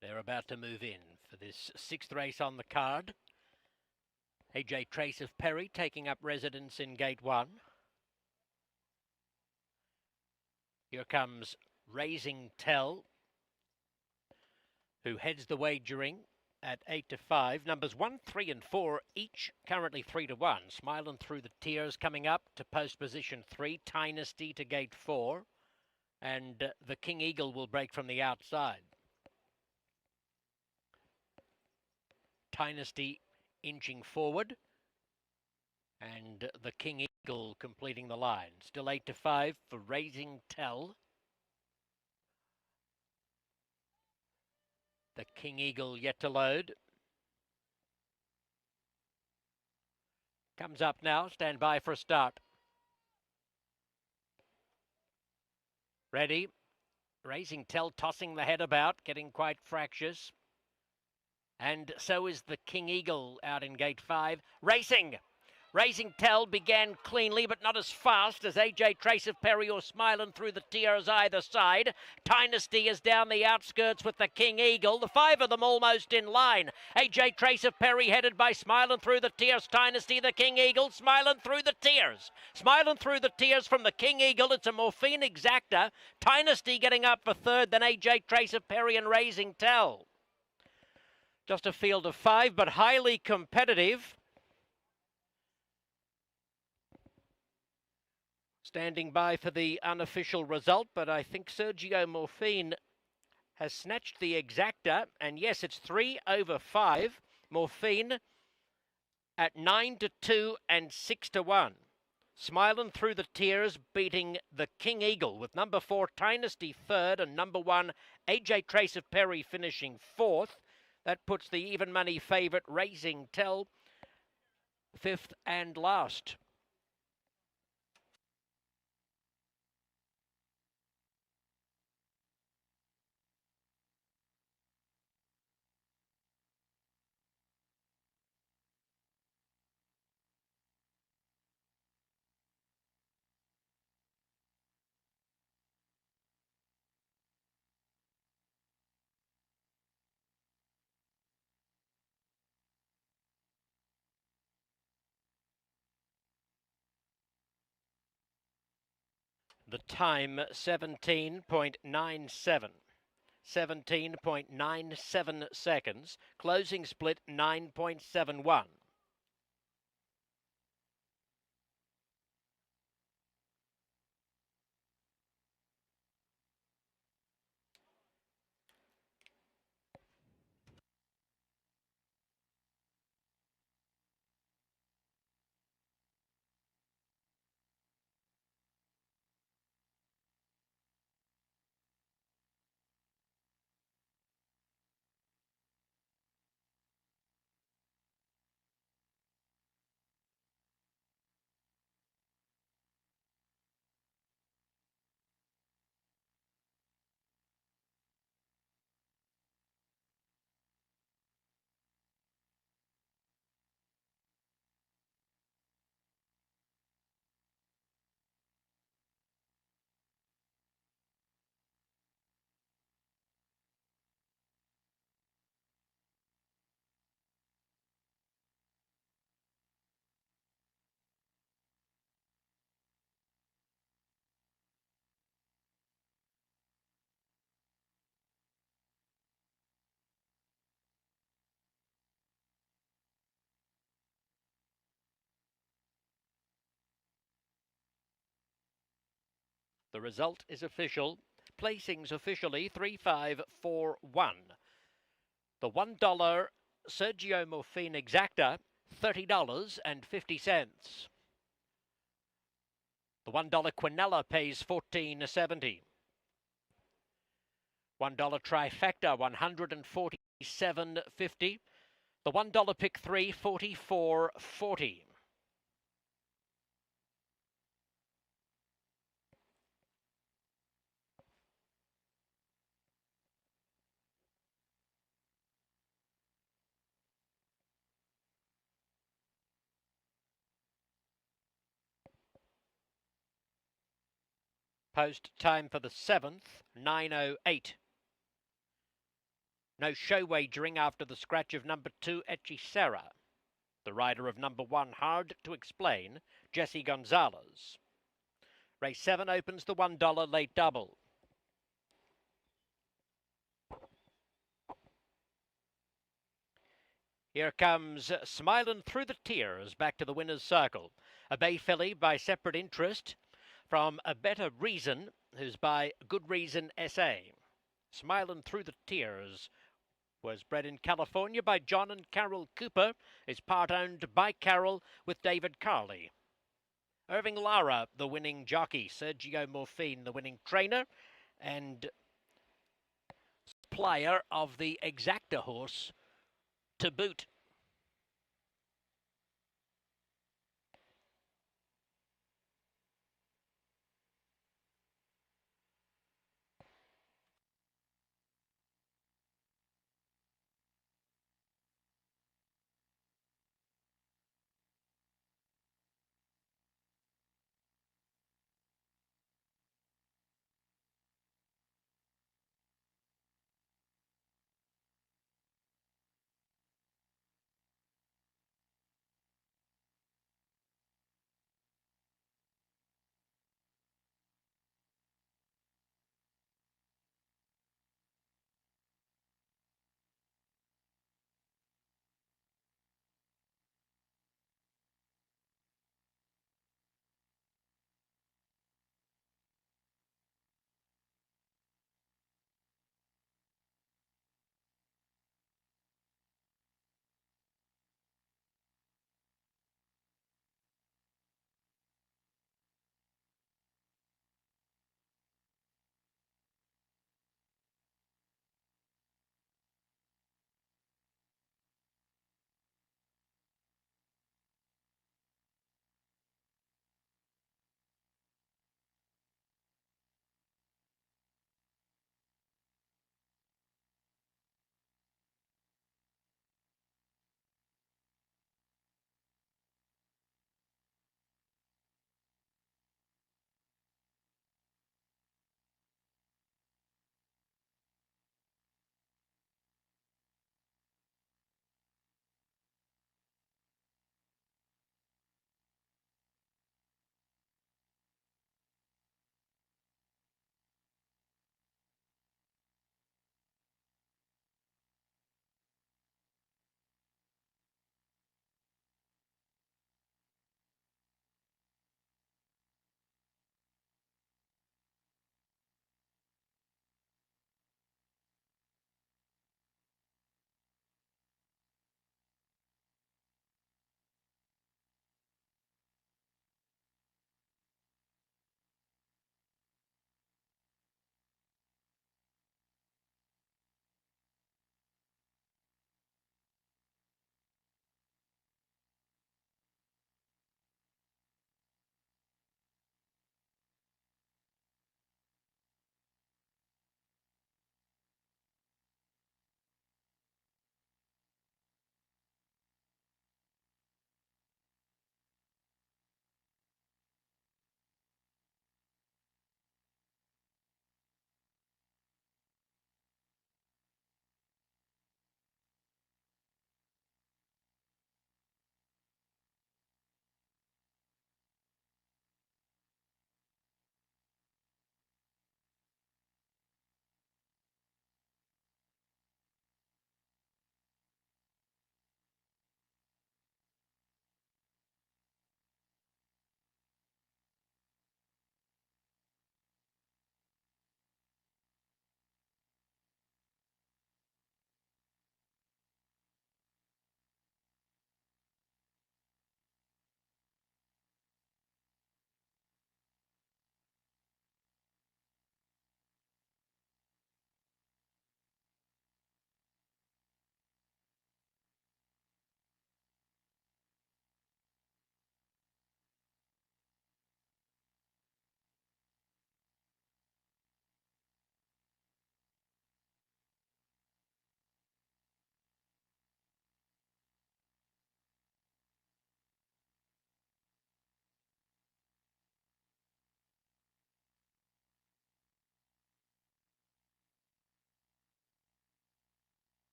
They're about to move in for this 6th race on the card. AJ Trace of Perry taking up residence in gate 1. Here comes Raising Tell, who heads the wagering at 8 to 5. Numbers 1, 3, and 4, each currently 3 to 1. Smiling Through the Tears coming up to post position 3. Dynasty to gate 4. And the King Eagle will break from the outside. Dynasty inching forward. And the King Eagle completing the line. Still 8 to 5 for Raising Tell. The King Eagle yet to load. Comes up now. Stand by for a start. Ready. Raising Tell tossing the head about, getting quite fractious. And so is the King Eagle out in gate 5. Racing! Raising Tell began cleanly, but not as fast as AJ Trace of Perry or Smiling Through the Tears either side. Dynasty is down the outskirts with the King Eagle. The 5 of them almost in line. AJ Trace of Perry headed by Smiling Through the Tears. Dynasty, the King Eagle, Smiling Through the Tears. Smiling Through the Tears from the King Eagle. It's a Morphine Exacta. Dynasty getting up for 3rd, then AJ Trace of Perry and Raising Tell. Just a field of 5, but highly competitive. Standing by for the unofficial result, but I think Sergio Morphine has snatched the exacta, and yes, it's 3 over 5. Morphine at 9-2 and 6-1. Smiling Through the Tears beating the King Eagle with number 4 Dynasty third and number 1 AJ Trace of Perry finishing fourth. That puts the even money favourite Raising Tell fifth and last. The time 17.97. 17.97 seconds. Closing split 9.71. The result is official. Placings officially 3541. The $1 Sergio Morphine Exacta, $30.50. The $1 Quinella pays $14.70. $1 Trifecta, $147.50. The $1 Pick 3, $44.40. Post time for the 7th, 9:08. No show wagering after the scratch of number 2, Hechicera. The rider of number 1, Hard to Explain, Jesse Gonzalez. Race 7 opens the $1 late double. Here comes Smilin' Through the Tears back to the winner's circle. A bay filly by separate interest from A Better Reason, who's by Good Reason SA. Smilin' Through the Tears was bred in California by John and Carol Cooper, is part owned by Carol with David Carley. Irving Lara, the winning jockey, Sergio Morphine, the winning trainer, and supplier of the Exacta horse to boot.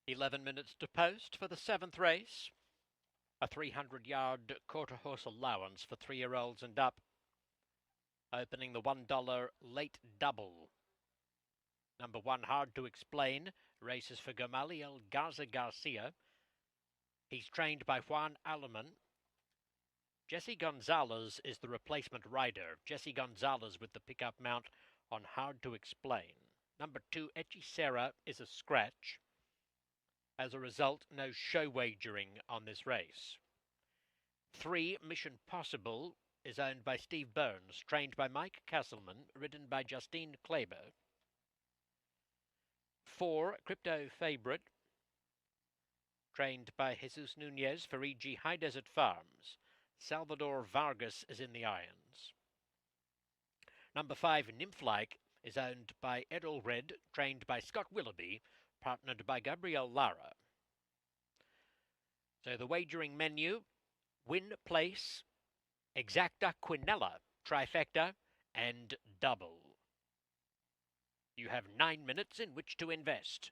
11 minutes to post for the 7th race. A 300-yard quarter-horse allowance for 3-year-olds and up. Opening the $1 late double. Number 1, Hard to Explain, races for Gamaliel Garza Garcia. He's trained by Juan Alaman. Jesse Gonzalez is the replacement rider. Jesse Gonzalez with the pickup mount on Hard to Explain. Number 2, Hechicera, is a scratch. As a result, no show wagering on this race. 3, Mission Possible, is owned by Steve Burns, trained by Mike Castleman, ridden by Justine Kleber. 4, Crypto Favorite, trained by Jesus Nunez for E.G. High Desert Farms. Salvador Vargas is in the irons. Number 5, Nymphlike, is owned by Ed Allred, trained by Scott Willoughby, partnered by Gabriel Lara. So the wagering menu: win, place, exacta, quinella, trifecta, and double. You have 9 minutes in which to invest.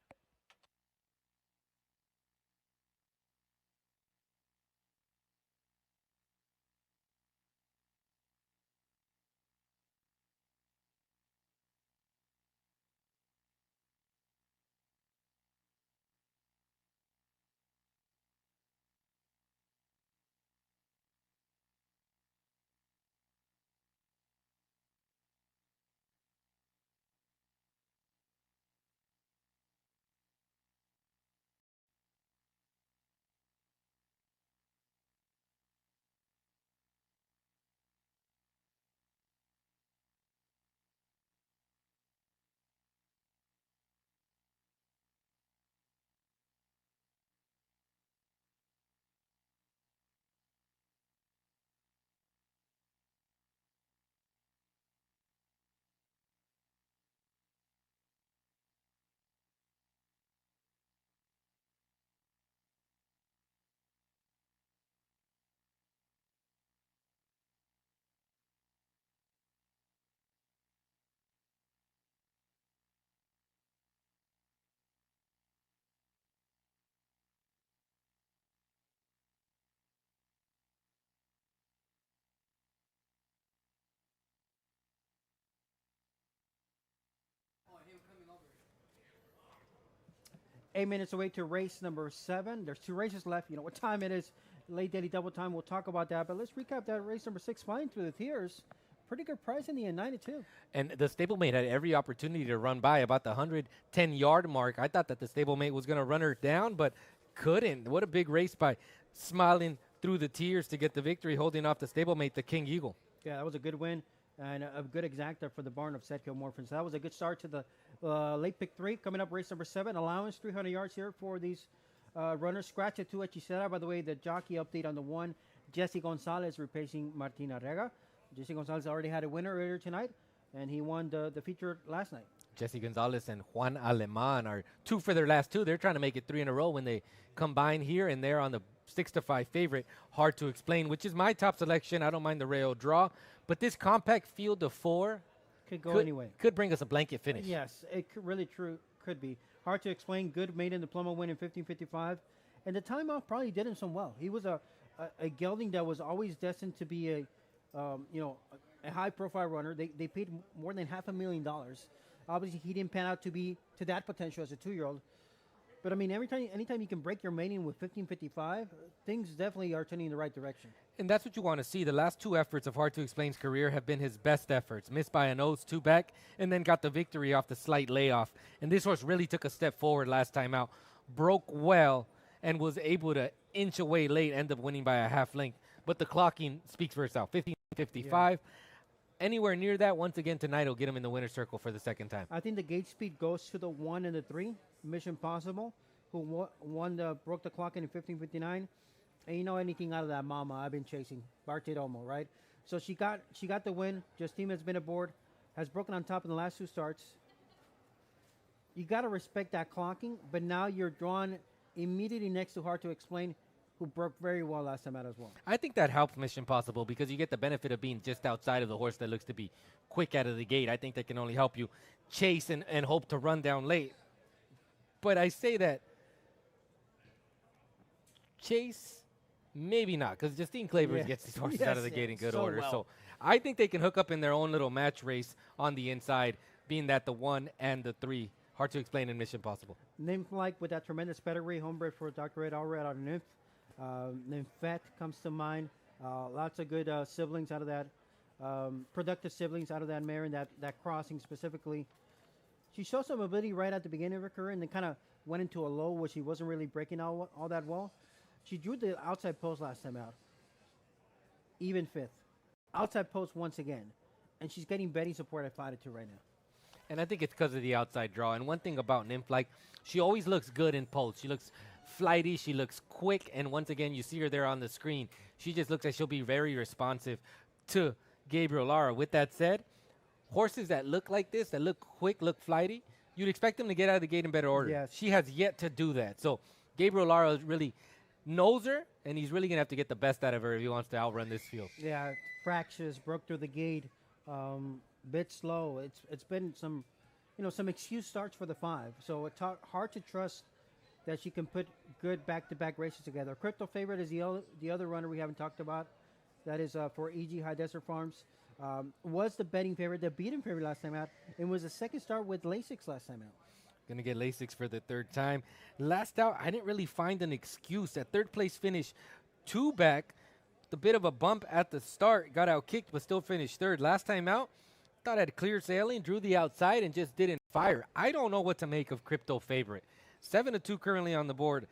Eight minutes away to race number 7. There's 2 races left. You know what time it is. Late daily double time. We'll talk about that. But let's recap that race number 6, Flying Through the Tears. Pretty good price in the end, 92. And the stablemate had every opportunity to run by about the 110-yard mark. I thought that the stablemate was going to run her down, but couldn't. What a big race by Smiling Through the Tears to get the victory, holding off the stablemate, the King Eagle. Yeah, that was a good win and a good exacta for the barn of Setco Morphin. So that was a good start to the late pick 3. Coming up, race number 7. Allowance, 300 yards here for these runners. Scratch at 2 Hechicera. By the way, the jockey update on the 1. Jesse Gonzalez replacing Martina Rega. Jesse Gonzalez already had a winner earlier tonight, and he won the feature last night. Jesse Gonzalez and Juan Aleman are 2 for their last 2. They're trying to make it 3 in a row when they combine here, and they're on the 6-5 favorite. Hard to Explain, which is my top selection. I don't mind the Rayo draw, but this compact field of 4 could go anyway. Could bring us a blanket finish. Yes, it could be. Hard to Explain. Good maiden diploma win in 15:55, and the timeout probably did him some well. He was a gelding that was always destined to be a high-profile runner. They paid more than $500,000. Obviously, he didn't pan out to be to that potential as a 2-year-old. But I mean, anytime you can break your maiden with 15:55, things definitely are turning in the right direction. And that's what you want to see. The last 2 efforts of Hard to Explain's career have been his best efforts. Missed by a nose, 2 back, and then got the victory off the slight layoff. And this horse really took a step forward last time out. Broke well and was able to inch away late, end up winning by a half length. But the clocking speaks for itself. 15:55. Yeah. Anywhere near that, once again tonight, will get him in the winner's circle for the second time. I think the gate speed goes to the 1 and the 3, Mission Possible, who broke the clock in 15:59. And you know, anything out of that mama I've been chasing, Bartiromo, right? So she got the win. Justine has been aboard, has broken on top in the last 2 starts. You got to respect that clocking, but now you're drawn immediately next to Hard to Explain, who broke very well last time out as well. I think that helps Mission Possible because you get the benefit of being just outside of the horse that looks to be quick out of the gate. I think that can only help you chase and hope to run down late. But I say that chase, maybe not, because Justine Clavers Yeah. gets these horses out of the Yes, gate in good so order. well. So I think they can hook up in their own little match race on the inside, being that the 1 and the 3. Hard to explain in Mission Possible. Nymph like with that tremendous pedigree, homebred for Dr. Ed Allred out of Nymph. Nymphette comes to mind. Lots of good siblings out of that, productive siblings out of that mare and that crossing specifically. She showed some ability right at the beginning of her career and then kind of went into a low where she wasn't really breaking all that well. She drew the outside post last time out. Even fifth. Outside post once again. And she's getting betting support at 5-2 right now. And I think it's because of the outside draw. And one thing about Nymph, like, she always looks good in post. She looks flighty. She looks quick. And once again, you see her there on the screen. She just looks like she'll be very responsive to Gabriel Lara. With that said, horses that look like this, that look quick, look flighty, you'd expect them to get out of the gate in better order. Yes. She has yet to do that. So Gabriel Lara really knows her, and he's really going to have to get the best out of her if he wants to outrun this field. Yeah, fractious, broke through the gate, bit slow. It's been some excuse starts for the 5. So it's hard to trust that she can put good back-to-back races together. Crypto Favorite is the other runner we haven't talked about. That is for EG High Desert Farms. Was the betting favorite, the beaten favorite last time out, and was the second start with Lasix last time out. Going to get Lasix for the 3rd time. Last out, I didn't really find an excuse. That 3rd place finish, 2 back, a bit of a bump at the start, got out kicked, but still finished 3rd. Last time out, thought I had clear sailing, drew the outside, and just didn't fire. I don't know what to make of Crypto Favorite. 7-2 currently on the board.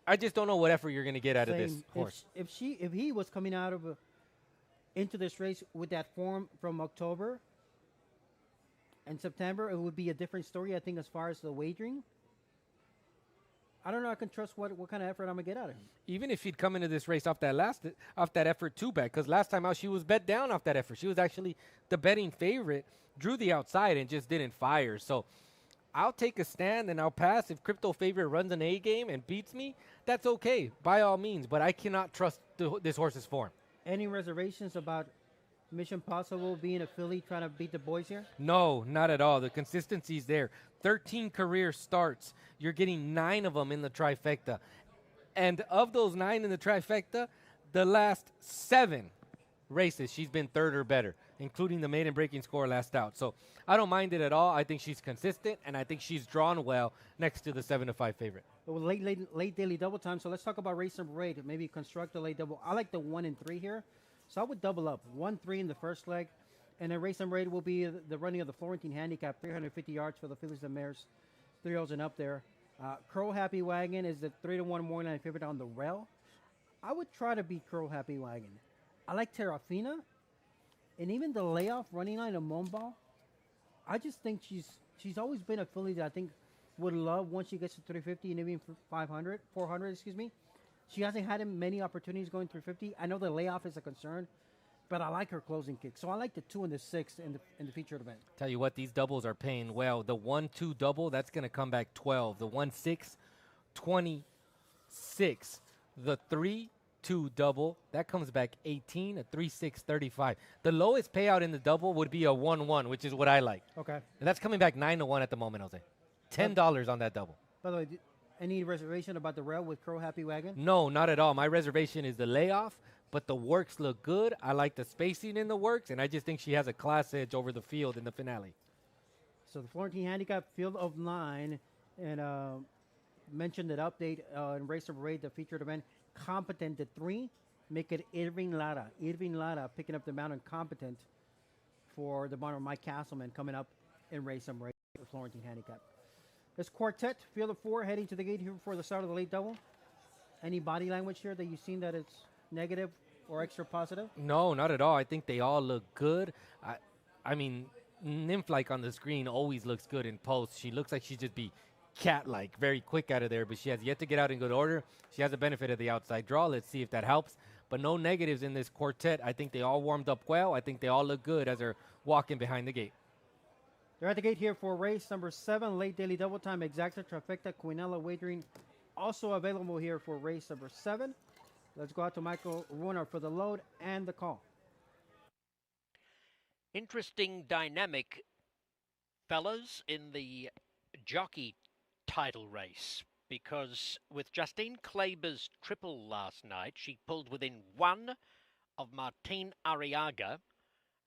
I just don't know what effort you're going to get out of this horse. If he was coming out of into this race with that form from October and September, it would be a different story, I think, as far as the wagering. I don't know. I can trust what kind of effort I'm going to get out of him. Even if he'd come into this race off that effort 2 back, because last time out she was bet down off that effort. She was actually the betting favorite, drew the outside, and just didn't fire. So I'll take a stand and I'll pass. If Crypto Favorite runs an A game and beats me, that's okay, by all means. But I cannot trust this horse's form. Any reservations about Mission Possible being a filly trying to beat the boys here? No, not at all. The consistency's there. 13 career starts. You're getting 9 of them in the trifecta. And of those 9 in the trifecta, the last 7 races, she's been 3rd or better, including the maiden breaking score last out. So I don't mind it at all. I think she's consistent, and I think she's drawn well next to the 7-5 favorite. Well, late daily double time. So let's talk about race number 8. Maybe construct a late double. I like the 1 and 3 here. So I would double up 1-3 in the first leg. And then race number 8 will be the running of the Florentine handicap, 350 yards for the fillies and mares, 3-0s and up there. Crow Happy Wagon is the 3-1 morning line favorite on the rail. I would try to beat Crow Happy Wagon. I like Terrafina. And even the layoff running line of Monball. I just think she's always been a filly that I think would love once she gets to 350 and even 400, excuse me. She hasn't had many opportunities going 350. I know the layoff is a concern, but I like her closing kick. So I like the 2 and the 6 in the featured event. Tell you what, these doubles are paying well. The 1-2 double, that's going to come back 12. The 1-6, 26. The 3-2 double, that comes back 18. A 3-6, 35. The lowest payout in the double would be a 1-1, which is what I like. Okay. And that's coming back 9-1 at the moment, Jose. $10 on that double. By the way, any reservation about the rail with Crow Happy Wagon? No, not at all. My reservation is the layoff, but the works look good. I like the spacing in the works, and I just think she has a class edge over the field in the finale. So the Florentine handicap field of 9, and mentioned that update in race number 8, the featured event, competent at 3. Make it Irving Lara. Irving Lara picking up the mountain competent for the barn of Mike Castleman coming up in race number 8, the Florentine handicap. This quartet, field of 4, heading to the gate here for the start of the late double. Any body language here that you've seen that it's negative or extra positive? No, not at all. I think they all look good. I mean, Nymph like on the screen always looks good in post. She looks like she'd just be cat-like, very quick out of there, but she has yet to get out in good order. She has the benefit of the outside draw. Let's see if that helps. But no negatives in this quartet. I think they all warmed up well. I think they all look good as they're walking behind the gate. They're at the gate here for race number 7, late daily double time, exacta, trifecta, quinella wagering. Also available here for race number 7. Let's go out to Michael Runer for the load and the call. Interesting dynamic, fellas, in the jockey title race because with Justine Kleber's triple last night, she pulled within one of Martine Arriaga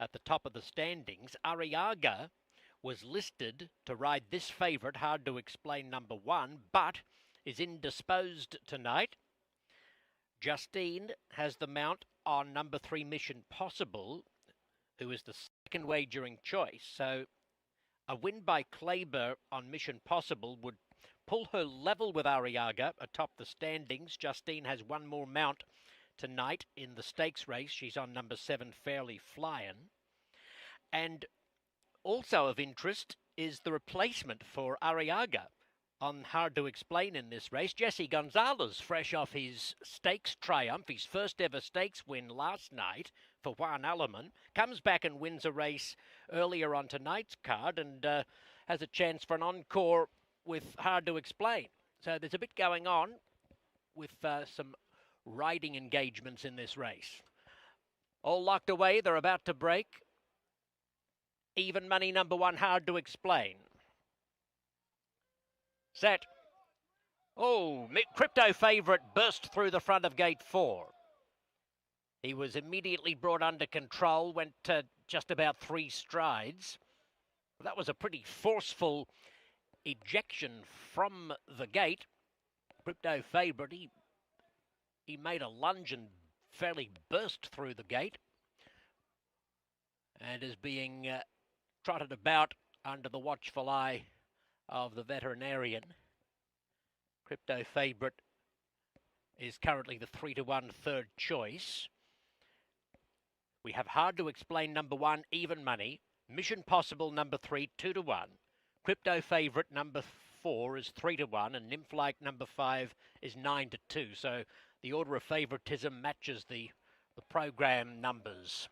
at the top of the standings. Arriaga was listed to ride this favourite, hard to explain, number 1, but is indisposed tonight. Justine has the mount on number 3, Mission Possible, who is the second wagering choice. So a win by Kleber on Mission Possible would pull her level with Arriaga atop the standings. Justine has one more mount tonight in the stakes race. She's on number 7, Fairly Flyin'. And also of interest is the replacement for Arriaga on hard to explain in this race. Jesse Gonzalez, fresh off his stakes triumph, his first ever stakes win last night for Juan Alaman, comes back and wins a race earlier on tonight's card and has a chance for an encore with hard to explain. So there's a bit going on with some riding engagements in this race. All locked away, they're about to break. Even money number 1, hard to explain. Set. Oh, Crypto favourite burst through the front of gate 4. He was immediately brought under control, went just about 3 strides. That was a pretty forceful ejection from the gate. Crypto favourite, he made a lunge and fairly burst through the gate and is being trotted about under the watchful eye of the veterinarian. Crypto favourite is currently the 3-1 third choice. We have hard to explain number 1, even money. Mission Possible number 3, 2-1. Crypto favourite number 4 is 3-1, and Nymphlike number 5 is 9-2. So the order of favouritism matches the program numbers.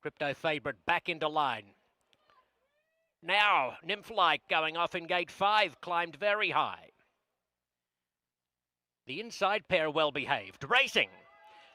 Crypto favourite back into line. Now, Nymphlike going off in gate 5, climbed very high. The inside pair well behaved. Racing.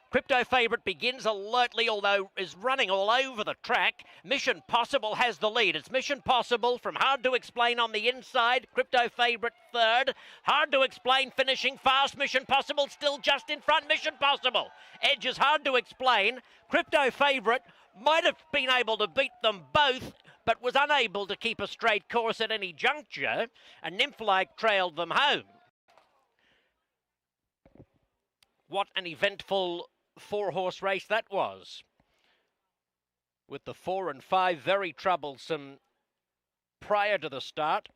Crypto favourite begins alertly, although is running all over the track. Mission Possible has the lead. It's Mission Possible from hard to explain on the inside. Crypto favourite third. Hard to explain finishing fast. Mission Possible still just in front. Mission Possible. Edge is hard to explain. Crypto favourite might have been able to beat them both, but was unable to keep a straight course at any juncture, and Nymphlike trailed them home. What an eventful 4-horse race that was, with the 4 and 5 very troublesome prior to the start,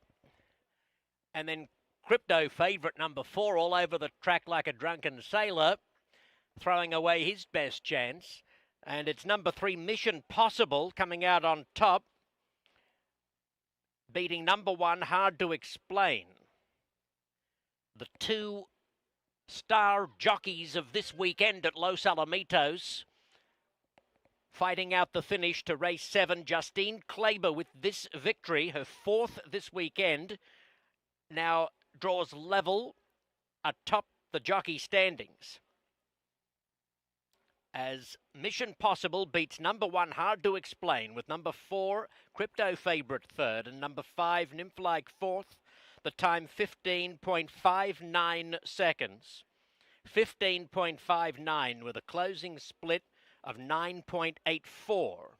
and then Crypto favourite number 4 all over the track like a drunken sailor, throwing away his best chance, and it's number 3 Mission Possible coming out on top, beating number 1 hard to explain. The 2 star jockeys of this weekend at Los Alamitos fighting out the finish to race 7. Justine Kleber with this victory, her 4th this weekend, now draws level atop the jockey standings, as Mission Possible beats number 1 hard to explain, with number 4 Crypto favourite third and number 5 Nymphlike fourth. The time 15.59 seconds. 15.59 with a closing split of 9.84.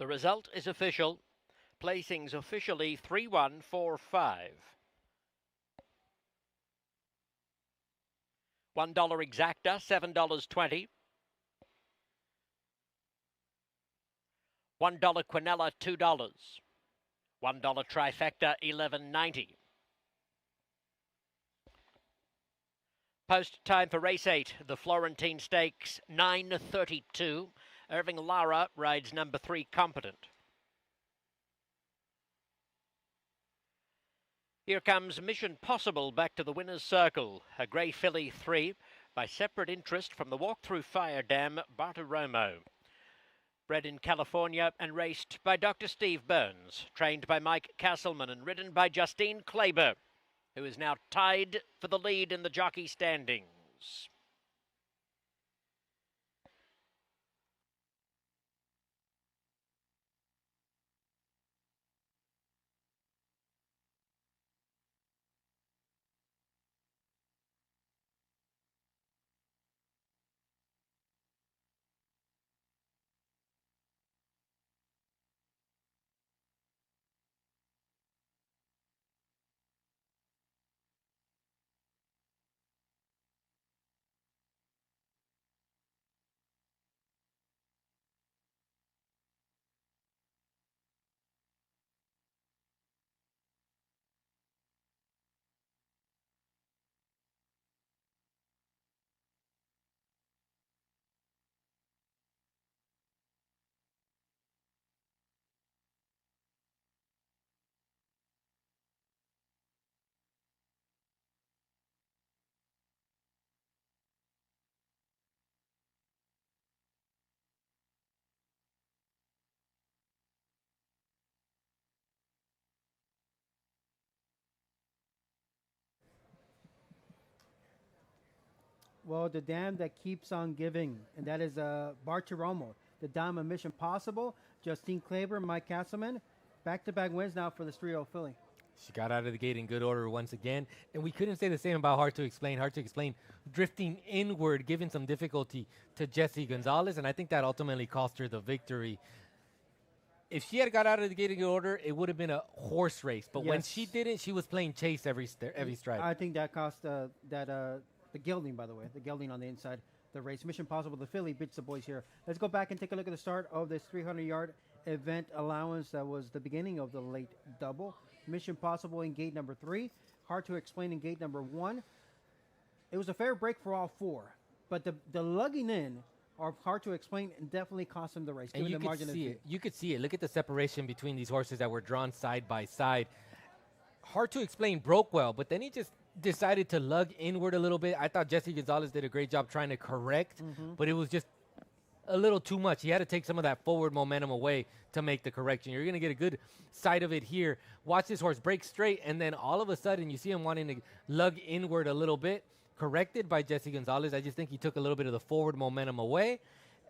The result is official. Placings officially 3-1-4-5. $1 exacta, $7.20. $1 quinella, $2. $1 trifecta, $11.90. Post time for race 8, the Florentine Stakes, 9:32. Irving Lara rides number 3, Competent. Here comes Mission Possible back to the winner's circle, a grey filly 3, by separate interest from the walk-through fire dam, Bartiromo. Bred in California and raced by Dr. Steve Burns, trained by Mike Castleman and ridden by Justine Kleber, who is now tied for the lead in the jockey standings. Well, the dam that keeps on giving, and that is Bartiromo, the dam of Mission Possible. Justine Kleber, Mike Castleman, back-to-back wins now for the 3-0 filly. She got out of the gate in good order once again. And we couldn't say the same about Hard to Explain. Hard to Explain drifting inward, giving some difficulty to Jessie Gonzalez. And I think that ultimately cost her the victory. If she had got out of the gate in good order, it would have been a horse race. But when she didn't, she was playing chase every stride. I think that cost the gelding, by the way, the gelding on the inside. The race. Mission Possible, the filly beats the boys here. Let's go back and take a look at the start of this 300-yard event allowance that was the beginning of the late double. Mission Possible in gate number 3. Hard to Explain in gate number 1. It was a fair break for all 4, but the lugging in of Hard to Explain definitely cost him the race. And you could see it. You could see it. Look at the separation between these horses that were drawn side by side. Hard to Explain broke well, but then he just decided to lug inward a little bit. I thought Jessie Gonzalez did a great job trying to correct, but it was just a little too much. He had to take some of that forward momentum away to make the correction. You're going to get a good sight of it here. Watch this horse break straight, and then all of a sudden you see him wanting to lug inward a little bit, corrected by Jessie Gonzalez. I just think he took a little bit of the forward momentum away,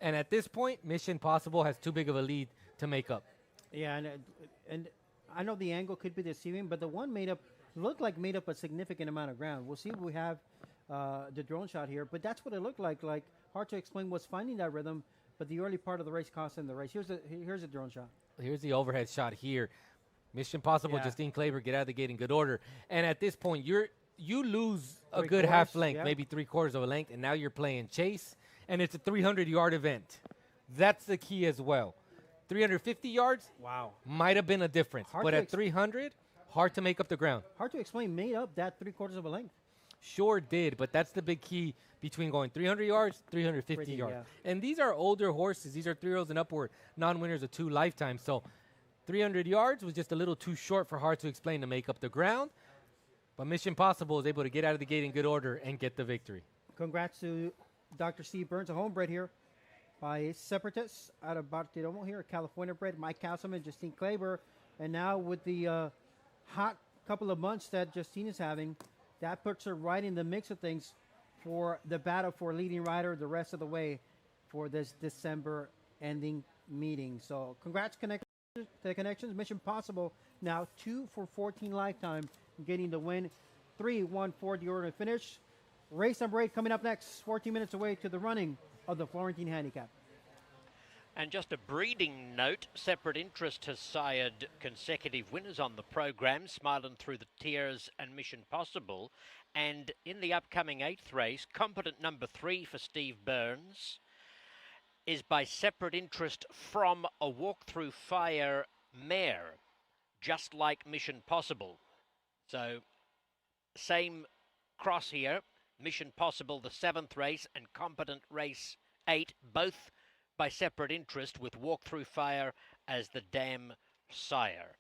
and at this point, Mission Possible has too big of a lead to make up. Yeah, and I know the angle could be deceiving, but the one looked like made up a significant amount of ground. We'll see if we have the drone shot here, but that's what it looked like. Like, Hard to Explain was finding that rhythm, but the early part of the race cost him the race. Here's a drone shot. Here's the overhead shot here. Mission Possible, Justine Kleber, get out of the gate in good order. And at this point, you lose a good half length, maybe 3/4 of a length, and now you're playing chase, and it's a 300-yard event. That's the key as well. 350 yards, might have been a difference, but at 300, hard to make up the ground. Hard to Explain made up that 3/4 of a length. Sure did, but that's the big key between going 300 yards, 350 yards. Yeah. And these are older horses. These are 3-year-olds and upward, non-winners of 2 lifetimes. So 300 yards was just a little too short for Hard to Explain to make up the ground. But Mission Possible is able to get out of the gate in good order and get the victory. Congrats to Dr. Steve Burns, a homebred here by Separatists out of Bartiromo here, California bred. Mike Castleman, Justine Kleber. And now with the hot couple of months that Justine is having, that puts her right in the mix of things for the battle for leading rider the rest of the way for this December ending meeting. So congrats to the connections. Mission Possible now 2 for 14 lifetime, getting the win. 3-1-4 the order to finish. Race number 8 coming up next, 14 minutes away to the running of the Florentine Handicap. And just a breeding note, Separate Interest has sired consecutive winners on the program, Smiling Through the Tears and Mission Possible. And in the upcoming 8th race, Competent number 3 for Steve Burns is by Separate Interest from a Walk Through Fire mare, just like Mission Possible. So, same cross here. Mission Possible, the 7th race, and Competent race 8, both by Separate Interest, with Walk Through Fire as the dam sire.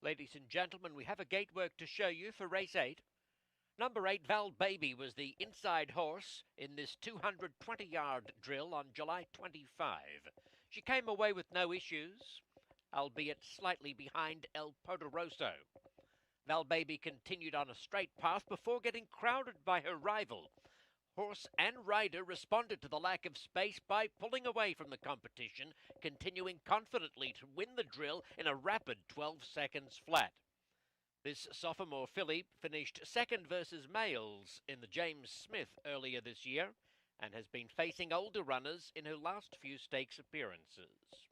Ladies and gentlemen, we have a gatework to show you for race 8. Number 8, Val Baby, was the inside horse in this 220-yard drill on July 25. She came away with no issues, albeit slightly behind El Poderoso. Val Baby continued on a straight path before getting crowded by her rival. Horse and rider responded to the lack of space by pulling away from the competition, continuing confidently to win the drill in a rapid 12 seconds flat. This sophomore filly finished second versus males in the James Smith earlier this year and has been facing older runners in her last few stakes appearances.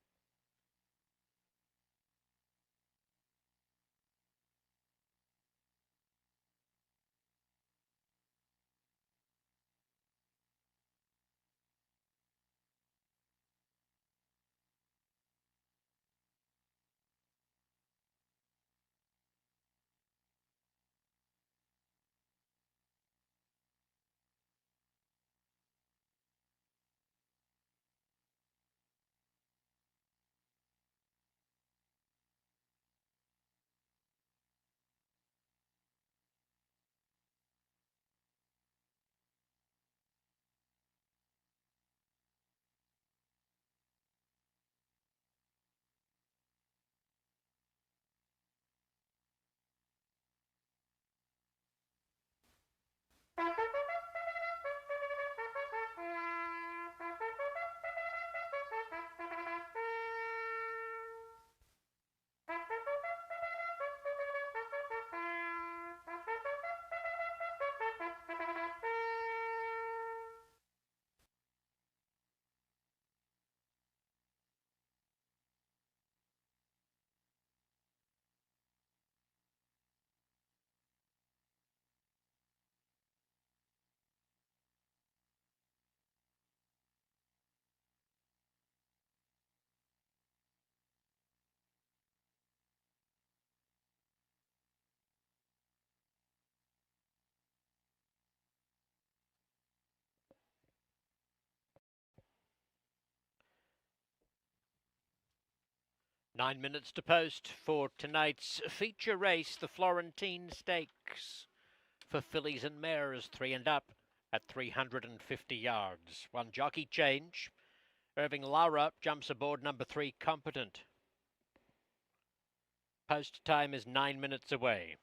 9 minutes to post for tonight's feature race, the Florentine Stakes. For fillies and mares 3 and up at 350 yards. One jockey change. Irving Lara jumps aboard number 3, Competent. Post time is 9 minutes away.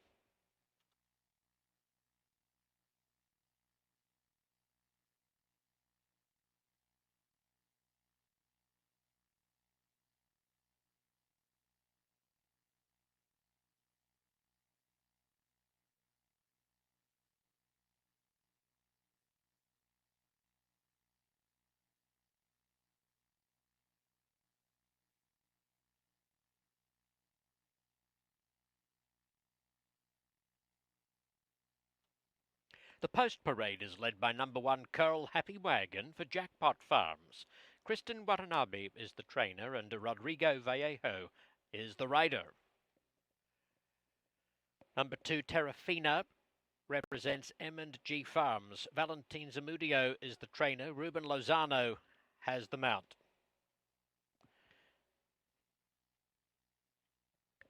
The post parade is led by number 1, Curl Happy Wagon for Jackpot Farms. Kristen Watanabe is the trainer and Rodrigo Vallejo is the rider. Number 2, Terrafina, represents M&G Farms. Valentin Zamudio is the trainer. Ruben Lozano has the mount.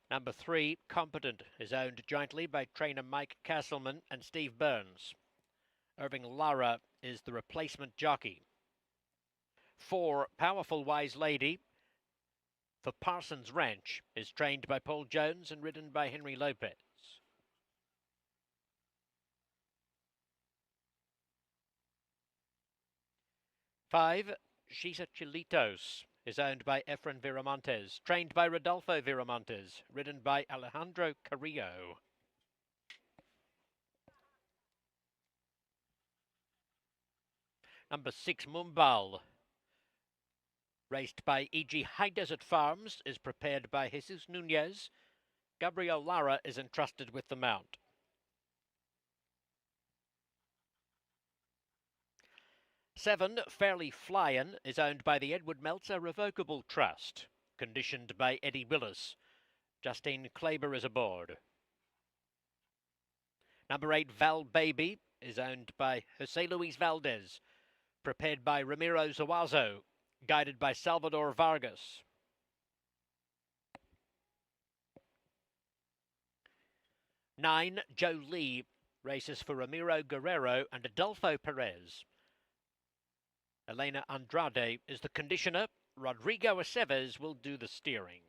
Number 3, Competent, is owned jointly by trainer Mike Castleman and Steve Burns. Irving Lara is the replacement jockey. 4, Powerful Wise Lady for Parsons Ranch is trained by Paul Jones and ridden by Henry Lopez. 5, Shisa Chilitos is owned by Efren Viramontes, trained by Rodolfo Viramontes, ridden by Alejandro Carrillo. Number 6, Mumbal, raced by E.G. High Desert Farms, is prepared by Jesus Nunez. Gabriel Lara is entrusted with the mount. 7, Fairly Flyin' is owned by the Edward Meltzer Revocable Trust, conditioned by Eddie Willis. Justine Kleber is aboard. Number 8, Val Baby is owned by Jose Luis Valdez, prepared by Ramiro Zawazo, guided by Salvador Vargas. 9, Joe Lee races for Ramiro Guerrero and Adolfo Perez. Elena Andrade is the conditioner. Rodrigo Aceves will do the steering.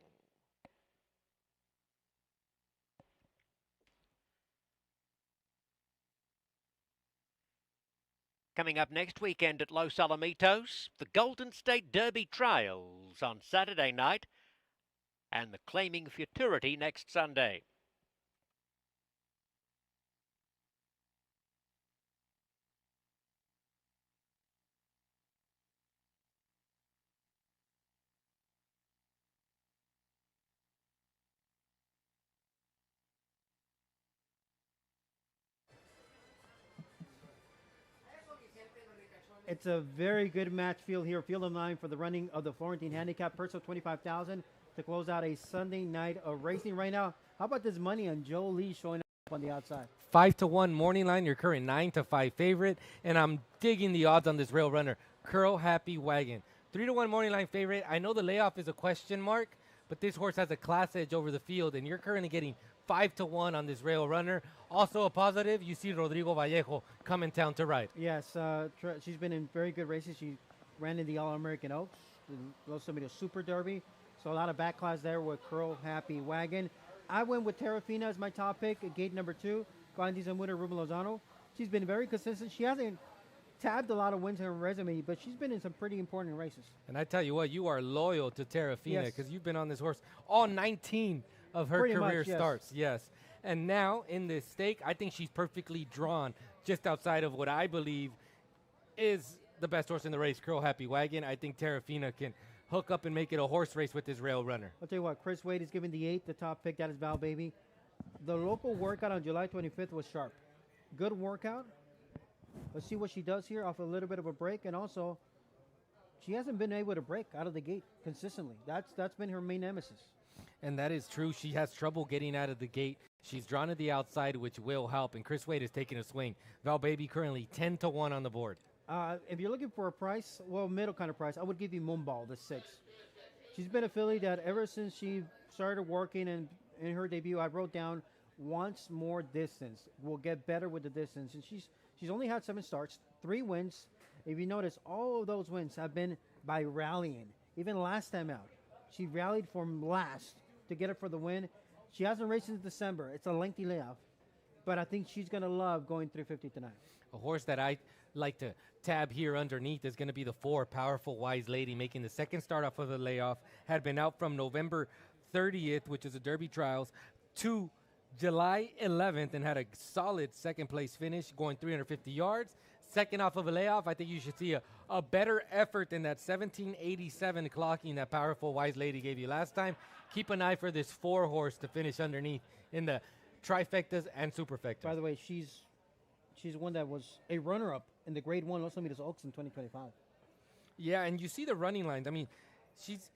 Coming up next weekend at Los Alamitos, the Golden State Derby Trials on Saturday night and the Claiming Futurity next Sunday. It's a very good match field here. Field of 9 for the running of the Florentine Handicap. Purse of 25,000 to close out a Sunday night of racing right now. How about this money on Joe Lee showing up on the outside? 5-1 morning line, your current 9-5 favorite, and I'm digging the odds on this rail runner, Curl Happy Wagon. 3-1 morning line favorite. I know the layoff is a question mark, but this horse has a class edge over the field, and you're currently getting 5-1 on this rail runner. Also a positive, you see Rodrigo Vallejo come in town to ride. Yes, she's been in very good races. She ran in the All-American Oaks, the Los Alamitos Super Derby. So a lot of back class there with Curl Happy Wagon. I went with Terrafina as my top pick at gate number 2. Valentin Zamudio, Ruben Lozano. She's been very consistent. She hasn't tabbed a lot of wins in her resume, but she's been in some pretty important races. And I tell you what, you are loyal to Terrafina because you've been on this horse all 19 of her Pretty career much, yes. starts. Yes. And now in this stake, I think she's perfectly drawn just outside of what I believe is the best horse in the race, Curl Happy Wagon. I think Terrafina can hook up and make it a horse race with this rail runner. I'll tell you what, Chris Wade is giving the 8, the top pick. That is Val Baby. The local workout on July 25th was sharp. Good workout. Let's see what she does here off a little bit of a break. And also, she hasn't been able to break out of the gate consistently. That's been her main nemesis. And that is true. She has trouble getting out of the gate. She's drawn to the outside, which will help. And Chris Wade is taking a swing. Val Baby currently 10-1 on the board. If you're looking for a price, well, middle kind of price, I would give you Moonball, the 6. She's been a filly that ever since she started working and in her debut, I wrote down wants more distance. Will get better with the distance, and she's only had 7 starts, 3 wins. If you notice, all of those wins have been by rallying. Even last time out, she rallied from last to get it for the win. She hasn't raced since December. It's a lengthy layoff, but I think she's gonna love going 350 tonight. A horse that I like to tab here underneath is going to be the 4, Powerful Wise Lady, making the second start off of the layoff. Had been out from November 30th, which is the Derby Trials, to July 11th, and had a solid second place finish, going 350 yards. Second off of a layoff, I think you should see a better effort than that 1787 clocking that Powerful Wise Lady gave you last time. Keep an eye for this 4 horse to finish underneath in the trifectas and superfectas. By the way, she's one that was a runner-up in the Grade 1 Los Alamitos Oaks in 2025. Yeah, and you see the running lines. I mean, she's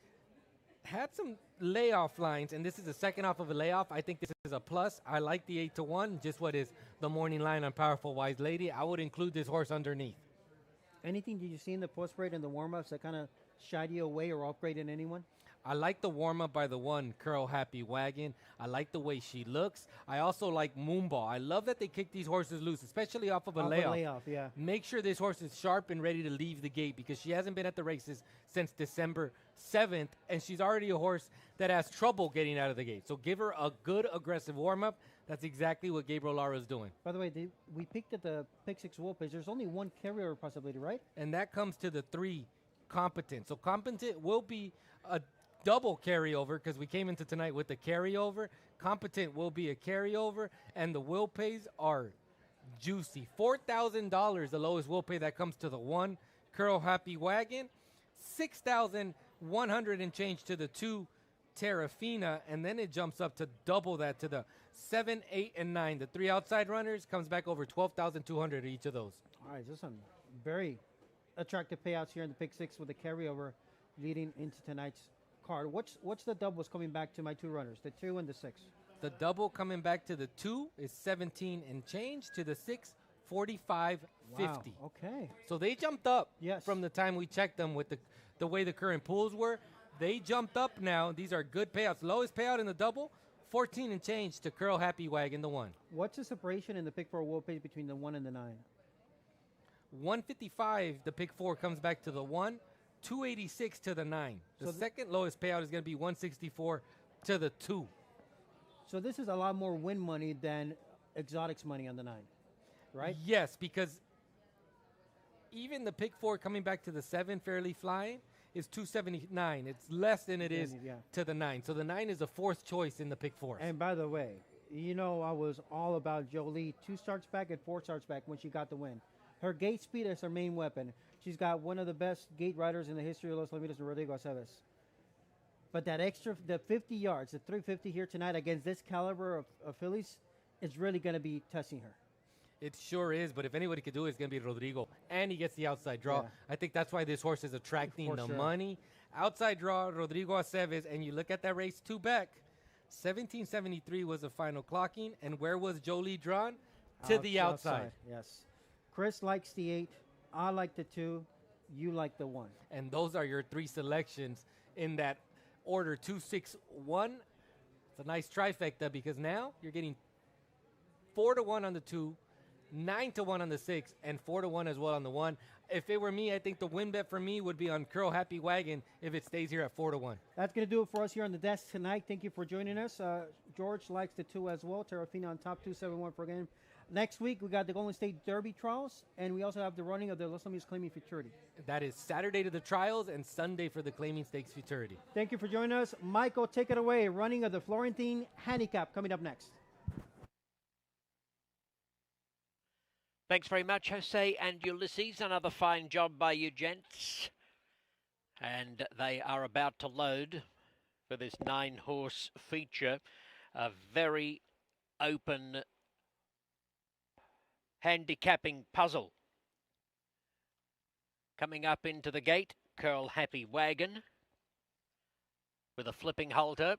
had some layoff lines, and this is the second off of a layoff. I think this is a plus. I like the 8-1, just what is the morning line on Powerful Wise Lady. I would include this horse underneath. Anything did you see in the post parade and the warm-ups that kind of shied you away or upgraded anyone? I like the warm-up by the 1, Curl Happy Wagon. I like the way she looks. I also like Moonball. I love that they kick these horses loose, especially off of a layoff. Yeah. Make sure this horse is sharp and ready to leave the gate, because she hasn't been at the races since December 7th, and she's already a horse that has trouble getting out of the gate. So give her a good, aggressive warm-up. That's exactly what Gabriel Lara is doing. By the way, we picked at the Pick 6 Whoop Page. There's only one carrier possibility, right? And that comes to the 3, Competent. So Competent will be a double carryover, because we came into tonight with the carryover. Competent will be a carryover, and the will pays are juicy. $4,000, the lowest will pay that comes to the 1, Curl Happy Wagon. $6,100 and change to the 2, Terrafina, and then it jumps up to double that to the 7, 8, and 9. The 3 outside runners comes back over $12,200 each of those. All right, just some very attractive payouts here in the Pick 6 with the carryover leading into tonight's card. What's the doubles coming back to my 2 runners, the 2 and the 6? The double coming back to the 2 is 17 and change, to the 6, 45.50. Wow, okay. So they jumped up Yes. from the time we checked them with the way the current pools were. They jumped up now. These are good payouts. Lowest payout in the double, 14 and change to Curl Happy Wagon, the 1. What's the separation in the Pick 4 will pay between the 1 and the 9? 155, the pick 4 comes back to the 1, 286 to the 9. The second lowest payout is going to be 164 to the 2. So this is a lot more win money than exotics money on the 9, right? Yes, because even the pick 4 coming back to the 7, Fairly Flying, is 279. It's less than it is Yeah. to the 9. So the 9 is a 4th choice in the pick 4. And by the way, you know I was all about Jolie 2 starts back and 4 starts back when she got the win. Her gate speed is her main weapon. She's got one of the best gate riders in the history of Los Alamitos, Rodrigo Aceves. But that extra, the 50 yards, the 350 here tonight against this caliber of fillies is really going to be testing her. It sure is, but if anybody could do it, it's going to be Rodrigo. And he gets the outside draw. Yeah. I think that's why this horse is attracting For the sure. money. Outside draw, Rodrigo Aceves, and you look at that race 2 back. 1773 was the final clocking, and where was Jolie drawn? To the outside. Yes. Chris likes the 8. I like the 2. You like the 1. And those are your 3 selections in that order 2, 6, 1. It's a nice trifecta, because now you're getting 4-1 on the 2, 9-1 on the 6, and 4-1 as well on the 1. If it were me, I think the win bet for me would be on Curl Happy Wagon if it stays here at 4-1. That's going to do it for us here on the desk tonight. Thank you for joining us. George likes the 2 as well. Terrafina on top, 271 for game. Next week, we got the Golden State Derby trials, and we also have the running of the Los Alamitos Claiming Futurity. That is Saturday to the trials and Sunday for the Claiming Stakes Futurity. Thank you for joining us. Michael, take it away. Running of the Florentine Handicap coming up next. Thanks very much, Jose and Ulysses. Another fine job by you gents. And they are about to load for this 9-horse feature. A very open handicapping puzzle. Coming up into the gate, Curl Happy Wagon with a flipping halter.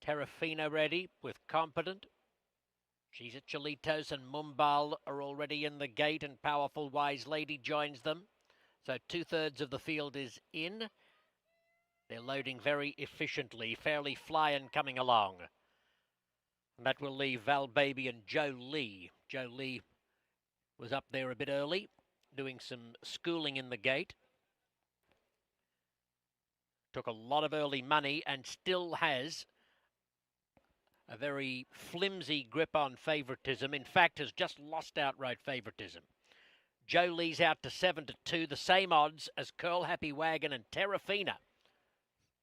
Terrafina ready with Competent. She's at Cholitos, and Mumbal are already in the gate, and Powerful Wise Lady joins them. So 2/3 of the field is in. They're loading very efficiently. Fairly Flying coming along. And that will leave Val Baby and Joe Lee. Joe Lee was up there a bit early, doing some schooling in the gate. Took a lot of early money and still has a very flimsy grip on favouritism. In fact, has just lost outright favouritism. Joe Lee's out to 7-2, the same odds as Curl Happy Wagon and Terrafina.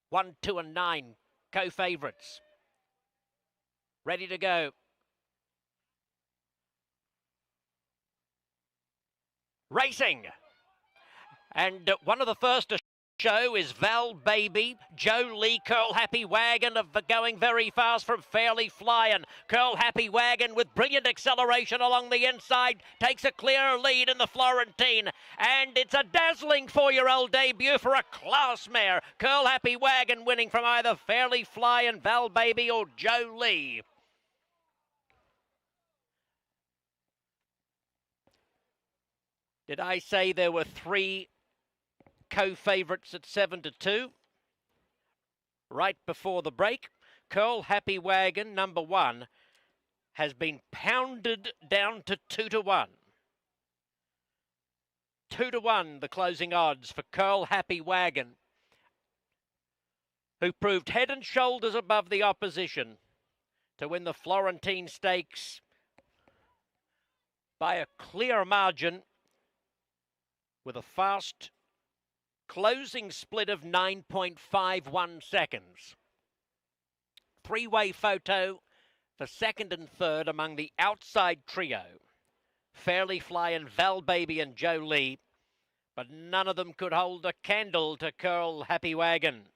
1, 2, and 9 co-favourites. Ready to go. Racing. And one of the first to show is Val Baby. Joe Lee, Curl Happy Wagon going very fast from Fairly Flying. Curl Happy Wagon with brilliant acceleration along the inside takes a clear lead in the Florentine. And it's a dazzling 4-year-old debut for a class mare. Curl Happy Wagon winning from either Fairly Flying, Val Baby or Joe Lee. Did I say there were 3 co-favourites at 7-2? Right before the break, Curl Happy Wagon, number 1, has been pounded down to 2-1. 2-1, the closing odds for Curl Happy Wagon, who proved head and shoulders above the opposition to win the Florentine Stakes by a clear margin with a fast closing split of 9.51 seconds. 3-way photo for second and third among the outside trio. Fairly Flying, Val Baby and Joe Lee, but none of them could hold a candle to Curl Happy Wagon.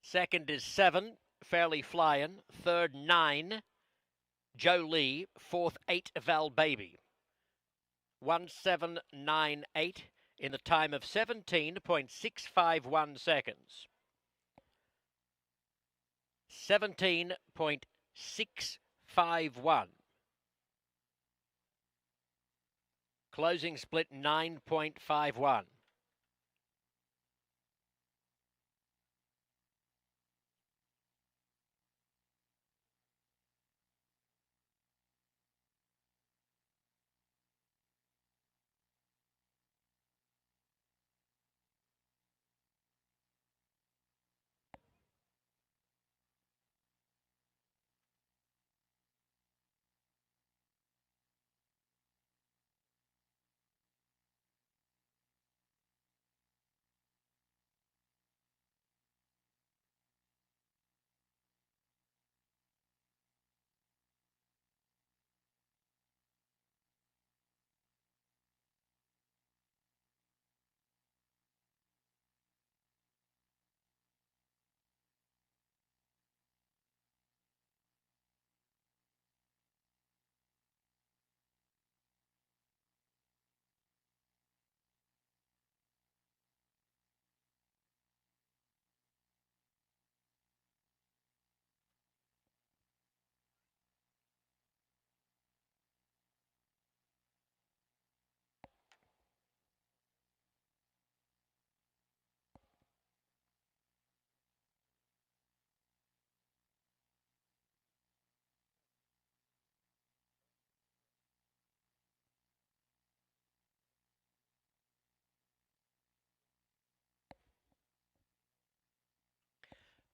Second is 7, Fairly Flying. Third, 9, Joe Lee. Fourth, 8, Val Baby. 1798 in the time of 17.651 seconds. 17.651. Closing split 9.51.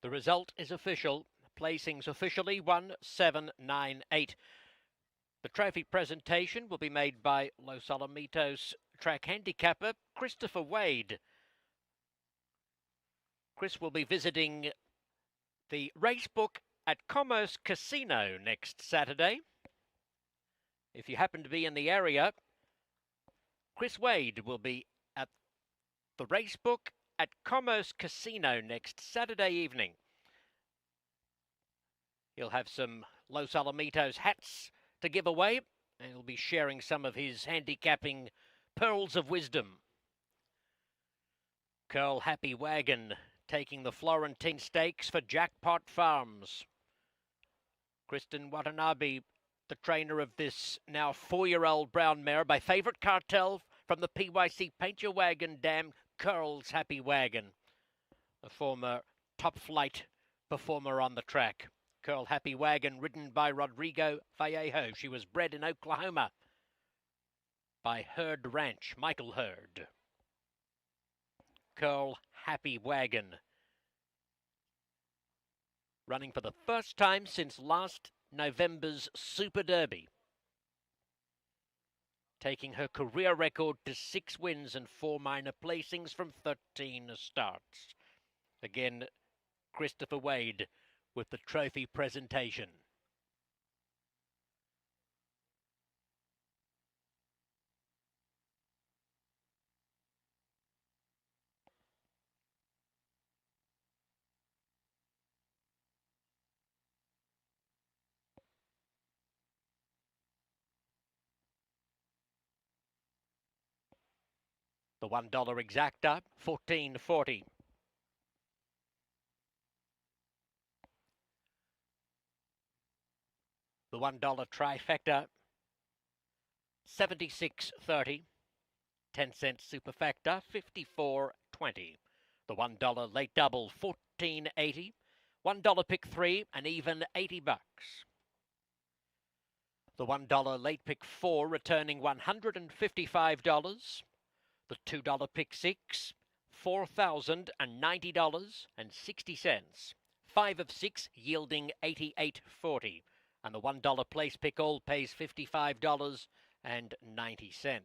The result is official. Placings officially 1798. The trophy presentation will be made by Los Alamitos track handicapper Christopher Wade. Chris will be visiting the racebook at Commerce Casino next Saturday. If you happen to be in the area, Chris Wade will be at the racebook at Commerce Casino next Saturday evening. He'll have some Los Alamitos hats to give away, and he'll be sharing some of his handicapping pearls of wisdom. Curl Happy Wagon taking the Florentine Stakes for Jackpot Farms. Kristen Watanabe, the trainer of this now 4-year-old brown mare, by Favourite Cartel from the PYC Paint Your Wagon Dam, Curl's Happy Wagon, a former top flight performer on the track. Curl Happy Wagon, ridden by Rodrigo Vallejo. She was bred in Oklahoma by Herd Ranch, Michael Herd. Curl Happy Wagon, running for the first time since last November's Super Derby, taking her career record to 6 wins and 4 minor placings from 13 starts. Again, Christopher Wade with the trophy presentation. The $1 exacta, 14.40. The $1 trifecta, 76.30. 10-cent superfecta, 54.20. The $1 late double, 14.80. $1 pick 3, and even $80. The $1 late pick 4 returning $155. The $2 pick 6, $4,090.60. 5 of 6 yielding $88.40. And the $1 place pick all pays $55.90.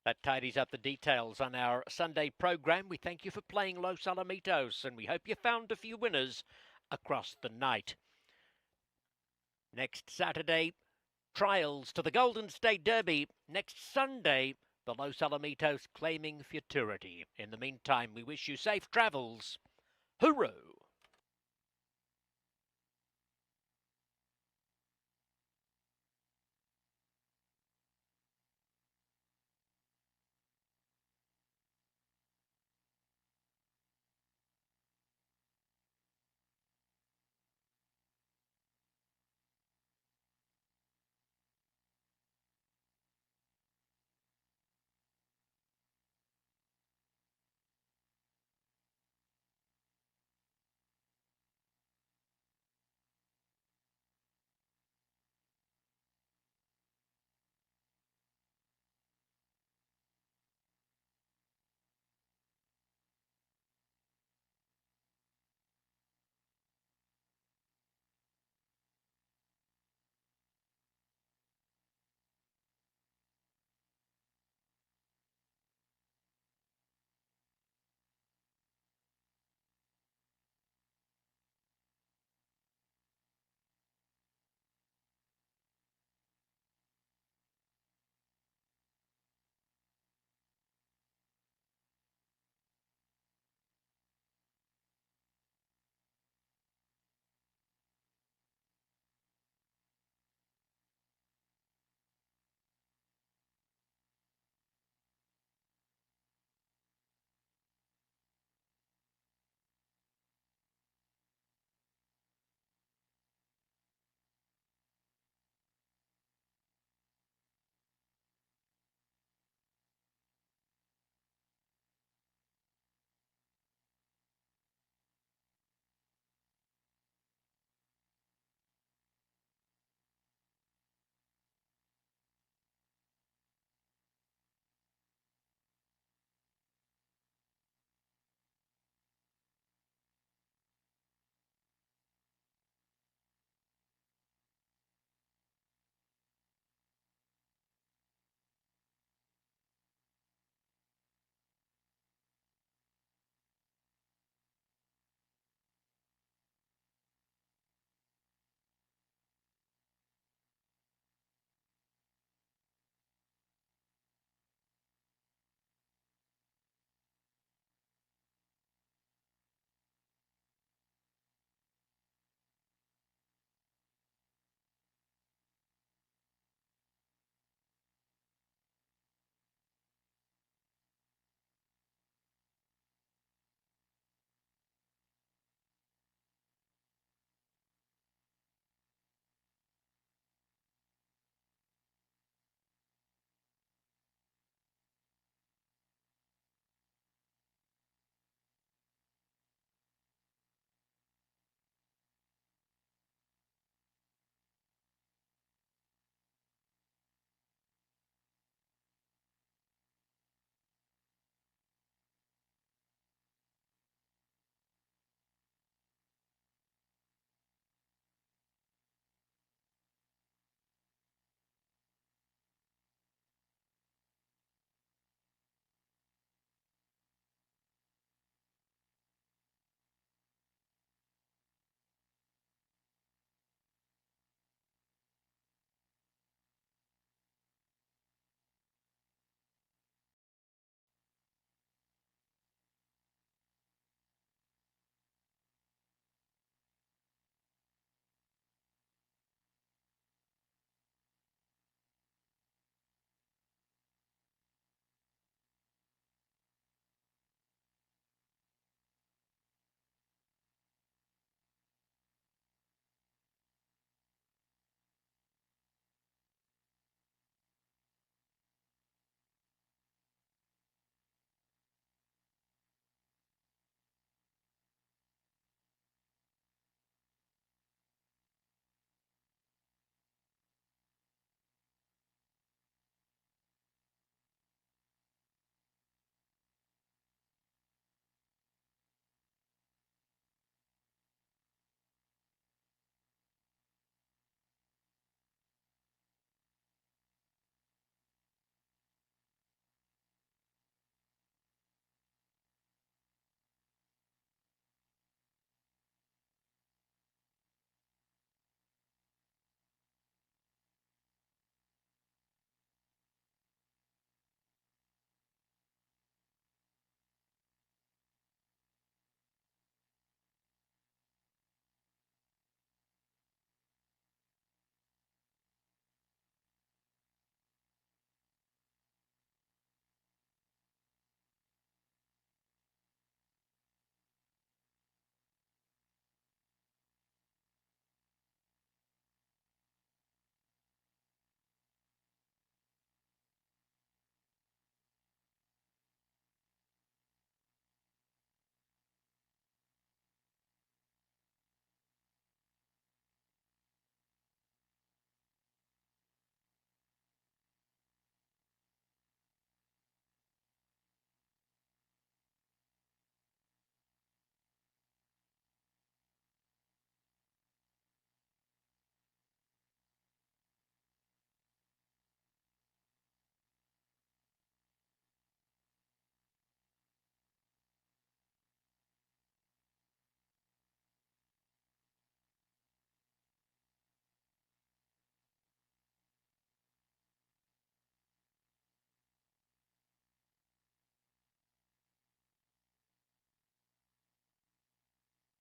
That tidies up the details on our Sunday program. We thank you for playing Los Alamitos, and we hope you found a few winners across the night. Next Saturday, trials to the Golden State Derby. Next Sunday, the Los Alamitos claiming futurity. In the meantime, we wish you safe travels. Hooroo!